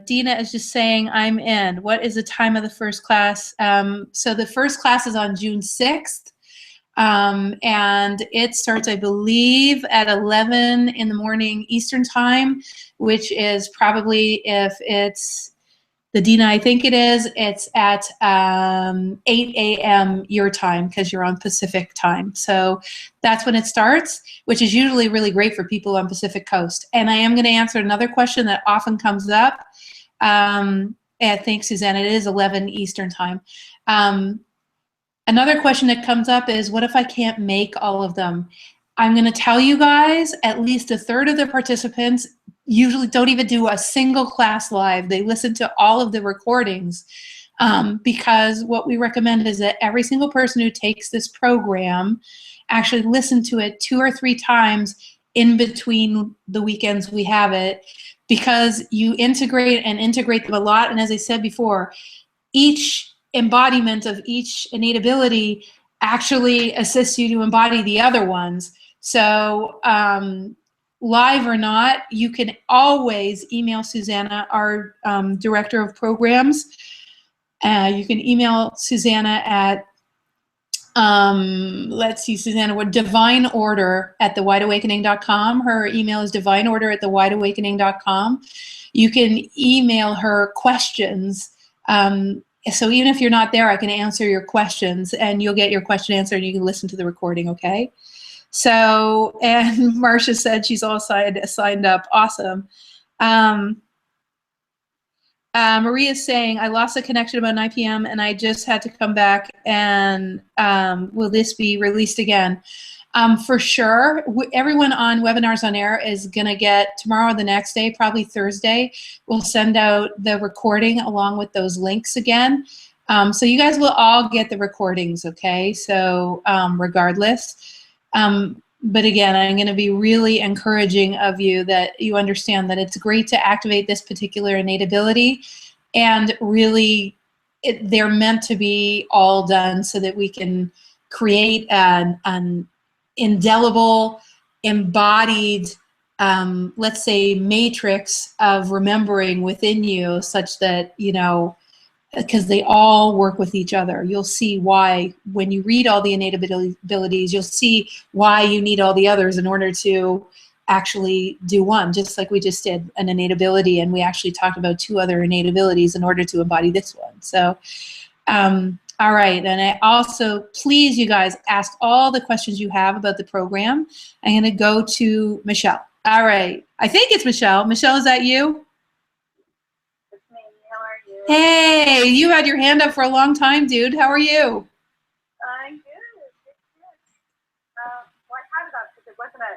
Dina is just saying, I'm in. What is the time of the first class? So the first class is on June 6th, and it starts, I believe, at 11 in the morning Eastern time, which is probably, if it's the Dina, I think it is. It's at 8 a.m. your time because you're on Pacific time. So that's when it starts, which is usually really great for people on Pacific Coast. And I am going to answer another question that often comes up. Thanks, Suzanne. It is 11 Eastern time. Another question that comes up is, what if I can't make all of them? I'm going to tell you guys, at least a third of the participants usually don't even do a single class live. They listen to all of the recordings because what we recommend is that every single person who takes this program actually listen to it 2 or 3 times in between the weekends we have it, because you integrate them a lot. And as I said before, each embodiment of each innate ability actually assists you to embody the other ones. So live or not, you can always email Susanna, our director of programs. You can email Susanna at, let's see, Susanna, what, Divine Order at thewideawakening.com. Her email is divineorder at thewideawakening.com. You can email her questions. So even if you're not there, I can answer your questions and you'll get your question answered and you can listen to the recording, okay? So, and Marcia said she's all signed up. Awesome. Maria's saying, I lost the connection about 9 p.m. and I just had to come back, and will this be released again? For sure. Everyone on Webinars on Air is going to get, tomorrow or the next day, probably Thursday, we'll send out the recording along with those links again. So you guys will all get the recordings, okay? So regardless. But again, I'm going to be really encouraging of you that you understand that it's great to activate this particular innate ability, and really they're meant to be all done so that we can create an indelible, embodied, let's say, matrix of remembering within you, such that, you know, because they all work with each other. You'll see why, when you read all the innate abilities, you'll see why you need all the others in order to actually do one, just like we just did an innate ability, and we actually talked about 2 other innate abilities in order to embody this one. So, all right, and I also, please, you guys, ask all the questions you have about the program. I'm going to go to Michelle. All right, I think it's Michelle. Michelle, is that you? Hey, you had your hand up for a long time, dude. How are you? I'm good. What I had about this,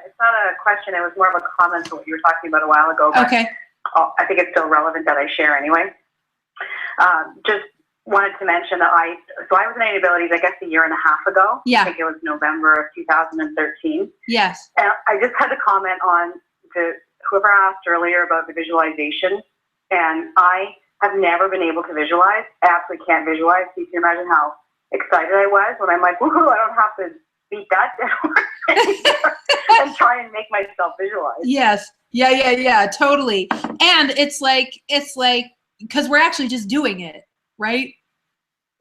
it's not a question, it was more of a comment to what you were talking about a while ago. But okay. I think it's still relevant that I share anyway. Just wanted to mention that I was in Innate Abilities, I guess, a year and a half ago. Yeah. I think it was November of 2013. Yes. And I just had to comment on whoever asked earlier about the visualization, and I have never been able to visualize. I absolutely can't visualize. So you can imagine how excited I was when I'm like, woohoo, I don't have to beat that down and try and make myself visualize. Yes. Yeah, totally. And it's like, because we're actually just doing it, right?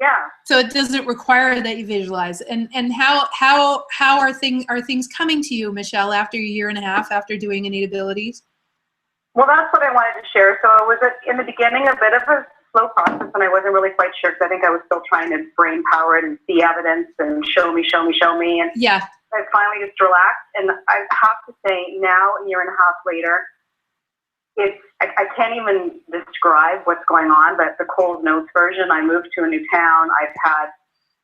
Yeah. So it doesn't require that you visualize. And how are things coming to you, Michelle, after a year and a half after doing innate abilities? Well, that's what I wanted to share. So it was, in the beginning, a bit of a slow process, and I wasn't really quite sure because I think I was still trying to brain power it and see evidence and show me. And yeah, I finally just relaxed. And I have to say, now, a year and a half later, I can't even describe what's going on, but the Coles Notes version, I moved to a new town. I've had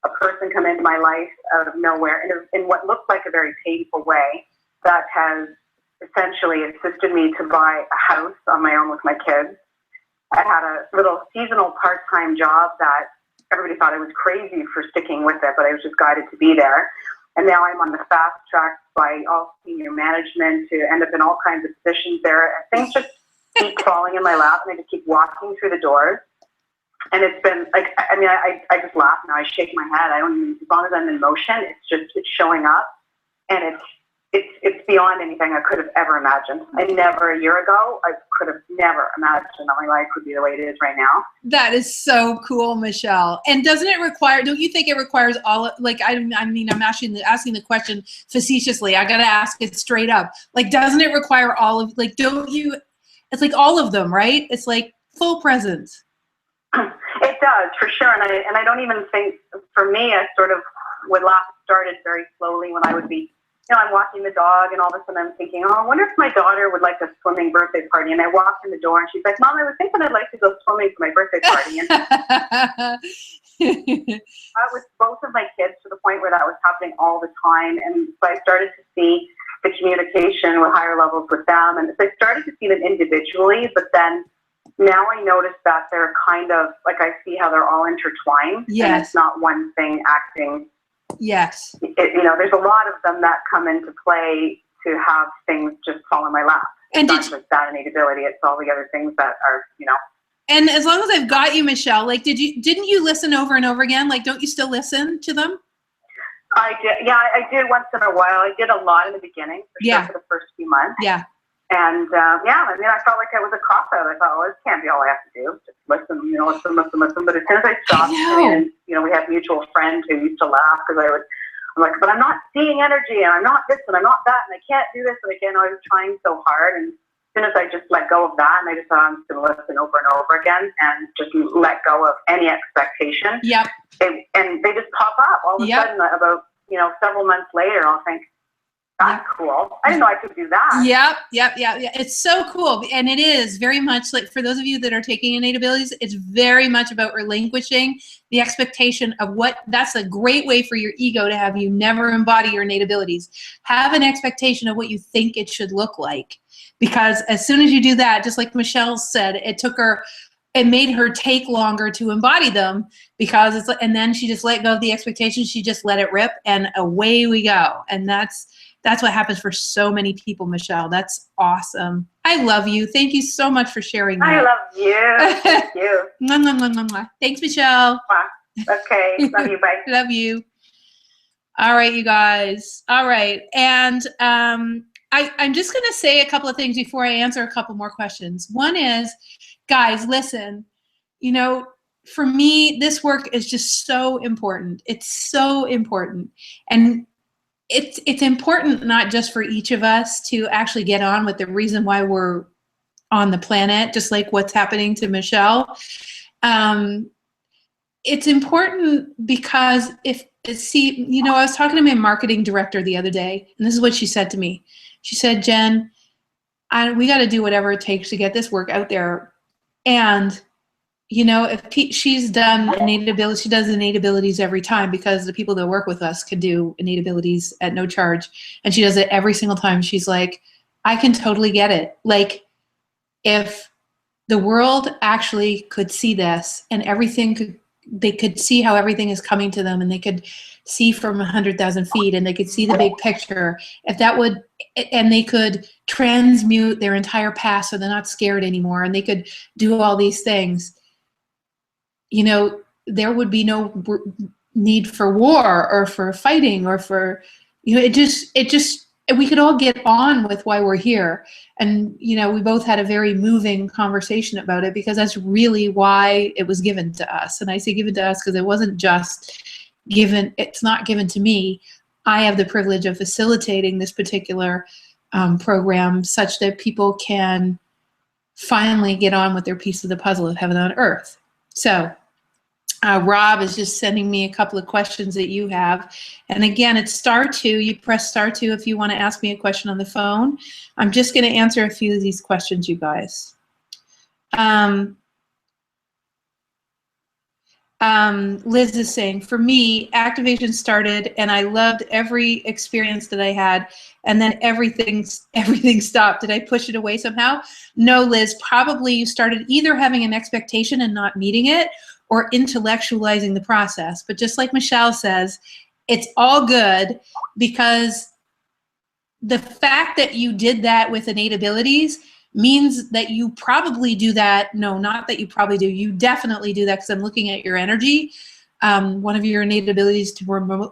a person come into my life out of nowhere in what looked like a very painful way that has essentially assisted me to buy a house on my own with my kids. I had a little seasonal part-time job that everybody thought I was crazy for sticking with it, but I was just guided to be there. And now I'm on the fast track by all senior management to end up in all kinds of positions there. Things just keep falling in my lap, and I just keep walking through the doors. And it's been like, I mean, I just laugh now. I shake my head. I don't even, as long as I'm in motion, it's showing up, and it's beyond anything I could have ever imagined. A year ago, I could have never imagined that my life would be the way it is right now. That is so cool, Michelle. And don't you think it requires all, like, I mean, I'm asking the question facetiously. I got to ask it straight up. Like, doesn't it require all of, like, don't you, it's like all of them, right? It's like full presence. It does, for sure. And I don't even think, for me, I sort of would laugh. Started very slowly when I would be, I'm walking the dog, and all of a sudden I'm thinking, oh, I wonder if my daughter would like a swimming birthday party. And I walked in the door, and she's like, Mom, I was thinking I'd like to go swimming for my birthday party. And I was both of my kids to the point where that was happening all the time. And so I started to see the communication with higher levels with them. And so I started to see them individually, but then now I notice that they're kind of, like, I see how they're all intertwined. Yes. And it's not one thing acting. Yes. There's a lot of them that come into play to have things just fall in my lap. And it's not just that innate ability, it's all the other things that are, And as long as I've got you, Michelle, like, didn't you listen over and over again? Like, don't you still listen to them? I did. Yeah, I did once in a while. I did a lot in the beginning, for the first few months. Yeah. And I felt like it was a cop out. I thought, well, this can't be all I have to do. Just listen, listen. But as soon as I stopped, and we have a mutual friend who used to laugh because I'm like, but I'm not seeing energy, and I'm not this, and I'm not that, and I can't do this. And again, I was trying so hard, and as soon as I just let go of that, and I just thought I'm just going to listen over and over again, and just let go of any expectation. Yep. And they just pop up all of a sudden. About several months later, I'll think, that's cool. I didn't know I could do that. Yep. It's so cool. And it is very much like, for those of you that are taking innate abilities, it's very much about relinquishing the expectation of that's a great way for your ego to have you never embody your innate abilities. Have an expectation of what you think it should look like. Because as soon as you do that, just like Michelle said, it made her take longer to embody them, because and then she just let go of the expectations. She just let it rip, and away we go. And that's what happens for so many people, Michelle. That's awesome. I love you. Thank you so much for sharing that. I love you. Thank you. Mwah, mwah, mwah, mwah, mwah. Thanks, Michelle. Okay. Love you. Bye. Love you. All right, you guys. All right. And I'm just going to say a couple of things before I answer a couple more questions. One is, guys, listen, for me, this work is just so important. It's so important. And it's important not just for each of us to actually get on with the reason why we're on the planet, just like what's happening to Michelle. It's important because I was talking to my marketing director the other day, and this is what she said to me. She said, Jen, we got to do whatever it takes to get this work out there. And if she's done innate abilities, she does innate abilities every time, because the people that work with us can do innate abilities at no charge. And she does it every single time. She's like, I can totally get it. Like, if the world actually could see this, and they could see how everything is coming to them, and they could see from 100,000 feet, and they could see the big picture, and they could transmute their entire past so they're not scared anymore, and they could do all these things, there would be no need for war or for fighting or for, we could all get on with why we're here. And, we both had a very moving conversation about it, because that's really why it was given to us. And I say given to us because it wasn't just given, it's not given to me. I have the privilege of facilitating this particular program such that people can finally get on with their piece of the puzzle of heaven on earth. So Rob is just sending me a couple of questions that you have. And again, it's *2. You press *2 if you want to ask me a question on the phone. I'm just going to answer a few of these questions, you guys. Liz is saying, for me, activation started and I loved every experience that I had, and then everything stopped. Did I push it away somehow? No, Liz, probably you started either having an expectation and not meeting it, or intellectualizing the process. But just like Michelle says, it's all good, because the fact that you did that with innate abilities means that you probably do that. No, not that you probably do. You definitely do that, because I'm looking at your energy. One of your innate abilities to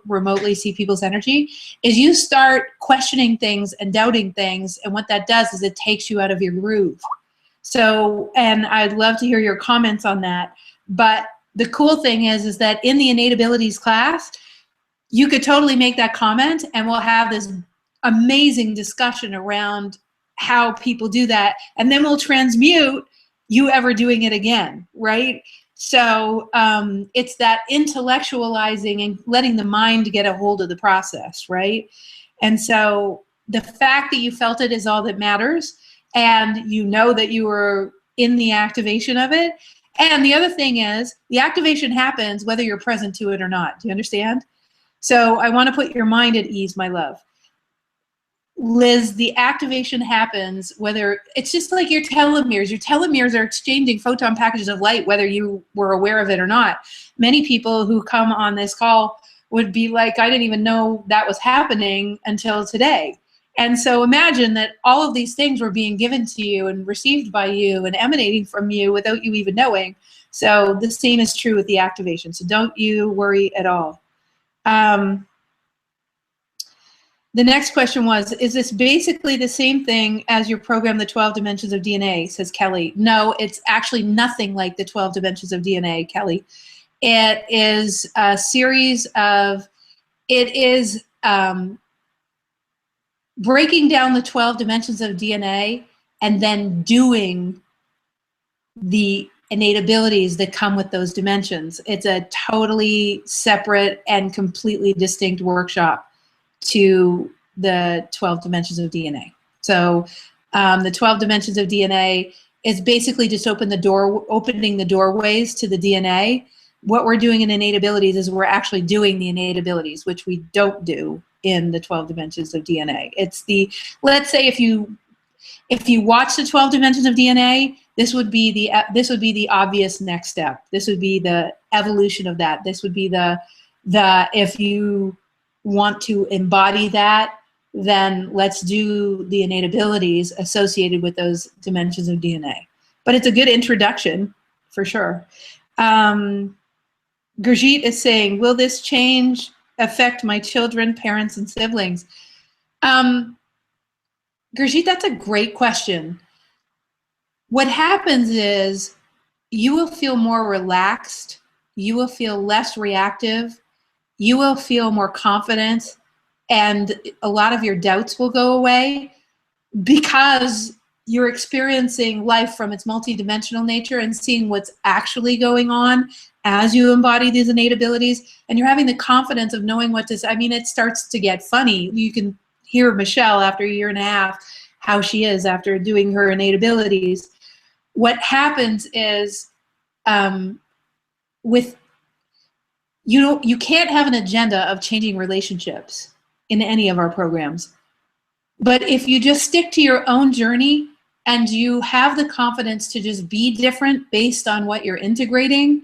remotely see people's energy is you start questioning things and doubting things. And what that does is it takes you out of your groove. So, and I'd love to hear your comments on that. But the cool thing is that in the innate abilities class, you could totally make that comment, and we'll have this amazing discussion around how people do that, and then we'll transmute you ever doing it again, right? So it's that intellectualizing and letting the mind get a hold of the process, right? And so the fact that you felt it is all that matters, and you know that you were in the activation of it. And the other thing is, the activation happens whether you're present to it or not. Do you understand? So I want to put your mind at ease, my love. Liz, the activation happens whether, it's just like your telomeres. Your telomeres are exchanging photon packages of light whether you were aware of it or not. Many people who come on this call would be like, I didn't even know that was happening until today. And so imagine that all of these things were being given to you and received by you and emanating from you without you even knowing. So the same is true with the activation. So don't you worry at all. The next question was, is this basically the same thing as your program, The 12 Dimensions of DNA, says Kelly. No, it's actually nothing like the 12 Dimensions of DNA, Kelly. It is a series of, breaking down the 12 dimensions of DNA and then doing the innate abilities that come with those dimensions. It's a totally separate and completely distinct workshop to the 12 dimensions of DNA. So the 12 dimensions of DNA is basically just opening the doorways to the DNA. What we're doing in innate abilities is we're actually doing the innate abilities, which we don't do in the 12 dimensions of DNA. It's the, let's say if you watch the 12 dimensions of DNA, this would be the obvious next step. This would be the evolution of that. This would be the if you want to embody that, then let's do the innate abilities associated with those dimensions of DNA. But it's a good introduction, for sure. Gurjeet is saying, will this change affect my children, parents, and siblings? Gurjeet, that's a great question. What happens is you will feel more relaxed, you will feel less reactive, you will feel more confident, and a lot of your doubts will go away because you're experiencing life from its multidimensional nature and seeing what's actually going on as you embody these innate abilities, and you're having the confidence of knowing what to say. I mean, it starts to get funny. You can hear Michelle after a year and a half, how she is after doing her innate abilities. What happens is you can't have an agenda of changing relationships in any of our programs. But if you just stick to your own journey and you have the confidence to just be different based on what you're integrating,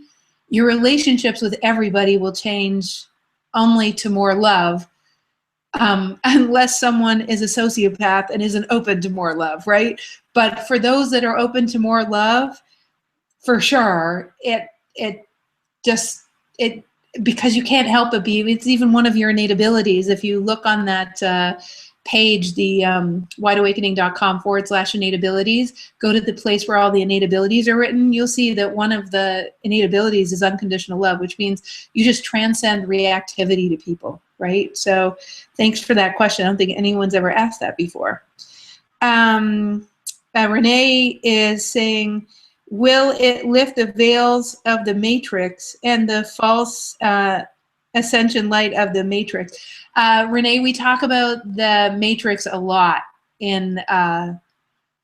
your relationships with everybody will change only to more love, unless someone is a sociopath and isn't open to more love, right? But for those that are open to more love, for sure, because you can't help but be, it's even one of your innate abilities. If you look on that page, the wideawakening.com/innate abilities, go to the place where all the innate abilities are written, you'll see that one of the innate abilities is unconditional love, which means you just transcend reactivity to people, right? So thanks for that question. I don't think anyone's ever asked that before. Renee is saying, will it lift the veils of the matrix and the false ascension light of the matrix? Renee, we talk about the matrix a lot in,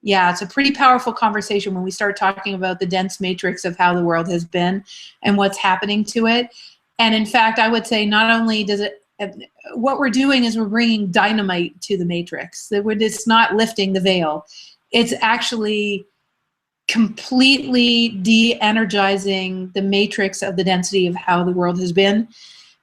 it's a pretty powerful conversation when we start talking about the dense matrix of how the world has been and what's happening to it. And in fact, I would say not only does it, what we're doing is we're bringing dynamite to the matrix. It's not lifting the veil. It's actually completely de-energizing the matrix of the density of how the world has been,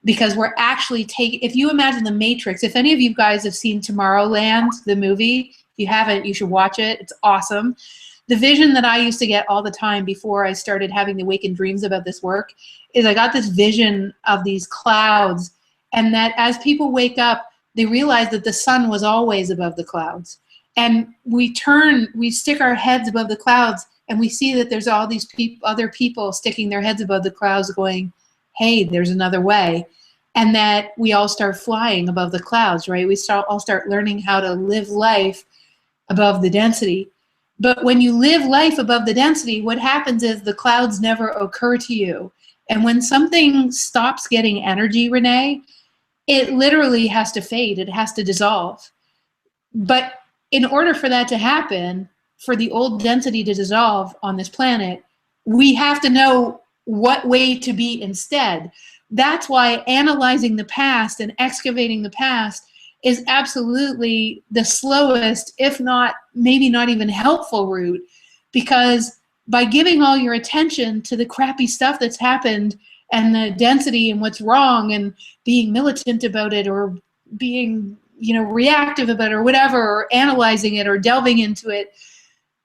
because we're actually taking, if you imagine the matrix, if any of you guys have seen Tomorrowland, the movie, if you haven't, you should watch it. It's awesome. The vision that I used to get all the time before I started having the awakened dreams about this work is I got this vision of these clouds, and that as people wake up, they realize that the sun was always above the clouds. And we stick our heads above the clouds, and we see that there's all these other people sticking their heads above the clouds going, hey, there's another way. And that we all start flying above the clouds, right? We all start learning how to live life above the density. But when you live life above the density, what happens is the clouds never occur to you. And when something stops getting energy, Renee, it literally has to fade. It has to dissolve. But in order for that to happen, for the old density to dissolve on this planet, we have to know what way to be instead. That's why analyzing the past and excavating the past is absolutely the slowest, if not, maybe not even helpful route, because by giving all your attention to the crappy stuff that's happened and the density and what's wrong and being militant about it or being, reactive about it or whatever, or analyzing it or delving into it,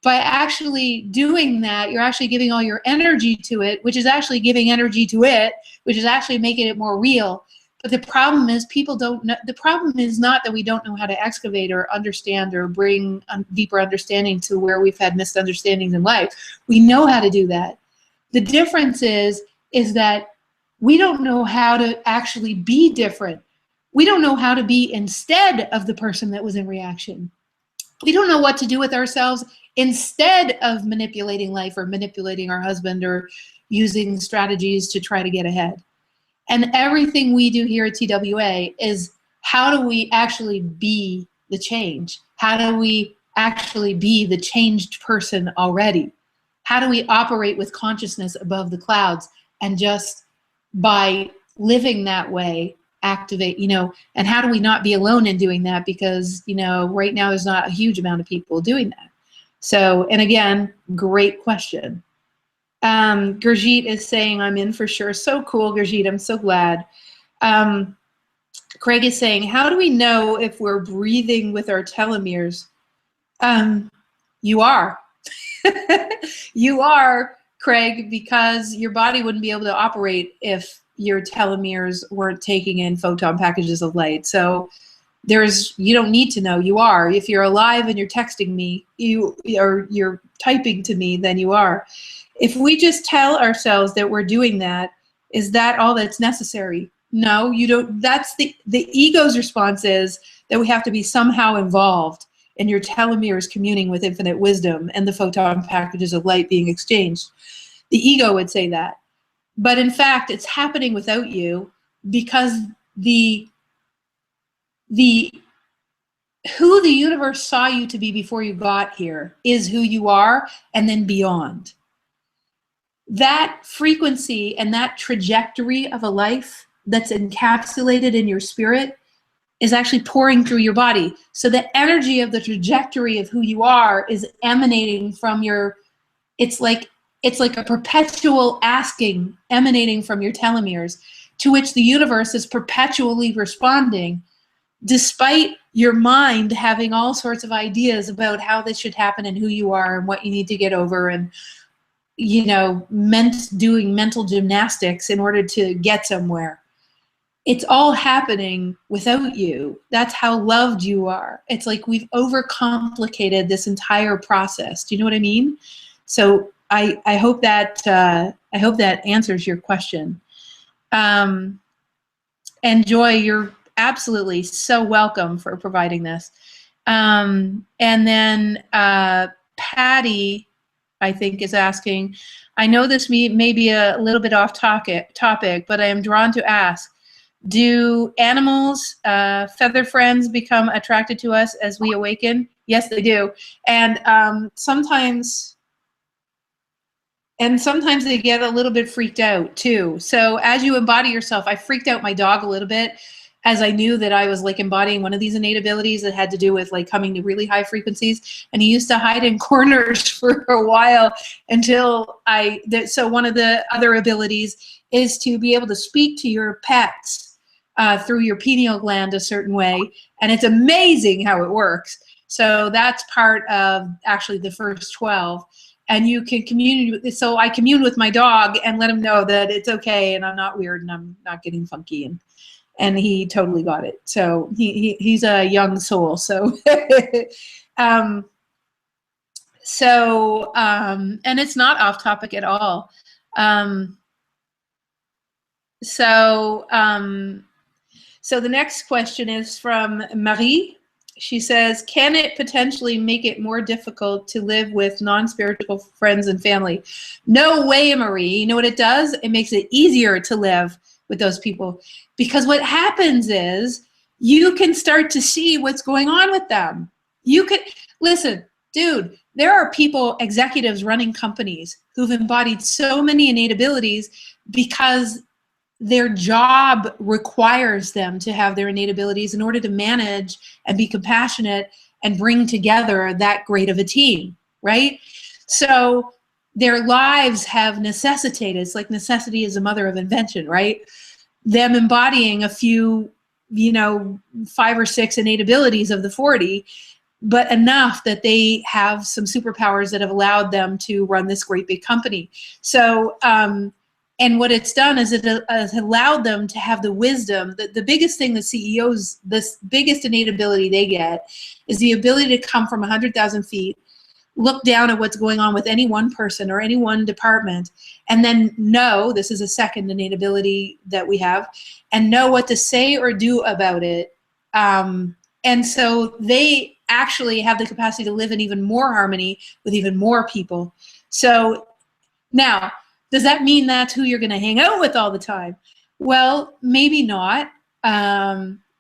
by actually doing that, you're actually giving all your energy to it, which is actually giving energy to it, which is actually making it more real. But the problem is people don't know. The problem is not that we don't know how to excavate or understand or bring deeper understanding to where we've had misunderstandings in life. We know how to do that. The difference is that we don't know how to actually be different. We don't know how to be instead of the person that was in reaction. We don't know what to do with ourselves instead of manipulating life or manipulating our husband or using strategies to try to get ahead. And everything we do here at TWA is, how do we actually be the change? How do we actually be the changed person already? How do we operate with consciousness above the clouds, and just by living that way, activate, and how do we not be alone in doing that? Because, right now there's not a huge amount of people doing that. So, and again, great question. Gurjeet is saying, I'm in for sure. So cool, Gurjeet. I'm so glad. Craig is saying, how do we know if we're breathing with our telomeres? You are. You are, Craig, because your body wouldn't be able to operate if your telomeres weren't taking in photon packages of light. So you don't need to know. You are. If you're alive and you're texting me, you're typing to me, then you are. If we just tell ourselves that we're doing that, is that all that's necessary? No, you don't. That's the ego's response is that we have to be somehow involved in your telomeres communing with infinite wisdom and the photon packages of light being exchanged. The ego would say that. But in fact, it's happening without you, because who the universe saw you to be before you got here is who you are, and then beyond. That frequency and that trajectory of a life that's encapsulated in your spirit is actually pouring through your body. So the energy of the trajectory of who you are is emanating from it's like a perpetual asking emanating from your telomeres, to which the universe is perpetually responding, despite your mind having all sorts of ideas about how this should happen and who you are and what you need to get over, and doing mental gymnastics in order to get somewhere. It's all happening without you. That's how loved you are. It's like we've overcomplicated this entire process. Do you know what I mean? So I hope that answers your question. And Joy, you're absolutely so welcome for providing this. And then Patty, I think, is asking, I know this may be a little bit off topic, but I am drawn to ask, do animals, feather friends, become attracted to us as we awaken? Yes, they do. And sometimes they get a little bit freaked out too. So as you embody yourself, I freaked out my dog a little bit, as I knew that I was like embodying one of these innate abilities that had to do with like coming to really high frequencies. And he used to hide in corners for a while until so one of the other abilities is to be able to speak to your pets through your pineal gland a certain way. And it's amazing how it works. So that's part of actually the first 12. And you can commune. So I commune with my dog and let him know that it's okay and I'm not weird and I'm not getting funky. And he totally got it. So he's a young soul. So and it's not off topic at all. So the next question is from Marie, She says, can it potentially make it more difficult to live with non-spiritual friends and family? No way, Marie. You know what it does? It makes it easier to live with those people. Because what happens is you can start to see what's going on with them. You could, listen, dude, there are people, executives running companies who've embodied so many innate abilities because their job requires them to have their innate abilities in order to manage and be compassionate and bring together that great of a team, right? So their lives have necessitated, it's like necessity is the mother of invention, right? Them embodying a few, 5 or 6 innate abilities of the 40, but enough that they have some superpowers that have allowed them to run this great big company. So, and what it's done is it has allowed them to have the wisdom. The biggest thing the CEOs, this biggest innate ability they get is the ability to come from 100,000 feet, look down at what's going on with any one person or any one department, and then know, this is a second innate ability that we have, and know what to say or do about it. And so they actually have the capacity to live in even more harmony with even more people. So now, does that mean that's who you're going to hang out with all the time? Well, maybe not.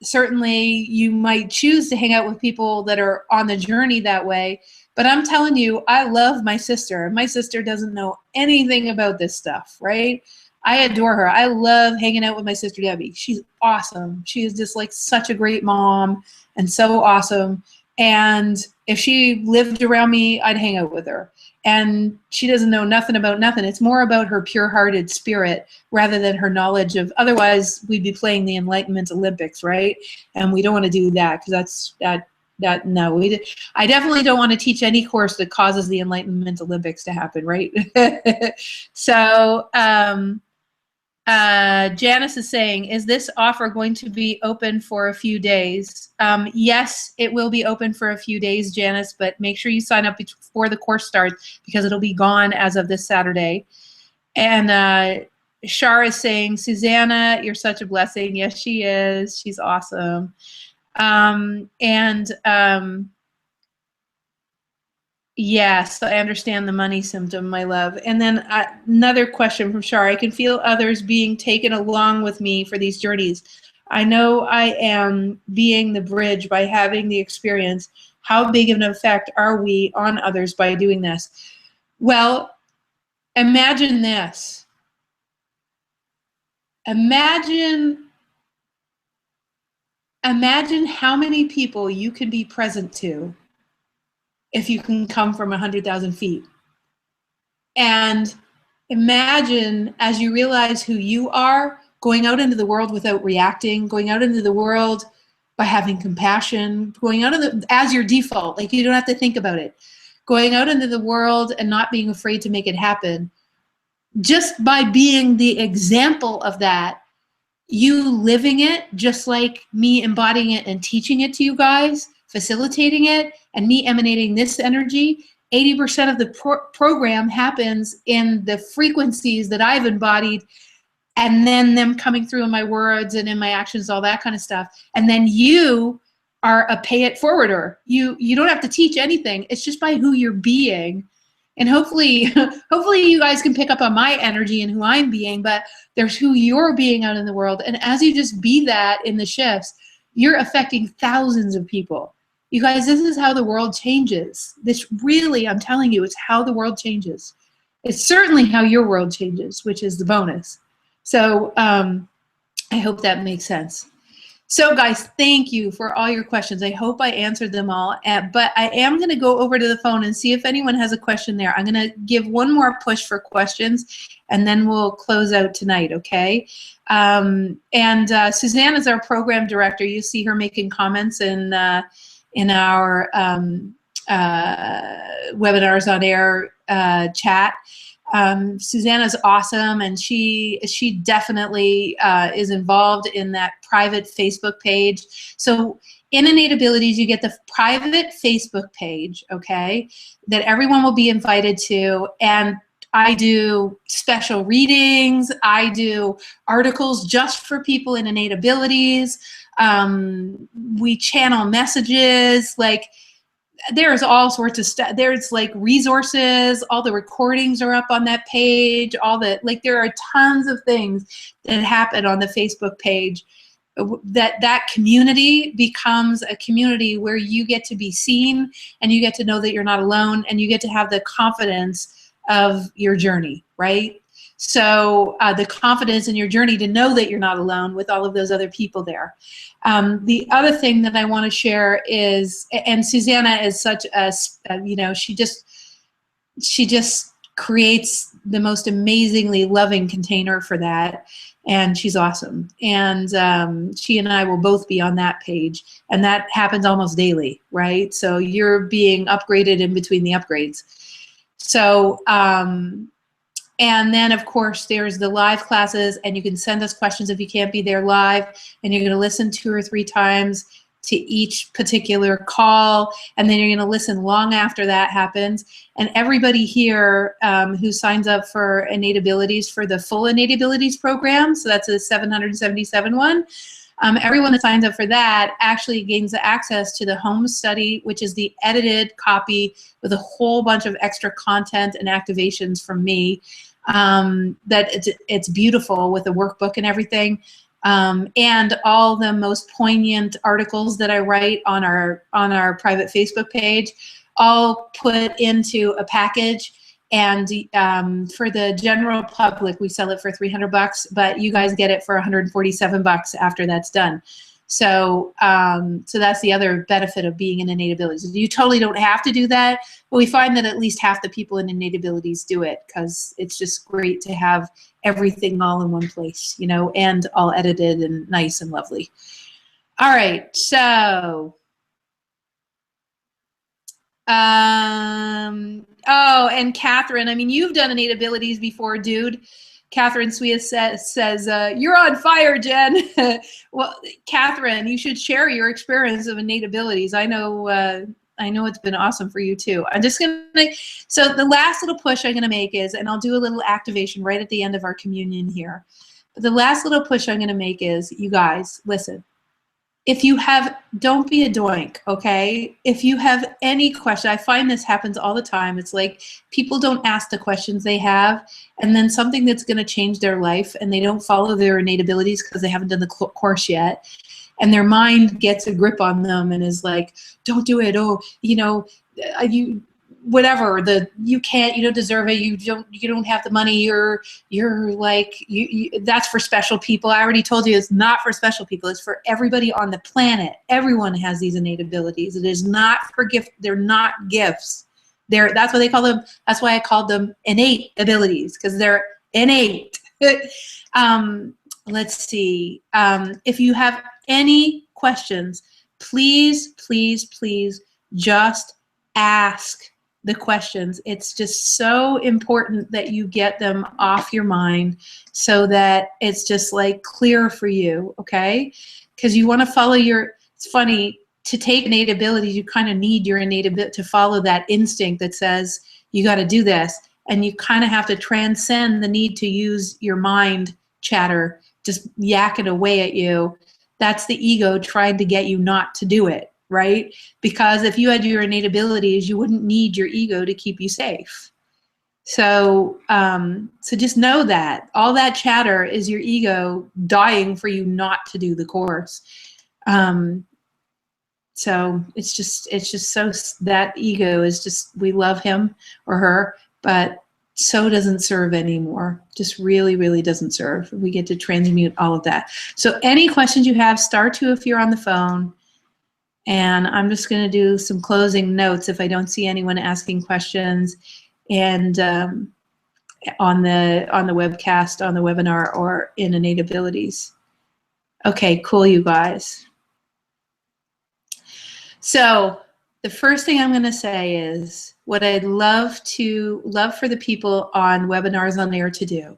Certainly, you might choose to hang out with people that are on the journey that way. But I'm telling you, I love my sister. My sister doesn't know anything about this stuff, right? I adore her. I love hanging out with my sister, Debbie. She's awesome. She is just like such a great mom and so awesome. And if she lived around me, I'd hang out with her. And she doesn't know nothing about nothing. It's more about her pure-hearted spirit rather than her knowledge of, otherwise we'd be playing the Enlightenment Olympics, right? And we don't want to do that because no. I definitely don't want to teach any course that causes the Enlightenment Olympics to happen, right? So Janice is saying, is this offer going to be open for a few days? Yes, it will be open for a few days, Janice, but make sure you sign up before the course starts because it'll be gone as of this Saturday. And Shar is saying, Susanna, you're such a blessing. Yes, she is. She's awesome. Yes, I understand the money symptom, my love. And then another question from Shar. I can feel others being taken along with me for these journeys. I know I am being the bridge by having the experience. How big of an effect are we on others by doing this? Well, imagine this. Imagine how many people you can be present to if you can come from 100,000 feet. And imagine, as you realize who you are, going out into the world without reacting, going out into the world by having compassion, going out as your default, like you don't have to think about it. Going out into the world and not being afraid to make it happen. Just by being the example of that, you living it, just like me embodying it and teaching it to you guys, facilitating it, and me emanating this energy, 80% of the program happens in the frequencies that I've embodied, and then them coming through in my words and in my actions, all that kind of stuff. And then you are a pay it forwarder. You don't have to teach anything. It's just by who you're being. And hopefully you guys can pick up on my energy and who I'm being, but there's who you're being out in the world. And as you just be that in the shifts, you're affecting thousands of people. You guys, this is how the world changes. This really, I'm telling you, it's how the world changes. It's certainly how your world changes, which is the bonus. So I hope that makes sense. So guys, thank you for all your questions. I hope I answered them all, but I am going to go over to the phone and see if anyone has a question there. I'm going to give one more push for questions, and then we'll close out tonight, okay? Suzanne is our program director. You see her making comments in our webinars on air chat. Susanna's awesome, and she definitely is involved in that private Facebook page. So in Innate Abilities, you get the private Facebook page, okay, that everyone will be invited to, and I do special readings, I do articles just for people in Innate Abilities, We channel messages, like there's all sorts of stuff. There's like resources, all the recordings are up on that page, all the, like there are tons of things that happen on the Facebook page. That community becomes a community where you get to be seen and you get to know that you're not alone and you get to have the confidence of your journey, right? So the confidence in your journey to know that you're not alone with all of those other people there. The other thing that I want to share is, and Susanna is such a, you know, she just creates the most amazingly loving container for that. And she's awesome. And she and I will both be on that page. And that happens almost daily, right? So you're being upgraded in between the upgrades. So, and then of course there's the live classes, and you can send us questions if you can't be there live, and you're gonna listen 2 or 3 times to each particular call, and then you're going to listen long after that happens. And everybody here who signs up for Innate Abilities, for the full Innate Abilities program, so that's a 777 one, everyone that signs up for that actually gains access to the home study, which is the edited copy with a whole bunch of extra content and activations from me. That it's beautiful with the workbook and everything. And all the most poignant articles that I write on our private Facebook page, all put into a package. And for the general public, we sell it for $300, but you guys get it for $147 after that's done. So, so that's the other benefit of being in Innate Abilities. You totally don't have to do that, but we find that at least half the people in Innate Abilities do it, because it's just great to have everything all in one place, you know, and all edited and nice and lovely. All right, so, oh, and Catherine, I mean, you've done Innate Abilities before, dude. Catherine Sweet says you're on fire, Jen. Well, Catherine, you should share your experience of Innate Abilities. I know it's been awesome for you too. I'm just gonna, so the last little push I'm gonna make is, and I'll do a little activation right at the end of our communion here. But the last little push I'm gonna make is, you guys, listen. If you have, don't be a doink, okay? If you have any question, I find this happens all the time. It's like people don't ask the questions they have, and then something that's going to change their life, and they don't follow their Innate Abilities because they haven't done the course yet, and their mind gets a grip on them and is like, don't do it. Oh, you know, you, whatever, you can't, you don't deserve it, you don't have the money, you're like, that's for special people. I already told you it's not for special people, it's for everybody on the planet. Everyone has these Innate Abilities. It is not for gift, they're not gifts. That's what they call them. That's why I called them Innate Abilities, because they're innate. Let's see, if you have any questions, please just ask the questions. It's just so important that you get them off your mind so that it's just like clear for you, okay? Because you want to follow your, it's funny, to take innate abilities, you kind of need your innate ability to follow that instinct that says you got to do this, and you kind of have to transcend the need to use your mind chatter, just yakking away at you. That's the ego trying to get you not to do it. Right? Because if you had your innate abilities, you wouldn't need your ego to keep you safe. So, so just know that all that chatter is your ego dying for you not to do the course. So it's just so, that ego is just, we love him or her, but so doesn't serve anymore. Just really doesn't serve. We get to transmute all of that. So any questions you have, *2 if you're on the phone. And I'm just going to do some closing notes if I don't see anyone asking questions, and on the webcast, on the webinar, or in Innate Abilities. Okay, cool, you guys. So the first thing I'm going to say is what I'd love for the people on webinars on air to do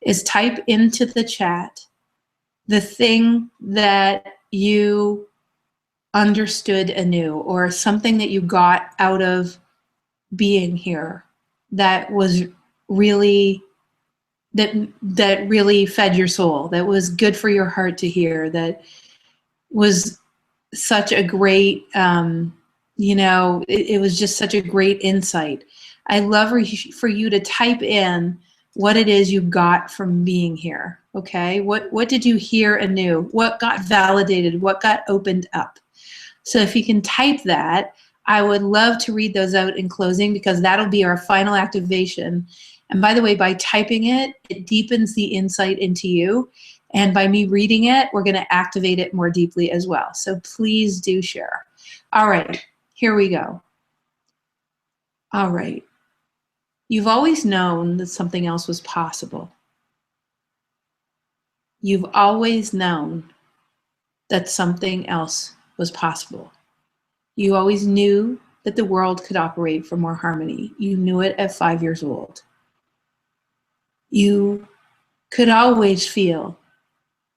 is type into the chat the thing that you understood anew, or something that you got out of being here that was really, that really fed your soul, that was good for your heart to hear, that was such a great, you know, it was just such a great insight. I love for you to type in what it is you got from being here, okay? What did you hear anew? What got validated? What got opened up? So if you can type that, I would love to read those out in closing, because that'll be our final activation. And by the way, by typing it, it deepens the insight into you. And by me reading it, we're going to activate it more deeply as well. So please do share. All right, here we go. All right. You've always known that something else was possible. You've always known that something else was possible. You always knew that the world could operate for more harmony. You knew it at 5 years old. You could always feel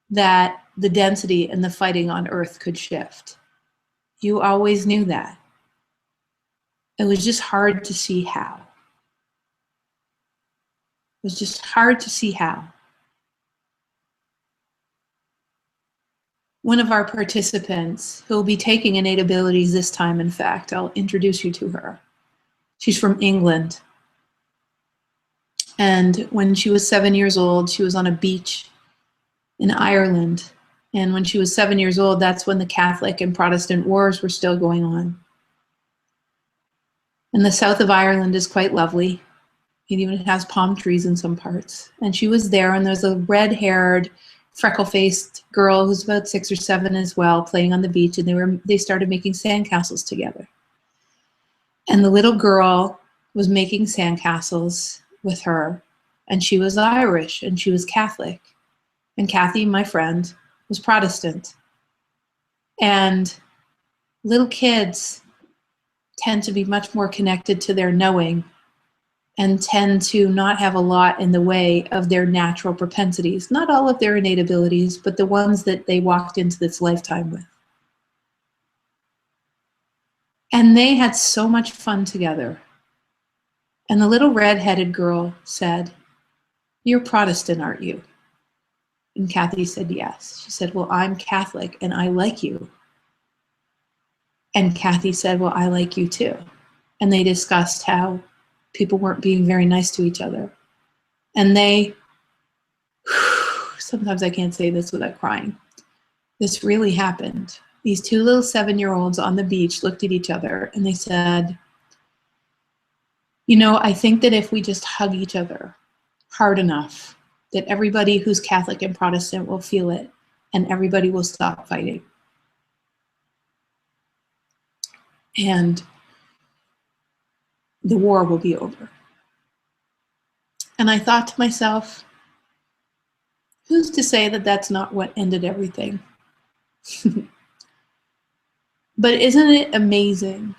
that the density and the fighting on Earth could shift. You always knew that. It was just hard to see how. It was just hard to see how. One of our participants, who will be taking innate abilities this time, in fact, I'll introduce you to her. She's from England. And when she was 7 years old, she was on a beach in Ireland. And when she was 7 years old, that's when the Catholic and Protestant wars were still going on. And the south of Ireland is quite lovely. It even has palm trees in some parts. And she was there, and there's a red-haired, freckle-faced girl who's about 6 or 7 as well, playing on the beach, and they started making sandcastles together. And the little girl was making sandcastles with her, and she was Irish, and she was Catholic. And Kathy, my friend, was Protestant. And little kids tend to be much more connected to their knowing and tend to not have a lot in the way of their natural propensities. Not all of their innate abilities, but the ones that they walked into this lifetime with. And they had so much fun together. And the little red-headed girl said, "You're Protestant, aren't you?" And Kathy said, "Yes." She said, "Well, I'm Catholic and I like you." And Kathy said, "Well, I like you too." And they discussed how people weren't being very nice to each other. And they, sometimes I can't say this without crying. This really happened. These 2 little 7-year-olds on the beach looked at each other and they said, "You know, I think that if we just hug each other hard enough, that everybody who's Catholic and Protestant will feel it and everybody will stop fighting. And the war will be over." And I thought to myself, who's to say that that's not what ended everything? But isn't it amazing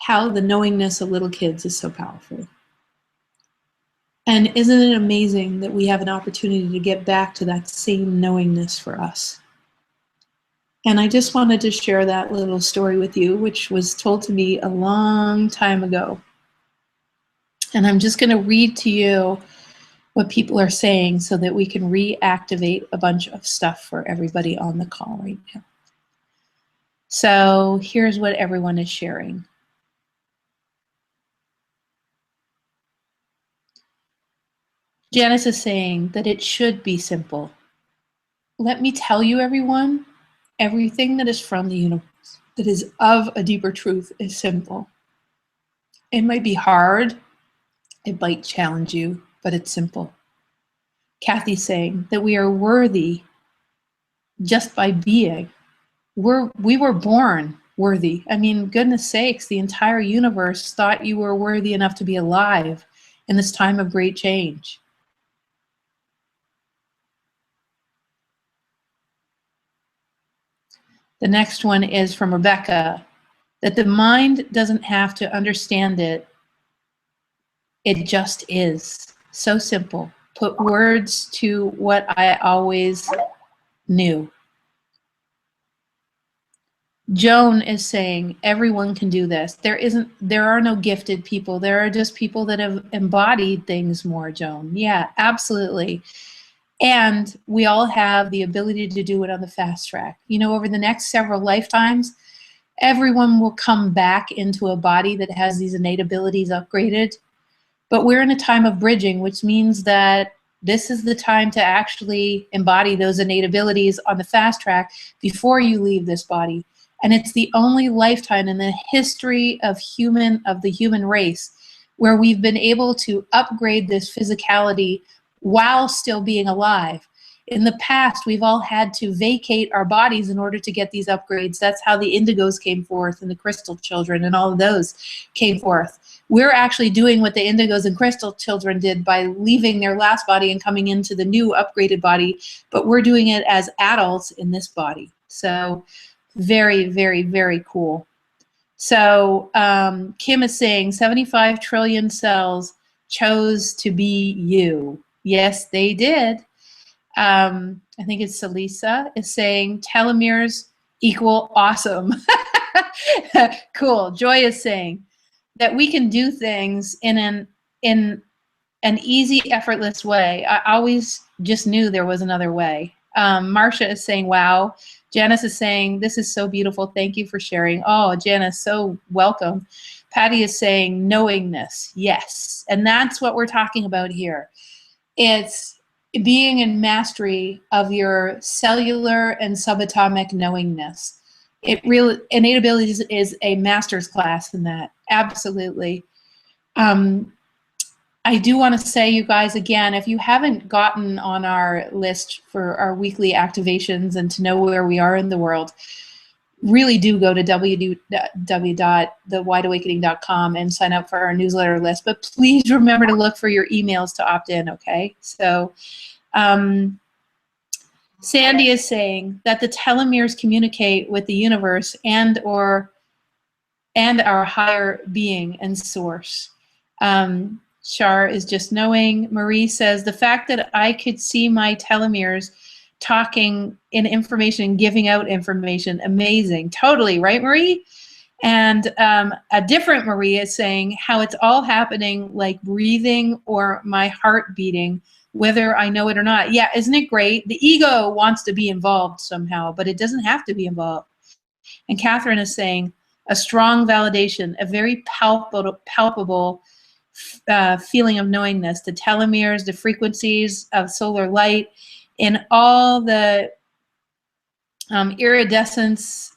how the knowingness of little kids is so powerful? And isn't it amazing that we have an opportunity to get back to that same knowingness for us? And I just wanted to share that little story with you, which was told to me a long time ago. And I'm just going to read to you what people are saying so that we can reactivate a bunch of stuff for everybody on the call right now. So here's what everyone is sharing. Janice is saying that it should be simple. Let me tell you, everyone, everything that is from the universe, that is of a deeper truth, is simple. It might be hard, it might challenge you, but it's simple. Kathy's saying that we are worthy just by being. We were born worthy. I mean, goodness sakes, the entire universe thought you were worthy enough to be alive in this time of great change. The next one is from Rebecca, that the mind doesn't have to understand it. It just is. So simple. Put words to what I always knew. Joan is saying everyone can do this. There are no gifted people. There are just people that have embodied things more, Joan. Yeah, absolutely. And we all have the ability to do it on the fast track. You know, over the next several lifetimes, everyone will come back into a body that has these innate abilities upgraded. But we're in a time of bridging, which means that this is the time to actually embody those innate abilities on the fast track before you leave this body. And it's the only lifetime in the history of the human race where we've been able to upgrade this physicality while still being alive. In the past, we've all had to vacate our bodies in order to get these upgrades. That's how the indigos came forth and the crystal children and all of those came forth. We're actually doing what the indigos and crystal children did by leaving their last body and coming into the new upgraded body, but we're doing it as adults in this body. So very, very, very cool. So Kim is saying 75 trillion cells chose to be you. Yes, they did. I think it's Salisa is saying telomeres equal awesome. Cool. Joy is saying that we can do things in an easy, effortless way. I always just knew there was another way. Marcia is saying, wow. Janice is saying, this is so beautiful. Thank you for sharing. Oh, Janice, so welcome. Patty is saying, knowingness. Yes. And that's what we're talking about here. It's being in mastery of your cellular and subatomic knowingness. Innate abilities is a master's class in that. Absolutely. I do want to say, you guys, again, if you haven't gotten on our list for our weekly activations and to know where we are in the world, really do go to www.thewideawakening.com and sign up for our newsletter list. But please remember to look for your emails to opt in, okay? So Sandy is saying that the telomeres communicate with the universe and our higher being and source. Char is just knowing. Marie says, the fact that I could see my telomeres talking in information, giving out information, amazing. Totally, right, Marie? And a different Marie is saying how it's all happening like breathing or my heart beating, whether I know it or not. Yeah, isn't it great? The ego wants to be involved somehow, but it doesn't have to be involved. And Catherine is saying, a strong validation, a very palpable feeling of knowingness, the telomeres, the frequencies of solar light, and all the iridescence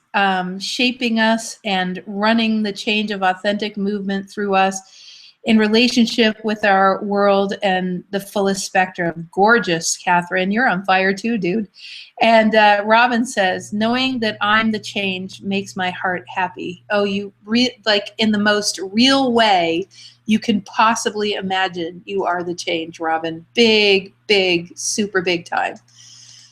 shaping us and running the change of authentic movement through us in relationship with our world and the fullest spectrum. Gorgeous, Catherine. You're on fire too, dude. And Robin says, knowing that I'm the change makes my heart happy. Oh, like in the most real way you can possibly imagine, you are the change, Robin. Big, big, super big time.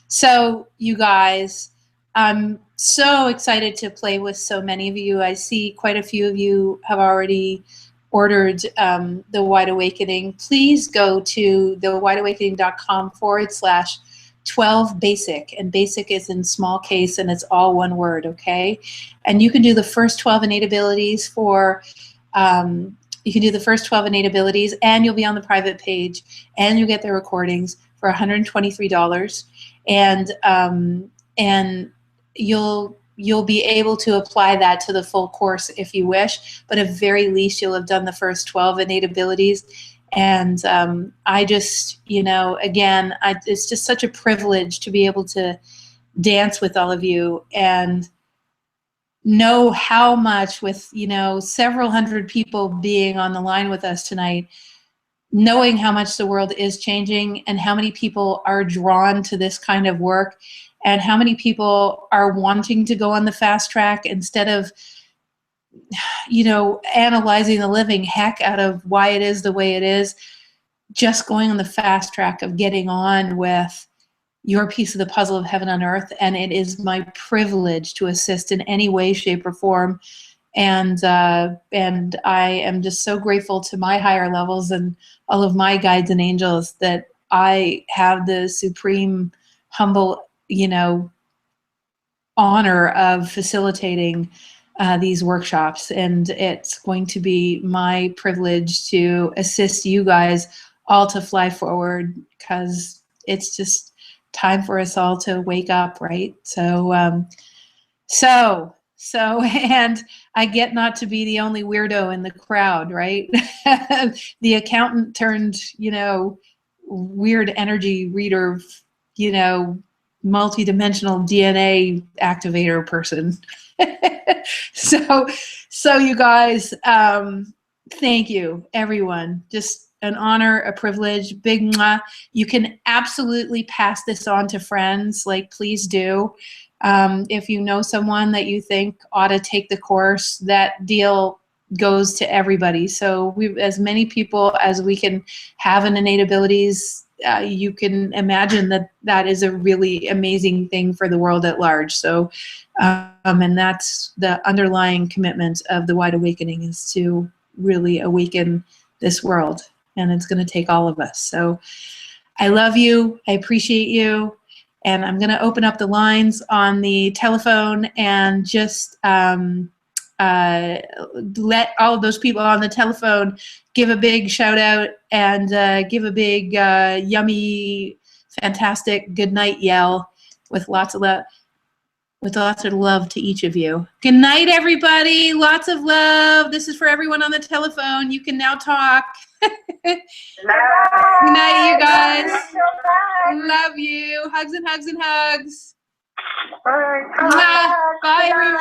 So you guys, I'm so excited to play with so many of you. I see quite a few of you have already ordered the Wide Awakening. Please go to thewideawakening.com/12basic, and basic is in small case and it's all one word, okay? And you can do the first 12 innate abilities for you can do the first 12 innate abilities, and you'll be on the private page, and you'll get the recordings for $123, and you'll be able to apply that to the full course if you wish. But at very least, you'll have done the first 12 innate abilities. And I just, again, it's just such a privilege to be able to dance with all of you and know how much, with several hundred people being on the line with us tonight, knowing how much the world is changing and how many people are drawn to this kind of work and how many people are wanting to go on the fast track instead of analyzing the living heck out of why it is the way it is, just going on the fast track of getting on with your piece of the puzzle of heaven on earth. And it is my privilege to assist in any way, shape, or form. And I am just so grateful to my higher levels and all of my guides and angels that I have the supreme, humble, honor of facilitating these workshops. And it's going to be my privilege to assist you guys all to fly forward, because it's just time for us all to wake up, right? So, and I get not to be the only weirdo in the crowd, right? The accountant turned, weird energy reader, multidimensional DNA activator person. So you guys, thank you, everyone. Just an honor, a privilege, big mwah. You can absolutely pass this on to friends, like please do. If you know someone that you think ought to take the course, that deal goes to everybody. So as many people as we can have an innate abilities, you can imagine that is a really amazing thing for the world at large. So, and that's the underlying commitment of the Wide Awakening, is to really awaken this world. And it's going to take all of us. So I love you. I appreciate you. And I'm going to open up the lines on the telephone and just let all of those people on the telephone give a big shout out and give a big yummy, fantastic good night yell with lots of love. With lots of love to each of you. Good night, everybody. Lots of love. This is for everyone on the telephone. You can now talk. Good night, you guys. Love you. Hugs and hugs and hugs. Bye, everyone.